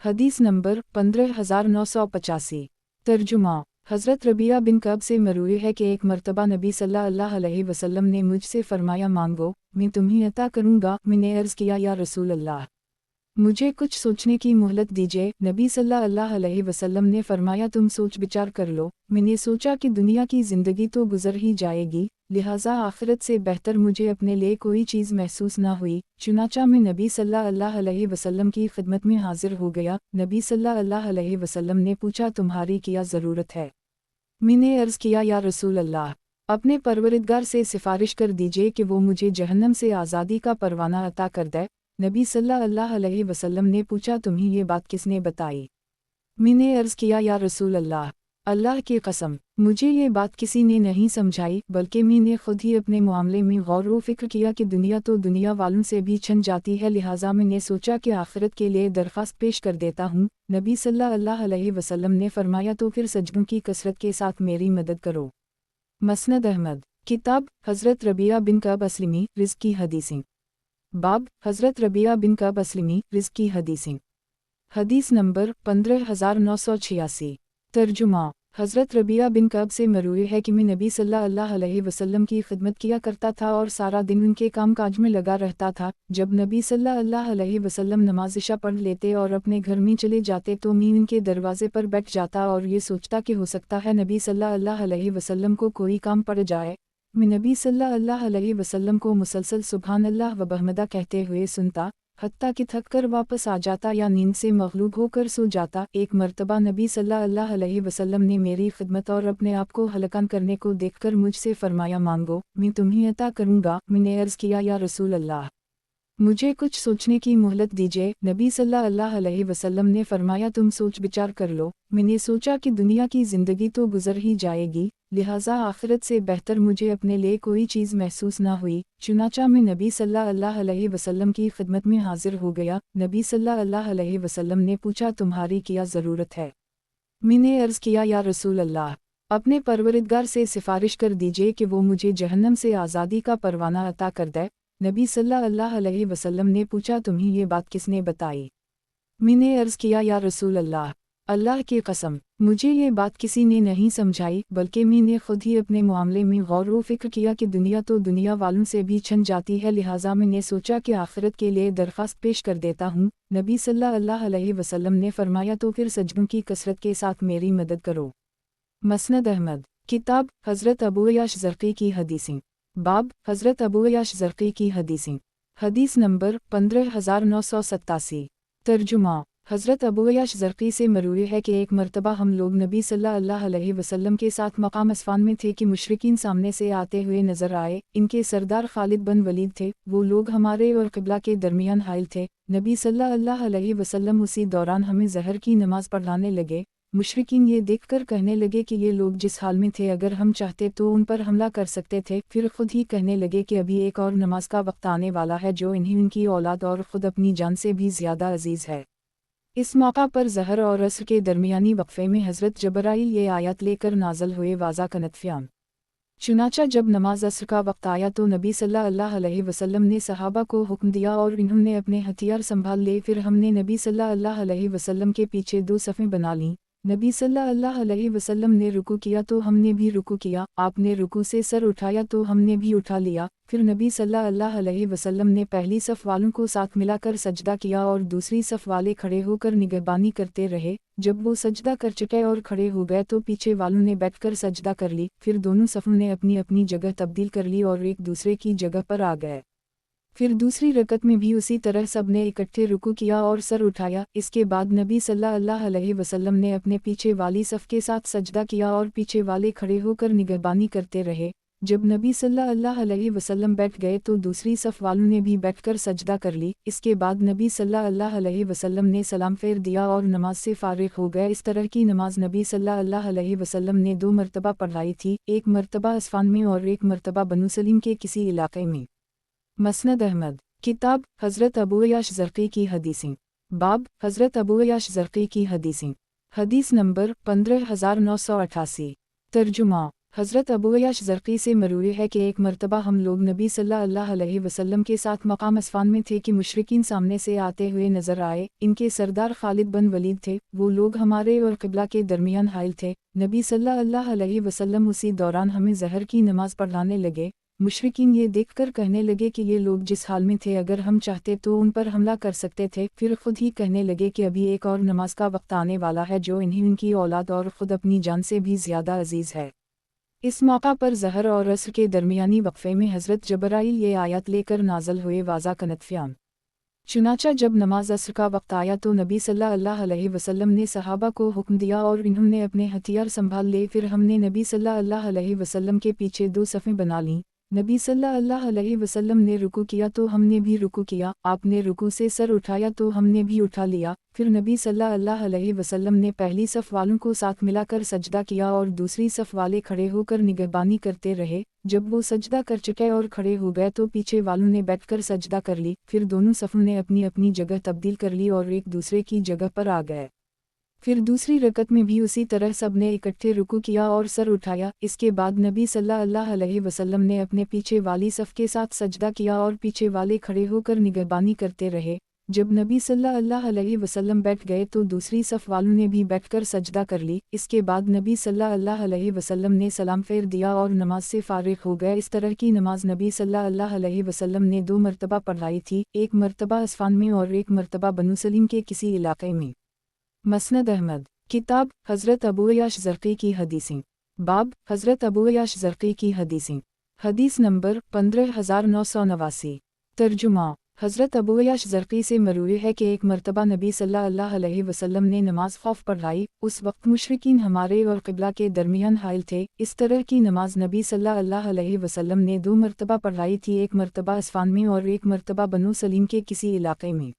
हदीस नंबर 15985। तर्जुमा हज़रत रबिया बिन कअब से मरवी है कि एक मरतबा नबी सल्लल्लाहु अलैहि वसल्लम ने मुझसे फरमाया मांगो, मैं तुम्हें अता करूँगा। मैंने अर्ज़ किया या रसूल अल्लाह, मुझे कुछ सोचने की मोहलत दीजिए। नबी सल्लल्लाहु अलैहि वसल्लम ने फरमाया तुम सोच विचार कर लो। मैंने सोचा कि दुनिया की ज़िंदगी तो गुजर ही जाएगी, लिहाजा आखिरत से बेहतर मुझे अपने लिए कोई चीज़ महसूस ना हुई। चुनाचा मैं नबी सल्लल्लाहु अलैहि वसल्लम की खिदमत में हाजिर हो गया। नबी सल्लल्लाहु अलैहि वसल्लम ने पूछा तुम्हारी क्या ज़रूरत है? मैंने अर्ज़ किया या रसूल अल्लाह, अपने परवरिदगार से सिफारिश कर दीजिए कि वो मुझे जहन्नम से आज़ादी का परवाना अता कर दे। नबी सल्लल्लाहु अलैहि वसल्लम ने पूछा तुम्हें ये बात किसने बताई? मैंने अर्ज़ किया या रसूल अल्लाह, अल्लाह की कसम, मुझे ये बात किसी ने नहीं समझाई, बल्कि मैंने खुद ही अपने मामले में गौर व फिक्र किया कि दुनिया तो दुनिया वालों से भी छिन जाती है, लिहाजा मैंने सोचा कि आखिरत के लिए दरख्वास्त पेश कर देता हूँ। नबी सल्लल्लाहु अलैहि वसल्लम ने फरमाया तो फिर सजदों की कसरत के साथ मेरी मदद करो। मसनद अहमद किताब हज़रत रबिया बिन कअब अस्लमी रिज़्क़ की हदीसें। बाब हज़रत रबिया बिन कअब अस्लमी रिज़्क़ की हदीसें। हदीस नंबर 15986। तर्जुमा हज़रत रबिया बिन कअब से मरवी है कि मैं नबी सल्लल्लाहु अलैहि वसल्लम की खिदमत किया करता था और सारा दिन उनके काम काज में लगा रहता था। जब नबी सल्लल्लाहु अलैहि वसल्लम नमाज इशा पढ़ लेते और अपने घर में चले जाते तो मैं उनके दरवाजे पर बैठ जाता और ये सोचता कि हो सकता है नबी सल्लल्लाहु अलैहि वसल्लम को कोई काम पड़ जाए। मैं नबी सल्लल्लाहु अलैहि वसल्लम को मुसलसल सुभान अल्लाह व बहमदा कहते हुए सुनता, हत्ता कि थक कर वापस आ जाता या नींद से मगलूब होकर सो जाता। एक मरतबा नबी सल्लल्लाहु अलैहि वसल्लम ने मेरी खिदमत और अपने आप को हलकान करने को देखकर मुझसे फरमाया मांगो, मैं तुम्हें अता करूँगा। मैंने अर्ज़ किया या रसूल अल्लाह, मुझे कुछ सोचने की मोहलत दीजिए। नबी सल्लल्लाहु अलैहि वसल्लम ने फरमाया तुम सोच विचार कर लो। मैंने सोचा कि दुनिया की ज़िंदगी तो गुजर ही जाएगी, लिहाजा आखिरत से बेहतर मुझे अपने लिए कोई चीज़ महसूस ना हुई। चुनाचा मैं नबी सल्लल्लाहु अलैहि वसल्लम की खिदमत में हाजिर हो गया। नबी सल्लल्लाहु अलैहि वसल्लम ने पूछा तुम्हारी क्या ज़रूरत है? मैंने अर्ज़ किया या रसूल अल्लाह, अपने परवरिदगार से सिफारिश कर दीजिए कि वो मुझे जहन्नम से आज़ादी का परवाना अता कर दे। नबी सल्लल्लाहु अलैहि वसल्लम ने पूछा तुम्हें ये बात किसने बताई? मैंने अर्ज़ किया या रसूल अल्लाह, अल्लाह की कसम, मुझे ये बात किसी ने नहीं समझाई, बल्कि मैंने खुद ही अपने मामले में गौर व फिक्र किया कि दुनिया तो दुनिया वालों से भी छिन जाती है, लिहाजा मैंने सोचा कि आखिरत के लिए दरख्वास्त पेश कर देता हूँ। नबी सल्लल्लाहु अलैहि वसल्लम ने फरमाया तो फिर सजदों की कसरत के साथ मेरी मदद करो। मसनद अहमद किताब हज़रत अबू अय्याश ज़रक़ी की हदीसें। बाब हज़रत अबू अय्याश ज़रक़ी की हदीसें। हदीस नंबर 15987। तर्जुमा हज़रत अबू अय्याश ज़रक़ी से मरवी है कि एक मरतबा हम लोग नबी सल्लल्लाहु अलैहि वसल्लम के साथ मकाम अस्फ़ान में थे कि मुशरिकीन सामने से आते हुए नज़र आए। इनके सरदार खालिद बन वलीद थे। वो लोग हमारे और क़िबला के दरमियान हाइल थे। नबी सल्लल्लाहु अलैहि वसल्लम उसी दौरान हमें ज़हर की नमाज़ पढ़ाने लगे। मुशरिकीन ये देखकर कहने लगे कि ये लोग जिस हाल में थे अगर हम चाहते तो उन पर हमला कर सकते थे। फिर खुद ही कहने लगे कि अभी एक और नमाज का वक्त आने वाला है जो इन्हीं उनकी औलाद और ख़ुद अपनी जान से भी ज़्यादा अजीज़ है। इस मौका पर ज़हर और असर के दरमियानी वक्फ़े में हज़रत जबराइल ये आयत लेकर नाज़िल हुए वाज़ा कनतफ़ियान। चुनाचा जब नमाज असर का वक्त आया तो नबी सल्लल्लाहु अलैहि वसल्लम ने सहाबा को हुक्म दिया और इन्होंने अपने हथियार संभाल लिए। फिर हमने नबी सल्लल्लाहु अलैहि वसल्लम के पीछे दो सफ़ें बना लीं। नबी सल्लल्लाहु अलैहि वसल्लम ने रुकू किया तो हमने भी रुकू किया। आपने रुकू से सर उठाया तो हमने भी उठा लिया। फिर नबी सल्लल्लाहु अलैहि वसल्लम ने पहली सफ़ वालों को साथ मिलाकर सजदा किया और दूसरी सफ़ वाले खड़े होकर निगहबानी करते रहे। जब वो सजदा कर चुके और खड़े हो गए तो पीछे वालों ने बैठकर सजदा कर ली। फिर दोनों सफ़ों ने अपनी अपनी जगह तब्दील कर ली और एक दूसरे की जगह पर आ गए। फिर दूसरी रकत में भी उसी तरह सब ने इकट्ठे रुकू किया और सर उठाया। इसके बाद नबी सल्लल्लाहु अलैहि वसल्लम ने अपने पीछे वाली सफ़ के साथ सजदा किया और पीछे वाले खड़े होकर निगहबानी करते रहे। جب نبی صلی اللہ علیہ وسلم بیٹھ گئے تو دوسری صف والوں نے بھی بیٹھ کر سجدہ کر لی۔ اس کے بعد نبی صلی اللہ علیہ وسلم نے سلام پھیر دیا اور نماز سے فارغ ہو گئے۔ اس طرح کی نماز نبی صلی اللہ علیہ وسلم نے 2 مرتبہ پڑھائی تھی، ایک مرتبہ اصفہان میں اور ایک مرتبہ بنو سلیم کے کسی علاقے میں۔ مسند احمد، کتاب حضرت ابو عیاش زرقی کی حدیثیں، باب حضرت ابو عیاش زرقی کی حدیثیں۔ حدیث نمبر 15988۔ ترجمہ: حضرت ابو عیاش زرقی سے مروی ہے کہ ایک مرتبہ ہم لوگ نبی صلی اللہ علیہ وسلم کے ساتھ مقام اصفہان میں تھے کہ مشرکین سامنے سے آتے ہوئے نظر آئے۔ ان کے سردار خالد بن ولید تھے، وہ لوگ ہمارے اور قبلہ کے درمیان حائل تھے۔ نبی صلی اللہ علیہ وسلم اسی دوران ہمیں ظہر کی نماز پڑھانے لگے۔ مشرکین یہ دیکھ کر کہنے لگے کہ یہ لوگ جس حال میں تھے اگر ہم چاہتے تو ان پر حملہ کر سکتے تھے۔ پھر خود ہی کہنے لگے کہ ابھی ایک اور نماز کا وقت آنے والا ہے جو انہیں ان کی اولاد اور خود اپنی جان سے بھی زیادہ عزیز ہے۔ اس موقع پر ظہر اور عصر کے درمیانی وقفے میں حضرت جبرائیل یہ آیت لے کر نازل ہوئے، واضح کنتفیان۔ چنانچہ جب نماز عصر کا وقت آیا تو نبی صلی اللہ علیہ وسلم نے صحابہ کو حکم دیا اور انہوں نے اپنے ہتھیار سنبھال لے۔ پھر ہم نے نبی صلی اللہ علیہ وسلم کے پیچھے 2 صفیں بنا لیں۔ نبی صلی اللہ علیہ وسلم نے رکوع کیا تو ہم نے بھی رکوع کیا، آپ نے رکوع سے سر اٹھایا تو ہم نے بھی اٹھا لیا۔ پھر نبی صلی اللہ علیہ وسلم نے پہلی صف والوں کو ساتھ ملا کر سجدہ کیا اور دوسری صف والے کھڑے ہو کر نگہبانی کرتے رہے۔ جب وہ سجدہ کر چکے اور کھڑے ہو گئے تو پیچھے والوں نے بیٹھ کر سجدہ کر لی۔ پھر دونوں صفوں نے اپنی اپنی جگہ تبدیل کر لی اور ایک دوسرے کی جگہ پر آ گئے۔ پھر دوسری رکعت میں بھی اسی طرح سب نے اکٹھے رکوع کیا اور سر اٹھایا۔ اس کے بعد نبی صلی اللہ علیہ وسلم نے اپنے پیچھے والی صف کے ساتھ سجدہ کیا اور پیچھے والے کھڑے ہو کر نگہبانی کرتے رہے۔ جب نبی صلی اللہ علیہ وسلم بیٹھ گئے تو دوسری صف والوں نے بھی بیٹھ کر سجدہ کر لی۔ اس کے بعد نبی صلی اللہ علیہ وسلم نے سلام پھیر دیا اور نماز سے فارغ ہو گئے۔ اس طرح کی نماز نبی صلی اللہ علیہ وسلم نے 2 مرتبہ پڑھائی تھی، ایک مرتبہ اصفہان میں اور ایک مرتبہ بنو سلیم کے کسی علاقے میں۔ مسند احمد، کتاب حضرت ابو عیاش زرقی کی حدیثیں، باب حضرت ابو عیاش زرقی کی حدیثیں۔ حدیث نمبر 15989۔ ترجمہ: حضرت ابو عیاش زرقی سے مروی ہے کہ ایک مرتبہ نبی صلی اللہ علیہ وسلم نے نماز خوف پڑھائی، اس وقت مشرکین ہمارے اور قبلہ کے درمیان حائل تھے۔ اس طرح کی نماز نبی صلی اللہ علیہ وسلم نے 2 مرتبہ پڑھائی تھی، ایک مرتبہ اصفہان میں اور ایک مرتبہ بنو سلیم کے کسی علاقے میں۔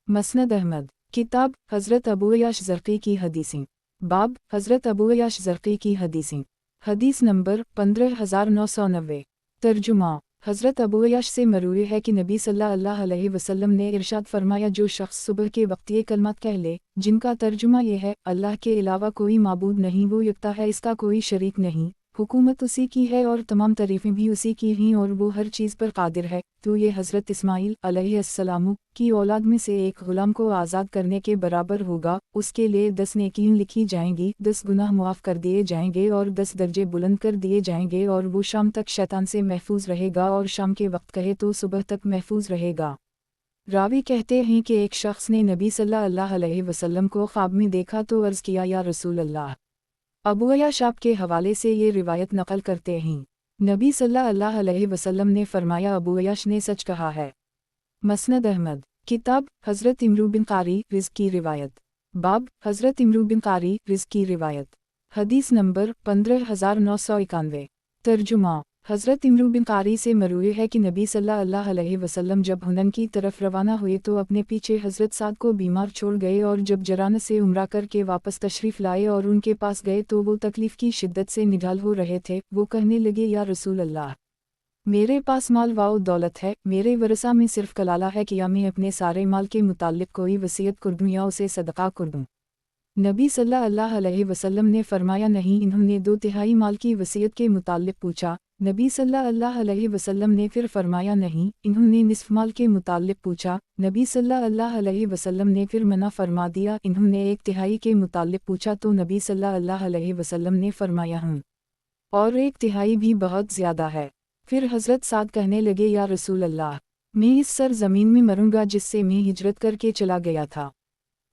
مسند احمد، کتاب حضرت ابو عیاش زرقی کی حدیثیں، باب حضرت ابو عیاش زرقی کی حدیثیں۔ حدیث نمبر 15990۔ ترجمہ: حضرت ابو عیاش سے مروی ہے کہ نبی صلی اللہ علیہ وسلم نے ارشاد فرمایا، جو شخص صبح کے وقت یہ کلمات کہہ لے جن کا ترجمہ یہ ہے، اللہ کے علاوہ کوئی معبود نہیں، وہ یکتا ہے، اس کا کوئی شریک نہیں، حکومت اسی کی ہے اور تمام تعریفیں بھی اسی کی ہیں اور وہ ہر چیز پر قادر ہے، تو یہ حضرت اسماعیل علیہ السلام کی اولاد میں سے ایک غلام کو آزاد کرنے کے برابر ہوگا۔ اس کے لیے 10 نیکیاں لکھی جائیں گی، 10 گناہ معاف کر دیے جائیں گے اور 10 درجے بلند کر دیے جائیں گے، اور وہ شام تک شیطان سے محفوظ رہے گا اور شام کے وقت کہے تو صبح تک محفوظ رہے گا۔ راوی کہتے ہیں کہ ایک شخص نے نبی صلی اللہ علیہ وسلم کو خواب میں دیکھا تو عرض کیا، یا رسول اللہ۔ ابو عیاش آپ کے حوالے سے یہ روایت نقل کرتے ہیں۔ نبی صلی اللہ علیہ وسلم نے فرمایا، ابو عیاش نے سچ کہا ہے۔ مسند احمد، کتاب حضرت عمرو بن قاری رزق کی روایت، باب حضرت عمرو بن قاری رزق کی روایت۔ حدیث نمبر 15991۔ ترجمہ: حضرت عمرو بن قاری سے مروی ہے کہ نبی صلی اللہ علیہ وسلم جب ہنن کی طرف روانہ ہوئے تو اپنے پیچھے حضرت سعد کو بیمار چھوڑ گئے، اور جب جرانہ سے عمرہ کر کے واپس تشریف لائے اور ان کے پاس گئے تو وہ تکلیف کی شدت سے نڈھال ہو رہے تھے۔ وہ کہنے لگے، یا رسول اللہ، میرے پاس مال و دولت ہے، میرے ورثہ میں صرف کلالہ ہے، کیا میں اپنے سارے مال کے متعلق کوئی وصیت کر دوں یا اسے صدقہ کر دوں؟ نبی صلی اللہ علیہ وسلم نے فرمایا، نہیں۔ انہوں نے 2/3 مال کی وصیت کے متعلق پوچھا۔ نبی صلی اللہ علیہ وسلم نے پھر فرمایا، نہیں۔ انہوں نے نصف مال کے متعلق پوچھا۔ نبی صلی اللہ علیہ وسلم نے پھر منع فرما دیا۔ انہوں نے 1/3 کے متعلق پوچھا تو نبی صلی اللہ علیہ وسلم نے فرمایا، ہوں، اور 1/3 بھی بہت زیادہ ہے۔ پھر حضرت سعد کہنے لگے، یا رسول اللہ، میں اس سرزمین میں مروں گا جس سے میں ہجرت کر کے چلا گیا تھا۔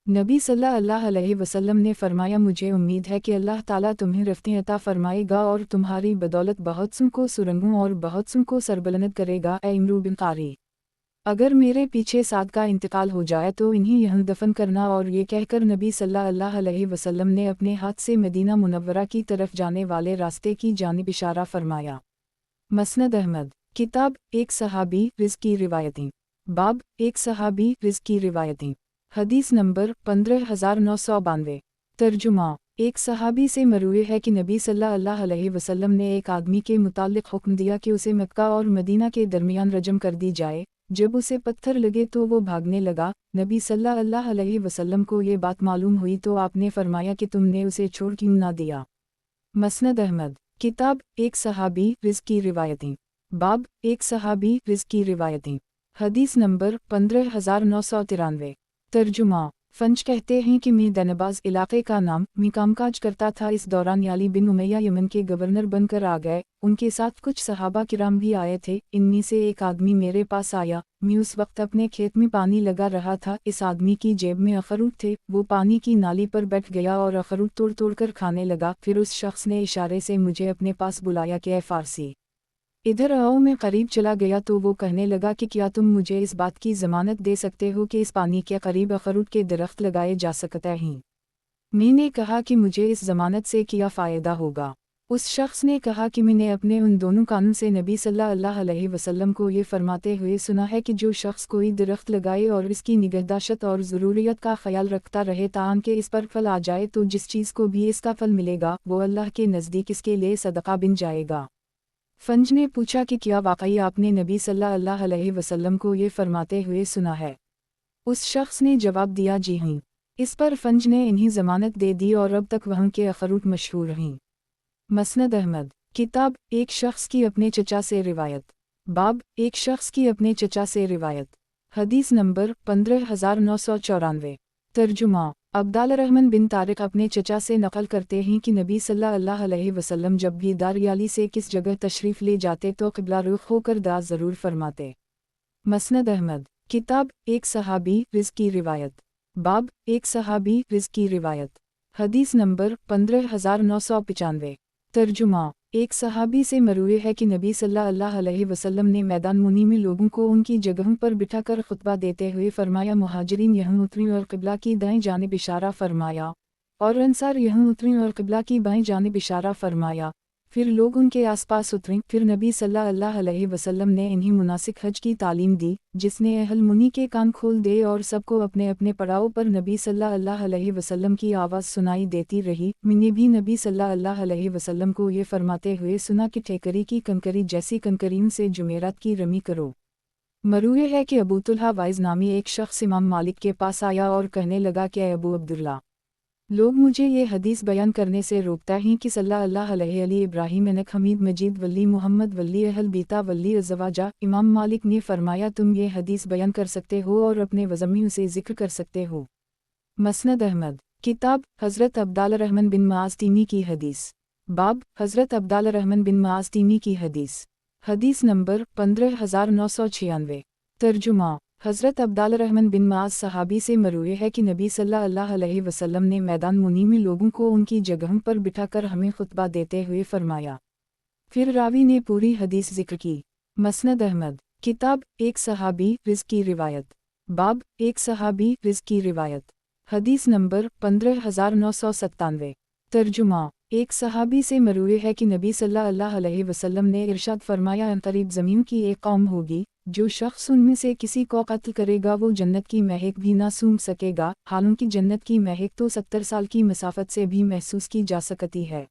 نبی صلی اللہ علیہ وسلم نے فرمایا، مجھے امید ہے کہ اللہ تعالیٰ تمہیں رفتیں عطا فرمائے گا اور تمہاری بدولت بہت سوں کو سرنگوں اور بہت سوں کو سربلند کرے گا۔ اے عمرو بن قاری، اگر میرے پیچھے سعد کا انتقال ہو جائے تو انہیں یہاں دفن کرنا۔ اور یہ کہہ کر نبی صلی اللہ علیہ وسلم نے اپنے ہاتھ سے مدینہ منورہ کی طرف جانے والے راستے کی جانب اشارہ فرمایا۔ मसनद अहमद। किताब एक सहाबी रिज़्क़ की रिवायतें। बाब एक सहाबी रिज़्क़ की रिवायतें। हदीस नंबर 15992। तर्जुमा। एक सहाबी से मरूए है कि नबी सल्लल्लाहु अलैहि वसल्लम ने एक आदमी के मुताल्लिक़ हुक्म दिया कि उसे मक्का और मदीना के दरमियान रजम कर दी जाए। जब उसे पत्थर लगे तो वो भागने लगा। नबी सल्लल्लाहु अलैहि वसल्लम को ये बात मालूम हुई तो आपने फरमाया कि तुमने उसे छोड़ क्यों ना दिया। मसनद अहमद। किताब एक सहाबी रिज़्क़ की रिवायतें। बाब एक सहाबी रिज़्क़ की रिवायतें। हदीस नंबर 15993। तर्जुमा। फंज कहते हैं कि मैं दनबाज इलाके का नाम मैं कामकाज करता था। इस दौरान याली बिन उमैया यमन के गवर्नर बनकर आ गए। उनके साथ कुछ सहाबा किराम भी आए थे। इनमें से एक आदमी मेरे पास आया। मैं उस वक्त अपने खेत में पानी लगा रहा था। इस आदमी की जेब में अखरूट थे। वो पानी की नाली पर बैठ गया और अखरूट तोड़ तोड़ कर खाने लगा। फिर उस शख्स ने इशारे से मुझे अपने पास बुलाया कि ऐ फारसी, इधर आओ। मैं करीब चला गया तो वो कहने लगा कि क्या तुम मुझे इस बात की ज़मानत दे सकते हो कि इस पानी के करीब अखरूट के दरख्त लगाए जा सकते हैं। मैंने कहा कि मुझे इस ज़मानत से क्या फ़ायदा होगा। उस शख्स ने कहा कि मैंने अपने उन दोनों कानों से नबी सल्लल्लाहु अलैहि वसल्लम को ये फरमाते हुए सुना है कि जो शख्स कोई दरख्त लगाए और इसकी निगहदाश्त और ज़रूरियत का ख्याल रखता रहे तान के इस पर फल आ जाए तो जिस चीज़ को भी इसका फल मिलेगा वो अल्लाह के नज़दीक इसके लिए सदका बन जाएगा। फंज ने पूछा कि क्या वाकई आपने नबी सल्लल्लाहु अलैहि वसल्लम को ये फरमाते हुए सुना है। उस शख्स ने जवाब दिया जी हाँ। इस पर फंज ने इन्हीं ज़मानत दे दी और अब तक वहाँ के अखरूट मशहूर हैं। मसनद अहमद। किताब एक शख्स की अपने चचा से रिवायत। बाब एक शख्स की अपने चचा से रिवायत। हदीस नंबर 15994। तर्जुमा। अब्दालरहमान बिन तारिक अपने चचा से नकल करते हैं कि नबी सल्लल्लाहु अलैहि वसल्लम जब भी दारियाली से किस जगह तशरीफ़ ले जाते तो क़िबला रुख होकर दुआ ज़रूर फरमाते। मसनद अहमद। किताब एक सहाबी रिज़्क़ की रिवायत। बाब एक सहाबी रिज़्क़ की रिवायत। हदीस नंबर 15995। तर्जुमा। एक सहाबी से मरूए है कि नबी सल्लल्लाहु अलैहि वसल्लम ने मैदान मुनी में लोगों को उनकी जगहों पर बिठाकर खुतबा देते हुए फरमाया मुहाजिरीन यहाँ उतरी और क़िबला की दाएं जानिब इशारा फरमाया और अंसार यहाँ उतरी और क़िबला की बाएं जानिब इशारा फरमाया। फिर लोग उनके आसपास उतरे। फिर नबी सल्लल्लाहु अलैहि वसल्लम ने इन्हें मुनासिक हज की तालीम दी जिसने अहल मुनी के कान खोल दे और सबको अपने अपने पड़ाव पर नबी सल्लल्लाहु अलैहि वसल्लम की आवाज़ सुनाई देती रही। मैंने भी नबी सल्लल्लाहु अलैहि वसल्लम को ये फरमाते हुए सुना कि ठेकरी की कंकरी जैसी कंकरियों से जुमेरात की रमी करो। मरूए है कि अबू तुल्हा वाइज नामी एक शख्स इमाम मालिक के पास आया और कहने लगा कि अबू अब्दुल्ला, लोग मुझे ये हदीस बयान करने से रोकता हैं कि सल्लल्लाहु अलैहि इब्राहिम नक हमीद मजीद वली मोहम्मद वली अहल बीता वली अज़वाजा। इमाम मालिक ने फरमाया तुम ये हदीस बयान कर सकते हो और अपने वज़मियों से ज़िक्र कर सकते हो। मसनद अहमद। किताब हज़रत अब्दालरहमान बिन मुआज़ तीमी की हदीस। बाब हज़रत अब्दालरहमान बिन मुआज़ तीमी की हदीस। हदीस नंबर 15996। तर्जुमा। हज़रत अब्दालरहमान बिन मुआज़ सहाबी से मरूए है कि नबी सल्लल्लाहु अलैहि वसल्लम ने मैदान मुनी में लोगों को उनकी जगहों पर बिठाकर हमें खुतबा देते हुए फरमाया। फिर रावी ने पूरी हदीस ज़िक्र की। मसनद अहमद। किताब एक सहाबी रिज़्क़ की रिवायत। बाब एक सहाबी रिज़्क़ की रिवायत। हदीस नंबर 15997। तर्जुमा। एक सहाबी से मरूए है कि नबी सल्लल्लाहु अलैहि वसल्लम ने इरशाद फरमाया अनक़रीब ज़मीन की एक कौम होगी जो शख्स उनमें से किसी को कत्ल करेगा वो जन्नत की महक भी ना सूंघ सकेगा। हालांकि जन्नत की महक तो 70 साल की मसाफत से भी महसूस की जा सकती है।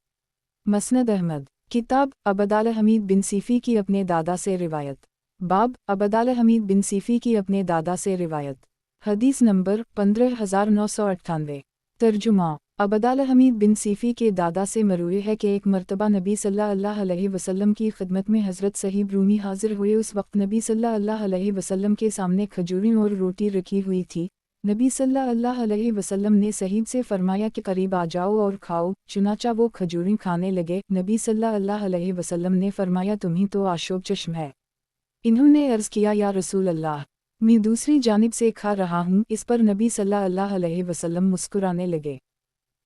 मसनद अहमद। किताब अबदाल हमीद बिन सीफ़ी की अपने दादा से रिवायत। बाब अबदाल हमीद बिन सीफ़ी की अपने दादा से रिवायत। हदीस नंबर 15998। तर्जुमा। अबदाल हमीद बिन सीफ़ी के दादा से मरूए है कि एक मरतबा नबी सल्लल्लाहु अलैहि वसल्लम की खिदमत में हज़रत सहीब रूमी हाजिर हुए। उस वक्त नबी सल्लल्लाहु अलैहि वसल्लम के सामने खजूरें और रोटी रखी हुई थी। नबी सल्लल्लाहु अलैहि वसल्लम ने सहीब से फरमाया कि करीब आ जाओ और खाओ। चुनाचा वो खजूरें खाने लगे। नबी सल्लल्लाहु अलैहि वसल्लम ने फरमाया तुम्ही तो आशोब चश्म है। इन्होंने अर्ज़ किया या रसूल अल्लाह, मैं दूसरी जानिब से खा रहा हूँ। इस पर नबी सल्लल्लाहु अलैहि वसल्लम मुस्कुराने लगे।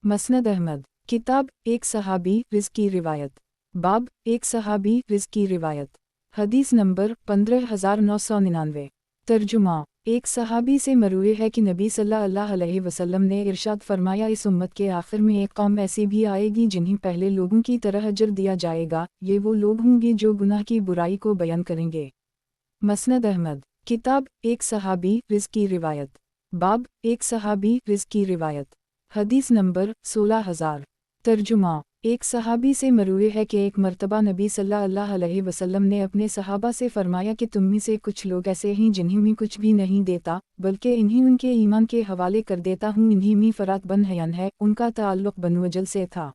मसनद अहमद। किताब एक सहाबी रिज़्क़ की रिवायत। बाब एक सहाबी रिज़्क़ की रिवायत। हदीस नंबर 15999। तर्जुमा। ایک صحابی سے مروی ہے کہ نبی صلی اللہ علیہ وسلم نے ارشاد فرمایا اس امت کے آخر میں ایک قوم ایسی بھی آئے گی جنہیں پہلے لوگوں کی طرح اجر دیا جائے گا، یہ وہ لوگ ہوں گے جو گناہ کی برائی کو بیان کریں گے۔ مسند احمد۔ کتاب ایک صحابی رزق کی روایت۔ باب ایک صحابی رزق کی روایت۔ حدیث نمبر 16,000۔ ترجمہ۔ ایک صحابی سے مروی ہے کہ ایک مرتبہ نبی صلی اللہ علیہ وسلم نے اپنے صحابہ سے فرمایا کہ تم میں سے کچھ لوگ ایسے ہیں جنہیں میں کچھ بھی نہیں دیتا، بلکہ انہیں ان کے ایمان کے حوالے کر دیتا ہوں۔ انہیں میں فرات بن حیان ہے، ان کا تعلق بنو اجل سے تھا۔